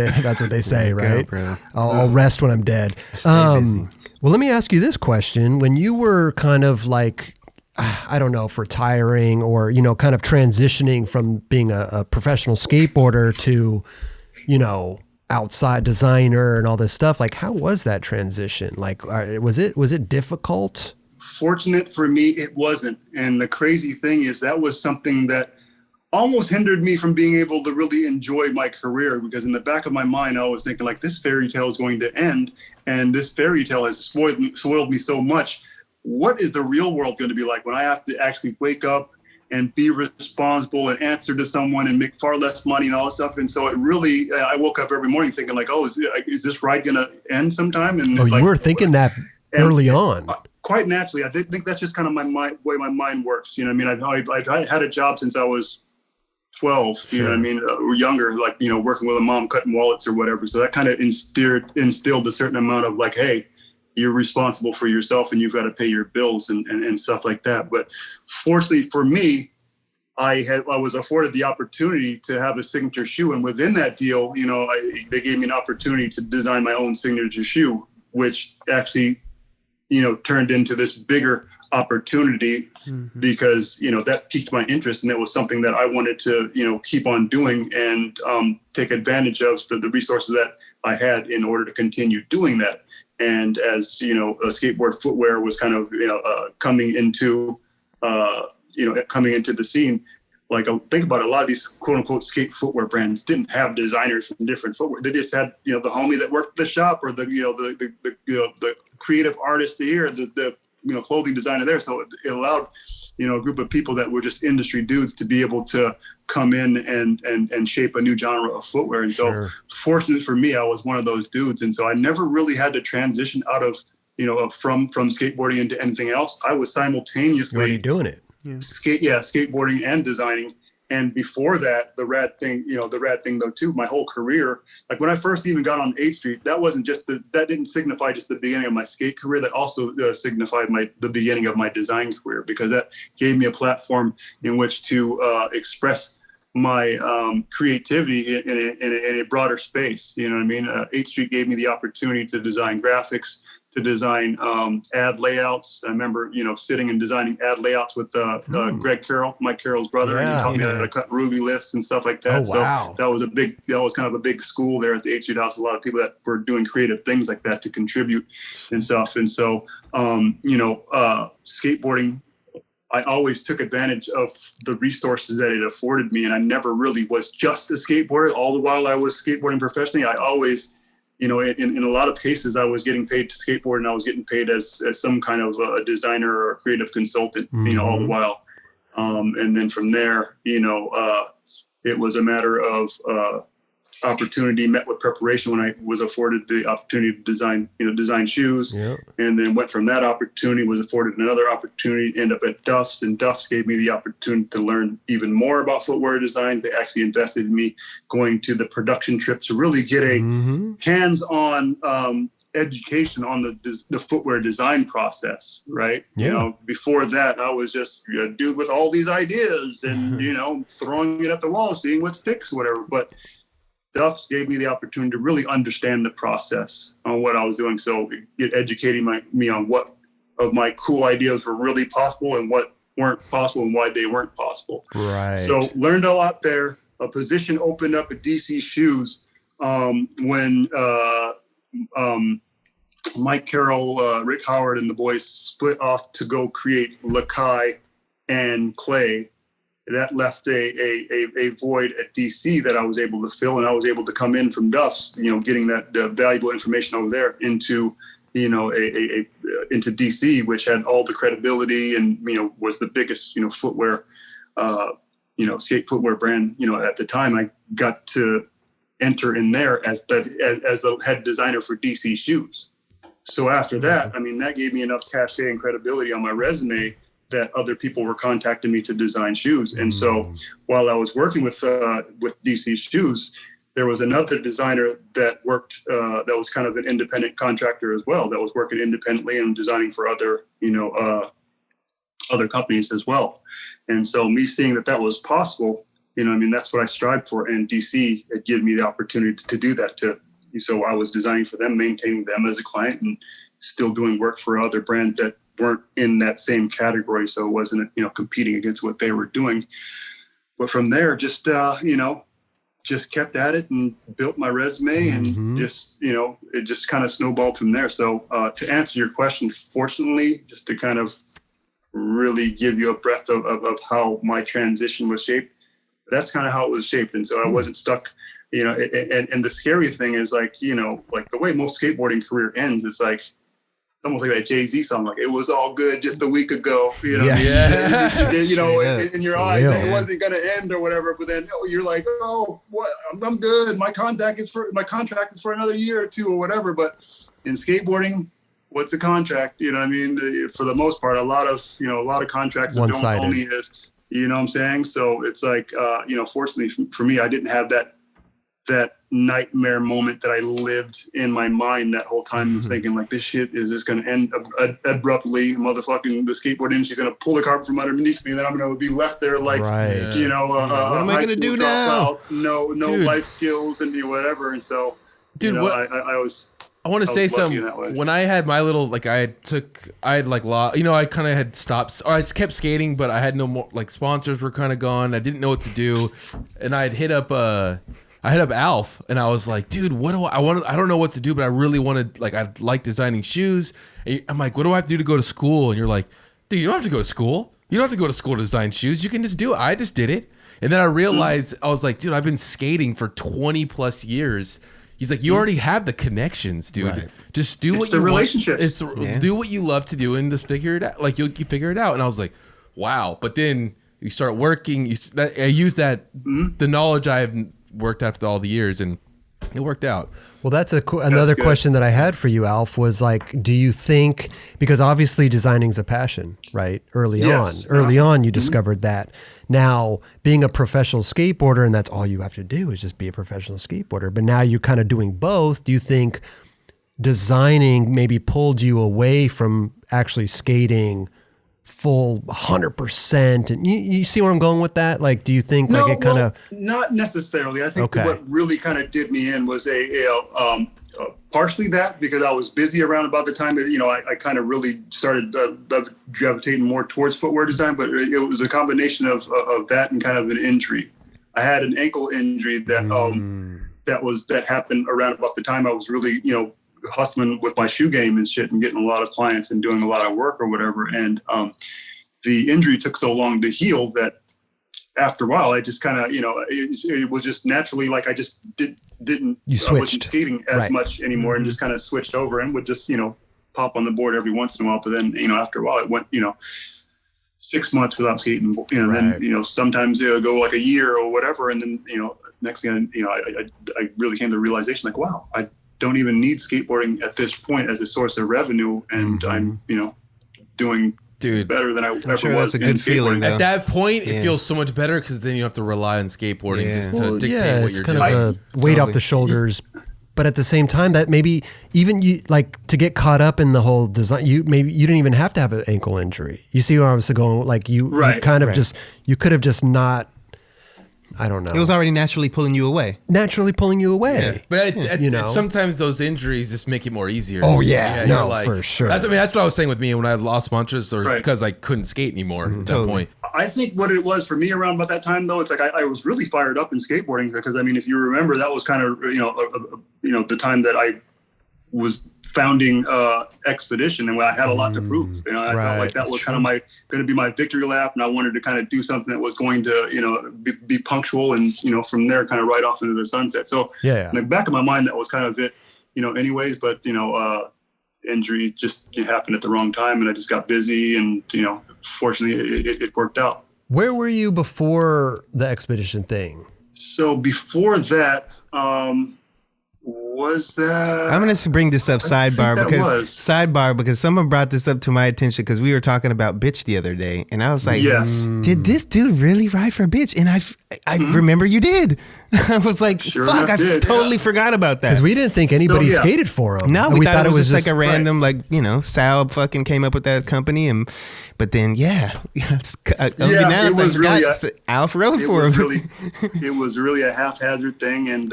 they say, right? I'll rest when I'm dead. Well, let me ask you this question. When you were kind of like, I don't know, if retiring or, you know, kind of transitioning from being a professional skateboarder to, you know, outside designer and all this stuff, like, how was that transition? Like, was it difficult? Fortunate for me, it wasn't. And the crazy thing is that was something that almost hindered me from being able to really enjoy my career, because in the back of my mind, I was thinking like, this fairy tale is going to end. And this fairy tale has spoiled me so much. What is the real world going to be like when I have to actually wake up and be responsible and answer to someone and make far less money and all that stuff? And so it really, I woke up every morning thinking like, oh, is this ride going to end sometime? And like, you were thinking that early on. Quite naturally. I think that's just kind of my way my mind works. You know what I mean? I've had a job since I was 12, you know what I mean, or younger, like, you know, working with a mom, cutting wallets or whatever. So that kind of instilled a certain amount of like, hey, you're responsible for yourself and you've got to pay your bills and stuff like that. But fortunately for me, I was afforded the opportunity to have a signature shoe. And within that deal, you know, they gave me an opportunity to design my own signature shoe, which actually, you know, turned into this bigger opportunity because, you know, that piqued my interest. And it was something that I wanted to, you know, keep on doing and take advantage of the resources that I had in order to continue doing that. And as, you know, skateboard footwear was kind of, you know, coming into the scene, like, think about it, a lot of these quote unquote skate footwear brands didn't have designers from different footwear. They just had, you know, the homie that worked the shop or the creative artist here, the you know, clothing designer there. So it allowed, you know, a group of people that were just industry dudes to be able to come in and shape a new genre of footwear. And so fortunate for me, I was one of those dudes. And so I never really had to transition out of, from skateboarding into anything else. I was simultaneously already doing it. Skateboarding and designing. And before that, the rad thing though too, my whole career, like when I first even got on 8th Street, that didn't signify just the beginning of my skate career. That also signified the beginning of my design career, because that gave me a platform in which to express my creativity in a broader space. You know what I mean? 8th Street gave me the opportunity to design graphics, to design ad layouts. I remember, sitting and designing ad layouts with Greg Carroll, Mike Carroll's brother, and he taught me how to cut Ruby lifts and stuff like that. Oh, wow. So that was kind of a big school there at the 8th Street House. A lot of people that were doing creative things like that to contribute and stuff. And so, skateboarding, I always took advantage of the resources that it afforded me. And I never really was just a skateboarder. All the while I was skateboarding professionally, I always, in a lot of cases, I was getting paid to skateboard, and I was getting paid as some kind of a designer or a creative consultant, all the while. And then from there, it was a matter of opportunity met with preparation when I was afforded the opportunity to design shoes. Yep. And then went from that opportunity, was afforded another opportunity, end up at Duff's, and Duff's gave me the opportunity to learn even more about footwear design. They actually invested in me going to the production trip to really get a hands-on education on the footwear design process, right? Yeah. Before that, I was just a dude with all these ideas and, throwing it at the wall, seeing what sticks, whatever. But Duff's gave me the opportunity to really understand the process on what I was doing. So it educating me on what of my cool ideas were really possible and what weren't possible and why they weren't possible. Right. So learned a lot there. A position opened up at DC Shoes when Mike Carroll, Rick Howard, and the boys split off to go create Lakai and Clay. That left a void at DC that I was able to fill, and I was able to come in from Duff's, getting that valuable information over there into, into DC, which had all the credibility and, was the biggest, footwear, skate footwear brand, at the time. I got to enter in there as the head designer for DC Shoes. So after that, that gave me enough cachet and credibility on my resume that other people were contacting me to design shoes. And so while I was working with DC Shoes, there was another designer that worked, that was kind of an independent contractor as well, that was working independently and designing for other, other companies as well. And so me seeing that was possible, that's what I strived for. And DC had given me the opportunity to do that so I was designing for them, maintaining them as a client, and still doing work for other brands that weren't in that same category. So it wasn't, competing against what they were doing. But from there, just kept at it and built my resume and it just kind of snowballed from there. So to answer your question, fortunately, just to kind of really give you a breadth of how my transition was shaped, that's kind of how it was shaped. And so I wasn't stuck, and the scary thing is like the way most skateboarding career ends, it's like, almost like that Jay-Z song, like it was all good just a week ago, in your eyes, it wasn't going to end or whatever. But then you're like, oh, what? I'm good. My contract is for another year or two or whatever. But in skateboarding, what's a contract? For the most part, a lot of contracts don't only is, you know what I'm saying? So it's like, fortunately for me, I didn't have that nightmare moment that I lived in my mind that whole time, thinking like, this shit is just going to end abruptly. Motherfucking the skateboard industry's going to pull the carpet from underneath me, and then I'm going to be left there like, what am I going to do now? No life skills and whatever. And so, dude, I want to say something. When I had my little, I kind of had stopped, or I kept skating, but I had no more, sponsors were kind of gone. I didn't know what to do. And I'd hit up Alf, and I was like, dude, what do I don't know what to do, but I really wanted, I like designing shoes. And I'm like, what do I have to do to go to school? And you're like, dude, you don't have to go to school. You don't have to go to school to design shoes. You can just do it. I just did it. And then I realized, I was like, dude, I've been skating for 20 plus years. He's like, you already have the connections, dude. Right. Just do what you relationship. Do what you love to do and just figure it out. You'll figure it out. And I was like, wow. But then you start working. I use that the knowledge I've worked after all the years, and it worked out. Well, that's another question that I had for you, Alf, was like, do you think, because obviously designing is a passion, right? Early on, you discovered that. Now, being a professional skateboarder, and that's all you have to do is just be a professional skateboarder. But now you're kind of doing both. Do you think designing maybe pulled you away from actually skating full 100%? And you see where I'm going with that? Like, do you think not necessarily. I think what really kind of did me in was partially that, because I was busy around about the time that, I kind of really started gravitating more towards footwear design, but it was a combination of that and kind of an injury. I had an ankle injury that happened around about the time I was really, hustling with my shoe game and shit and getting a lot of clients and doing a lot of work or whatever. And the injury took so long to heal that after a while, I just kind of, it was just naturally like I just didn't I wasn't skating as much anymore and just kind of switched over and would just, pop on the board every once in a while. But then, after a while it went, 6 months without skating, then, sometimes it'll go like a year or whatever. And then, next thing, I really came to the realization like, wow, I don't even need skateboarding at this point as a source of revenue. And I'm, doing better than I ever was. That's a good feeling. At that point, it feels so much better because then you have to rely on skateboarding just to dictate what you're doing. It's kind of a weight off the shoulders. But at the same time, that maybe even you like to get caught up in the whole design. You didn't even have to have an ankle injury. You see where I was going? Like you kind of you could have just not. I don't know. It was already naturally pulling you away. Yeah. But sometimes those injuries just make it more easier. Oh yeah, for sure. That's what I was saying with me when I lost sponsors, or because I couldn't skate anymore at that point. I think what it was for me around about that time, though, it's like I was really fired up in skateboarding because if you remember, that was kind of the time that I was founding Expedition, and I had a lot to prove. I felt like that was kind of going to be my victory lap, and I wanted to kind of do something that was going to be punctual, and from there kind of right off into the sunset. So in the back of my mind, that was kind of it, anyways. But injury just happened at the wrong time, and I just got busy, and fortunately it worked out. Where were you before the Expedition thing? So before that, was that? I'm going to bring this up sidebar because someone brought this up to my attention because we were talking about Bitch the other day, and I was like, did this dude really ride for Bitch? And I remember you did. I was like, fuck, I totally forgot about that. Because we didn't think anybody skated for him. No, we thought it was just like a random, Sal fucking came up with that company. But then, it was really Alf rode for him. It was really a haphazard thing. And,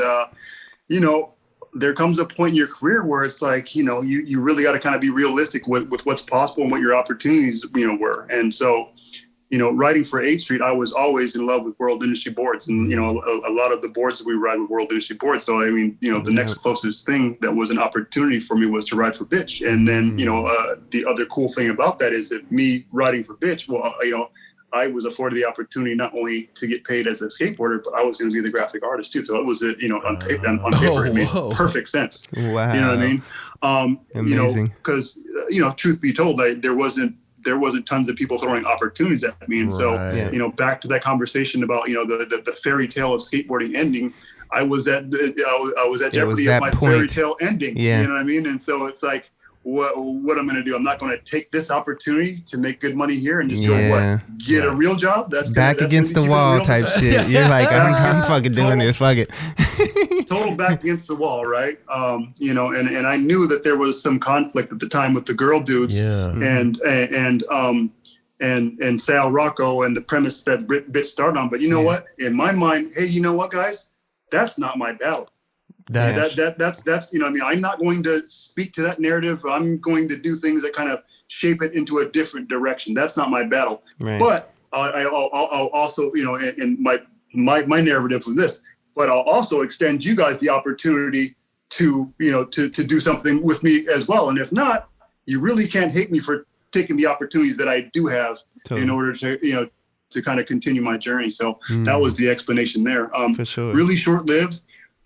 there comes a point in your career where it's like, you really got to kind of be realistic with what's possible and what your opportunities, were. And so, riding for 8th Street, I was always in love with World Industry Boards. And, a lot of the boards that we ride with World Industry Boards. So, the next closest thing that was an opportunity for me was to ride for Bitch. And then, the other cool thing about that is that me riding for Bitch, I was afforded the opportunity not only to get paid as a skateboarder, but I was going to be the graphic artist too. So it was, on paper, it made perfect sense. Wow. You know what I mean? Amazing. Because, truth be told, there wasn't tons of people throwing opportunities at me. And so, back to that conversation about, the fairy tale of skateboarding ending, I was at jeopardy of my fairy tale ending. Yeah. You know what I mean? And so it's like, what I'm going to do? I'm not going to take this opportunity to make good money here and just get a real job. That's back against the wall type shit. You're like, I'm fucking doing this. Fuck it. Total back against the wall, right? And I knew that there was some conflict at the time with the girl dudes, and Sal Rocco and the premise that Bitch started on. But you know what? In my mind, hey, you know what, guys? That's not my battle. That's I'm not going to speak to that narrative. I'm going to do things that kind of shape it into a different direction. That's not my battle. Right. But I'll also, and my narrative was this, but I'll also extend you guys the opportunity to do something with me as well. And if not, you really can't hate me for taking the opportunities that I do have in order to, to kind of continue my journey. So that was the explanation there. For sure. Really short-lived.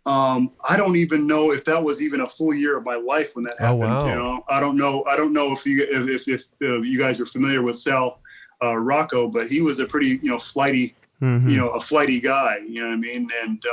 I don't even know if that was even a full year of my life when that happened. Oh, wow. I don't know if you guys are familiar with Sal. Rocco, but he was a pretty, flighty, a flighty guy, you know what I mean? And,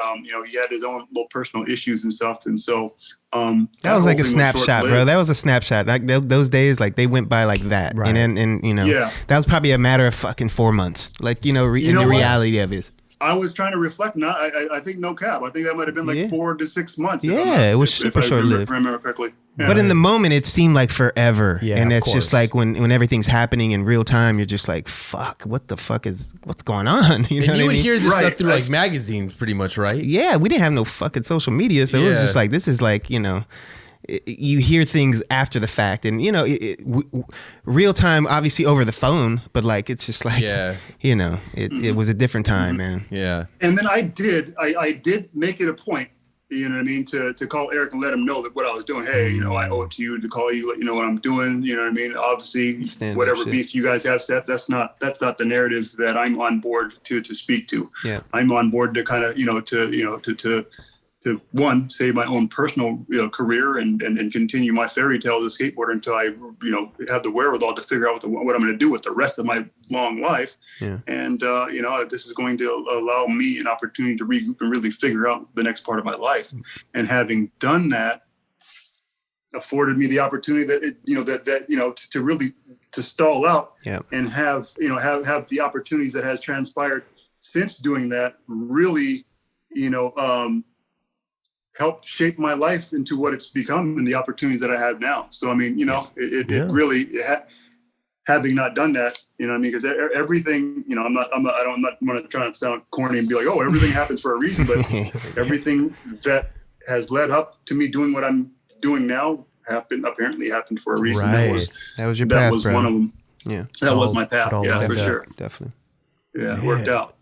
he had his own little personal issues and stuff. And so, that was like a snapshot, bro. That was a snapshot. Like those days, like they went by like that. Right. And that was probably a matter of fucking 4 months. Like, in the reality of it. I was trying to reflect. I think no cap. I think that might have been like 4 to 6 months. Yeah, it was super short lived. If I remember correctly. Yeah. But in the moment, it seemed like forever. Yeah, and it's of just course. like when everything's happening in real time, you're just like, fuck, what's going on? You know And you what would I mean? hear this Right. stuff through like magazines, pretty much, right? Yeah, we didn't have no fucking social media, so it was Yeah. just like, this is like, you hear things after the fact, and real time, obviously over the phone, but like it's just like, it was a different time, man. Yeah. And then I did make it a point, you know what I mean, to call Eric and let him know that what I was doing. Hey, I owe it to you to call you, let you know what I'm doing. You know what I mean? Obviously, Standard whatever shit. beef you guys have set, that's not the narrative that I'm on board to speak to. Yeah. I'm on board to kind of, to one, save my own personal career and continue my fairy tale as a skateboarder until I have the wherewithal to figure out what I'm going to do with the rest of my long life. Yeah. And this is going to allow me an opportunity to regroup and really figure out the next part of my life. And having done that, afforded me the opportunity to really to stall out and have the opportunities that has transpired since doing that really helped shape my life into what it's become and the opportunities that I have now. So, I mean, it really, having not done that, you know what I mean? Because everything, I'm not going to try to sound corny and be like, oh, everything happens for a reason, but everything that has led up to me doing what I'm doing now apparently happened for a reason. Right. That was your path, That was bro. one of them. Yeah. That was my path. all Yeah, lined for up. sure. Definitely. Yeah, it worked out.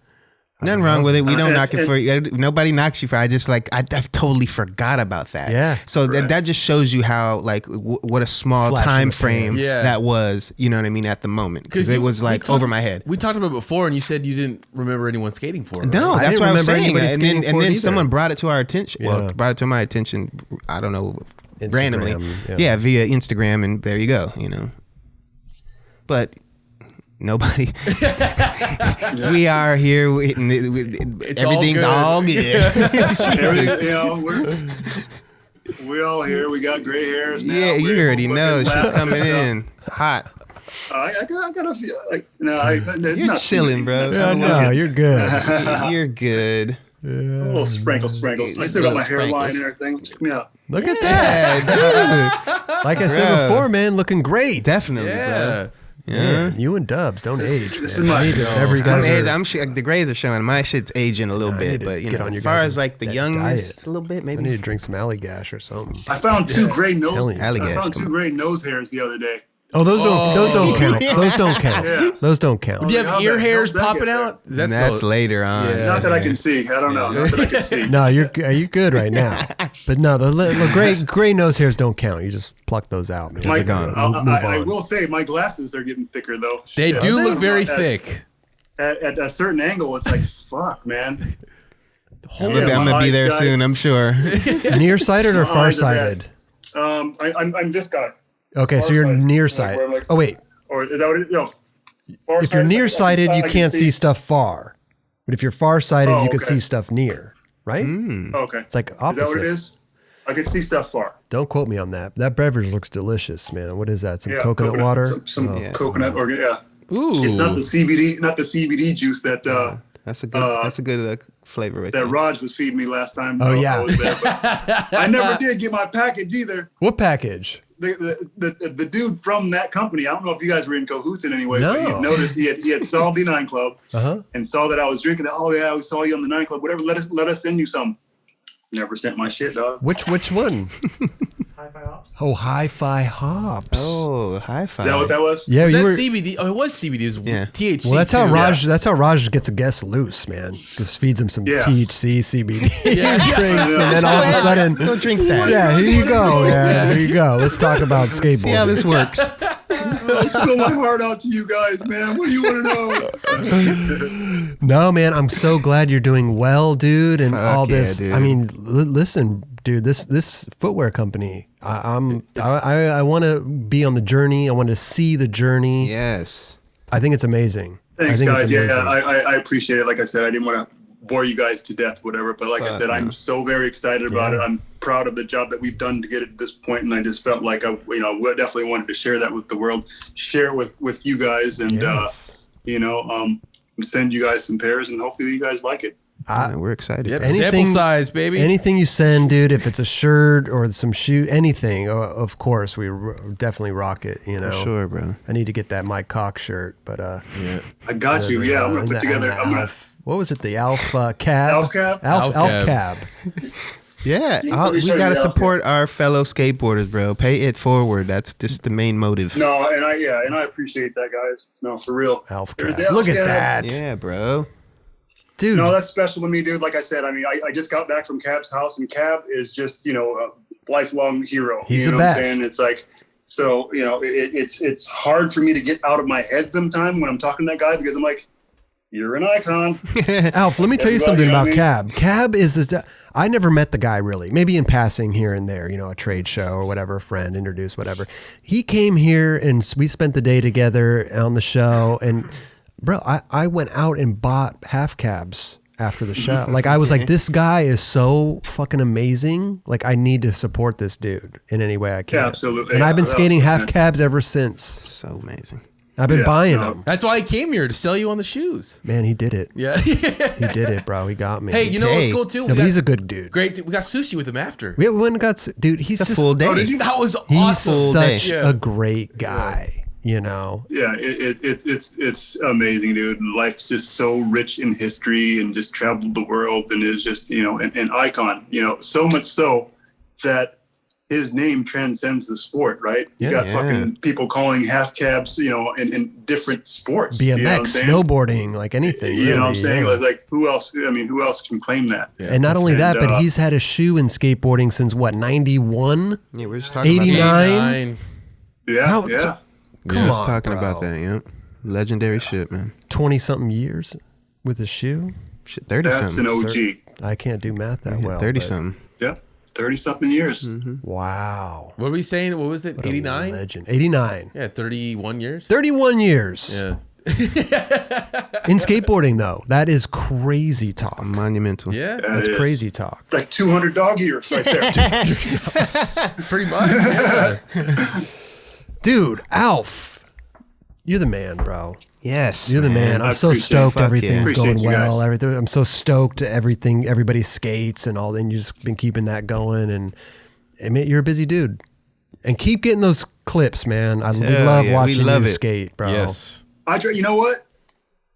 Nothing wrong with it. We don't knock it and- for you. Nobody knocks you for it. I just I've totally forgot about that. Yeah. So Right. that just shows you how what a small Flash in time the pan. frame Yeah. that was. You know what I mean? At the moment, because it was like over my head. We talked about it before, and you said you didn't remember anyone skating for it. Right? No, I that's didn't what I was remember saying. anybody And skating then for it either. someone brought it to our attention. Well, Yeah. brought it to my attention. I don't know, Instagram, randomly. yeah. Via Instagram, and there you go. But nobody. We are here. Everything's all good. Everything, we all here. We got gray hairs now. Yeah, you We're already know looking she's loud. coming in hot. I gotta feel like You're not chilling, bro. Yeah, no, you're good. You're good. A little sprinkles. I still got my hairline and everything. Check me out. Look at that. Yeah, Like I said Bro. before, man, looking great. definitely, Yeah. bro. Man, you and Dubs don't age, This man. is my- I need to- whenever you I'm guys are- the grays are showing. My shit's aging a little I bit, need to but get on as your far guys' as like the that youngness, diet. a little bit I need maybe. to drink some Alleygash or something. I found two gray Telling you. I Alligator, found come two on. gray nose hairs the other day. Oh, those don't count. Yeah. Those don't count. Yeah. Those don't count. Do you have How'd ear that- hairs how'd that popping get there? out? That's later on. Yeah. Not that I can see. I don't know. Not that I can see. No, you're good right now. But no, the gray nose hairs don't count. You just pluck those out, man. My, They're gone. I Move on. will say my glasses are getting thicker though. They Shit. do look very At- thick. At a certain angle, it's like fuck, man. I'm Yeah, gonna my be there eyes, soon, I'm sure. Nearsighted or My eyes are farsighted? I'm this guy. Okay, so you're Farsighted. nearsighted. Like, Oh wait, Or is that what it? No. if you're nearsighted, you can't see stuff far. But if you're farsighted, Oh, you can okay. see stuff near. Right? Okay. It's like Is that what opposite. it is? I can see stuff far. Don't quote me on that. That beverage looks delicious, man. What is that? Some Yeah, coconut water? Some Oh. coconut or yeah. Ooh. It's not the CBD juice that That's a good flavor right that there. Raj was feeding me last time. Oh, I yeah. was there, but I never did get my package either. What package? The dude from that company, I don't know if you guys were in cahoots in any way, but No. he noticed he had saw the 9 Club Uh-huh. and saw that I was drinking it. Oh yeah, I saw you on the 9 Club. Whatever, let us send you some. Never sent my shit, dog. Which one? Hi-Fi Hops. Oh, Hi-Fi Hops. Oh, high five. Is that what that was? Yeah, Was you that were. CBD? Oh, it was CBD. It was Yeah. THC. Well, that's how too. Raj. That's how Raj gets a guest loose, man. Just feeds him some Yeah. THC, CBD Yeah. drinks, and then all of a sudden, Go drink that. yeah, here you go. Yeah, here you go. Let's talk about skateboarding. See how this works. I spill my heart out to you guys, man. What do you want to know? No, man, I'm so glad you're doing well, dude, and Fuck all yeah, this. dude. I mean, listen, dude, this footwear company. I want to be on the journey. I want to see the journey. Yes. I think it's amazing. Thanks, I think guys. it's Yeah, amazing. I appreciate it. Like I said, I didn't want to bore you guys to death, whatever. But like I said, I'm so very excited about it. I'm proud of the job that we've done to get it to this point, and I just felt like I definitely wanted to share that with the world, share it with you guys, and send you guys some pairs, and hopefully you guys like it. We're excited. Yep, sample size, baby. Anything you send, dude, if it's a shirt or some shoe, anything, of course, we definitely rock it, you know. For sure, bro. I need to get that Mike Cox shirt, but I got you. Yeah, I'm going to put together. What was it? The Alpha Cab? Alpha Cab? Alpha Cab. Yeah, we got to support our fellow skateboarders, bro. Pay it forward. That's just the main motive. No, and I appreciate that, guys. No, for real. Alpha Cab. Look at that. Yeah, bro. Dude. No, that's special to me, dude. Like I said, I mean, I just got back from Cab's house, and Cab is just, a lifelong hero. He's the best. What I'm saying? It's like, so, it's hard for me to get out of my head sometime when I'm talking to that guy, because I'm like, you're an icon. Alf, let me tell you something about Cab. Cab is, I never met the guy really, maybe in passing here and there, a trade show or whatever, a friend introduced, whatever. He came here and we spent the day together on the show, and bro, I went out and bought half cabs after the show. Like, I was like, this guy is so fucking amazing. Like, I need to support this dude in any way I can. Yeah, absolutely. And I've been skating half cabs ever since. So amazing. I've been buying them. That's why I came here, to sell you on the shoes. Man, he did it. Yeah. He did it, bro. He got me. Hey, you know what's cool too? No, but he's a good dude. Great. We got sushi with him after. We went and got, dude, he's just a full day. Oh, did you? That was He's awesome. such a great guy, Yeah, it's amazing, dude. Life's just so rich in history, and just traveled the world, and is just, an icon, so much so that his name transcends the sport, right? You got fucking people calling half cabs, in different sports. BMX, snowboarding, like anything. You know what I'm saying? Like who else? I mean, who else can claim that? Yeah. And not only that, but he's had a shoe in skateboarding since what, 91? Yeah, we're just talking 89? Yeah, yeah. Come on, on, talking bro. about that, yeah. Legendary shit, man. 20-something years with a shoe? Shit, 30-something. That's an OG. I can't do math that well. 30-something. Yeah, 30-something years. Mm-hmm. Wow. What were we saying? What was it? 89? Legend. 89. Yeah, 31 years. 31 years. Yeah. In skateboarding, though, that is crazy talk. Monumental. Yeah. That's crazy talk. Like 200 dog years right there. Pretty much. Yeah. Dude, Alf, you're the man, bro. Yes, You're the man. I'm so appreciate stoked it. everything's Appreciate going you well. guys. Everything. I'm so stoked everybody skates and all. And you've just been keeping that going. And man, you're a busy dude. And keep getting those clips, man. We love watching you skate, bro. Yes. You know what?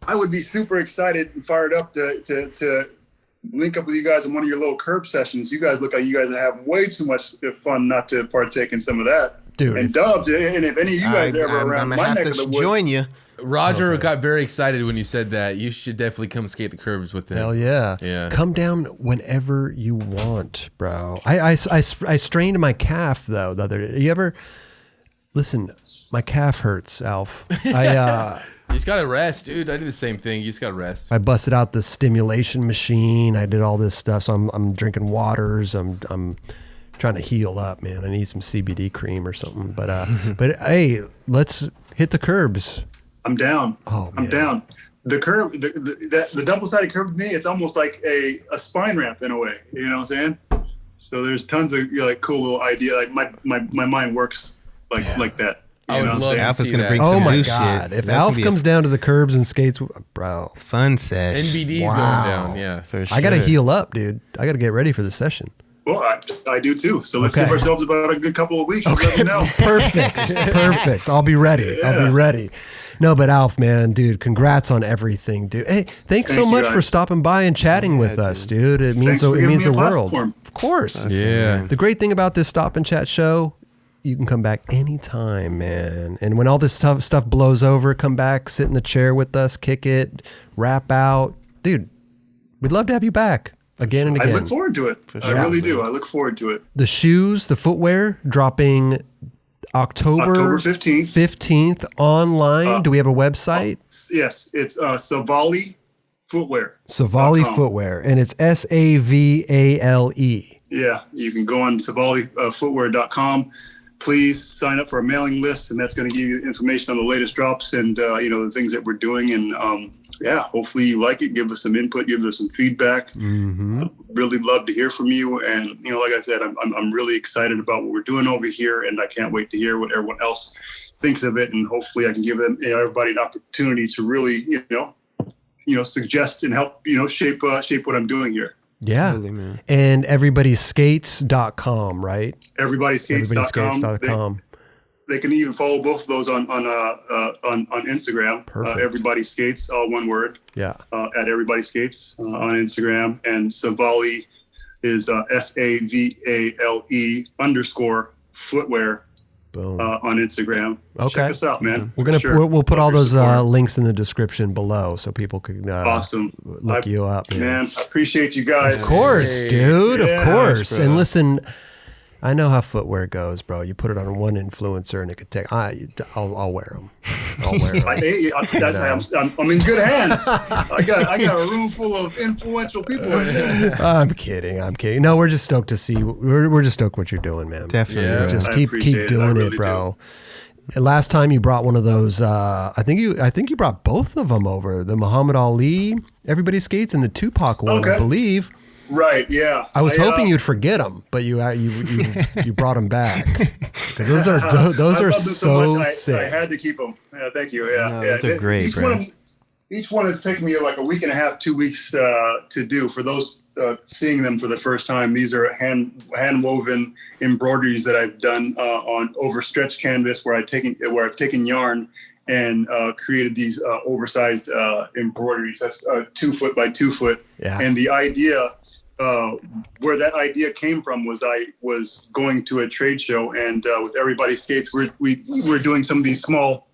I would be super excited and fired up to link up with you guys in one of your little curb sessions. You guys look like you guys are having way too much fun not to partake in some of that. Dude. And Dubs, and if any of you guys are ever around I'm my gonna neck have of the to woods. join you. Roger got very excited when you said that. You should definitely come skate the curbs with him. Hell yeah. Yeah. Come down whenever you want, bro. I strained my calf, though, the other day. You ever... Listen, my calf hurts, Alf. You just gotta rest, dude. I did the same thing. You just gotta rest. I busted out the stimulation machine. I did all this stuff. So I'm drinking waters. I'm trying to heal up, man. I need some CBD cream or something. But hey, let's hit the curbs. I'm down. Oh, man. I'm down. The curb, the double-sided curb with me, it's almost like a spine ramp in a way. You know what I'm saying? So there's tons of cool little idea. Like my mind works like that. I would love to Alf is see gonna that. bring Oh some my new God. shit. If That's Alf gonna be comes down to the curbs and skates, bro, fun sesh. NBD's Wow. going down. Yeah. For sure. I got to heal up, dude. I got to get ready for the session. Well, I do too. So let's Okay. give ourselves about a good couple of weeks. Okay, Let me know. perfect. I'll be ready. I'll be ready. No, but Alf, man, dude, congrats on everything, dude. Hey, thanks so Thank you, much guys. for stopping by and chatting with us, dude. It means Thanks for giving me the a world. platform. Of course. Yeah. The great thing about this Stop and Chat show, you can come back anytime, man. And when all this stuff blows over, come back, sit in the chair with us, kick it, rap out. Dude, we'd love to have you back again and I again. look forward to it. I really do. I look forward to it. The shoes, the footwear, dropping October 15th online. Do we have a website? Yes, it's Savale Footwear. Savali Footwear, and it's SAVALE. Yeah, you can go on SavaleFootwear.com. please sign up for a mailing list, and that's going to give you information on the latest drops and the things that we're doing. And hopefully you like it. Give us some input, give us some feedback. I'd really love to hear from you. And like I said, I'm really excited about what we're doing over here, and I can't wait to hear what everyone else thinks of it. And hopefully I can give them everybody an opportunity to really suggest and help shape what I'm doing here. Yeah. Man. And everybodyskates.com, right? Everybodyskates.com. They can even follow both of those on Instagram. Everybody Skates, all one word. Yeah. At Everybody Skates on Instagram. And Savali is SAVALE_footwear. Boom. On Instagram. Okay. Check us out, man. We'll put all those links in the description below so people can awesome. Look you up. Man, I appreciate you guys. Of course, dude. Yeah. Of course. Bro. And listen, I know how footwear goes, bro. You put it on one influencer and it could take. I'll wear them. I'll wear them. I'm in good hands. I got a room full of influential people. I'm kidding. No, we're just stoked to see. We're just stoked what you're doing, man. Definitely. Yeah. Just I keep appreciate doing it. I it, bro. Last time you brought one of those, I think you brought both of them over. The Muhammad Ali, Everybody Skates, and the Tupac one, I believe. Right, yeah. I was hoping you'd forget them, but you brought them back because those are so sick. I had to keep them. Yeah, thank you. Yeah, No, yeah. they're great, bro. Each one has taken me like a week and a half, 2 weeks to do. For those seeing them for the first time, these are hand woven embroideries that I've done on overstretched canvas, where I've taken yarn and created these oversized embroideries. That's 2 foot by 2 foot. Yeah. And the idea, where that idea came from, was I was going to a trade show, and with Everybody Skates, we were doing some of these small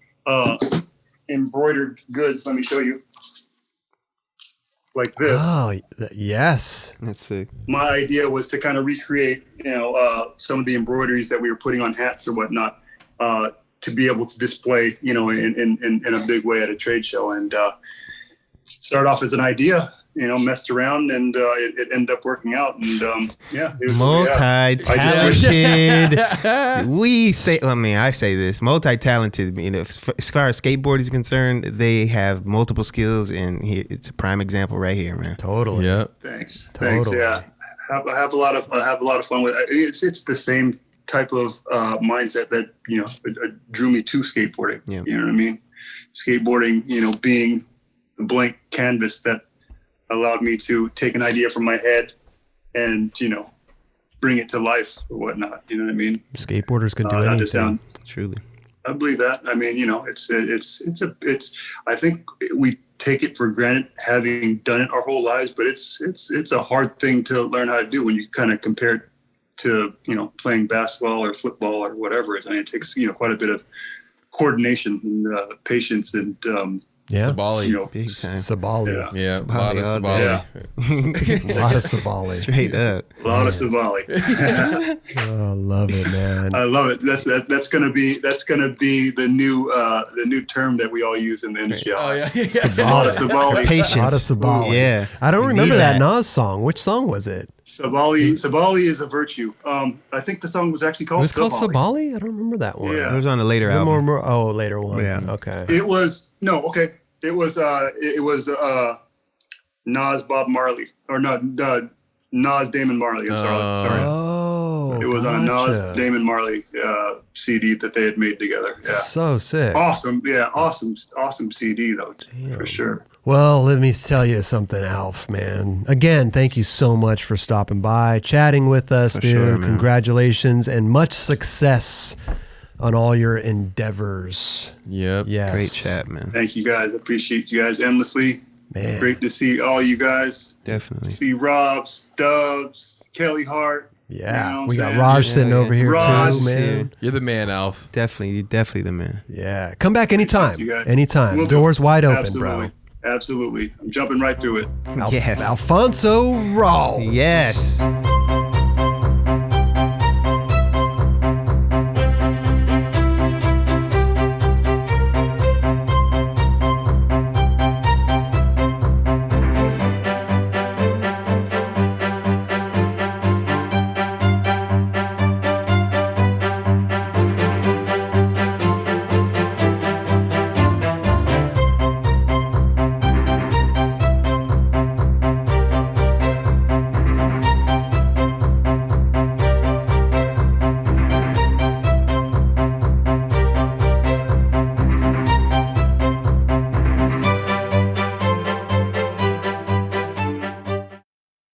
embroidered goods. Let me show you. Like this. Oh, yes. That's sick. My idea was to kind of recreate, some of the embroideries that we were putting on hats or whatnot, to be able to display, in a big way at a trade show. And started off as an idea, messed around, and it ended up working out. And it was multi-talented. I say this, multi-talented. As far as skateboarding is concerned, they have multiple skills, and it's a prime example right here, man. Totally. Yeah. Thanks. Totally. Yeah. I have a lot of fun with it. It's the same type of mindset that drew me to skateboarding. Yeah. You know what I mean? Skateboarding, being the blank canvas that allowed me to take an idea from my head and bring it to life or whatnot. You know what I mean? Skateboarders can do anything. Truly. I believe that. I mean, it's. I think we take it for granted, having done it our whole lives, but it's a hard thing to learn how to do when you kind of compare it to playing basketball or football or whatever. I mean, it takes quite a bit of coordination and patience and Savali. Big time. Savali. Yeah. A lot of all Savali. Yeah. A lot of Savali. Straight up. A lot of Savali. Oh, I love it, man. I love it. That's gonna be the new term that we all use in the industry. Oh, yeah. A lot of Savali. Patience. A lot of Savali. Yeah. I don't You remember need that that. Nas song. Which song was it? Savali is a virtue. I think the song was actually It called was called Savali. Savali? I don't remember that one. Yeah. It was on a later Was it album. later one. Yeah. Okay. It was Nas Bob Marley, or not Nas Damon Marley. I'm sorry. Oh, It was on a Nas gotcha. Damon Marley CD that they had made together. Yeah. So sick. Awesome. Yeah. Awesome CD though, for sure. Well, let me tell you something, Alf, man. Again, thank you so much for stopping by, chatting with us, For dude. sure, man. Congratulations and much success on all your endeavors. Yep. Yes. Great chat, man. Thank you guys. I appreciate you guys endlessly. Man. Great to see all you guys. Definitely. See Robs, Dubs, Kelly Hart. Yeah. You know what We I'm got saying? Raj sitting over here Raj too, is man. You're the man, Alf. You're definitely the man. Yeah. Come back anytime. You guys. Anytime. Will do. Doors wide open, Absolutely. Absolutely. I'm jumping right through it. bro. Yes. Alphonzo Rawls. Yes.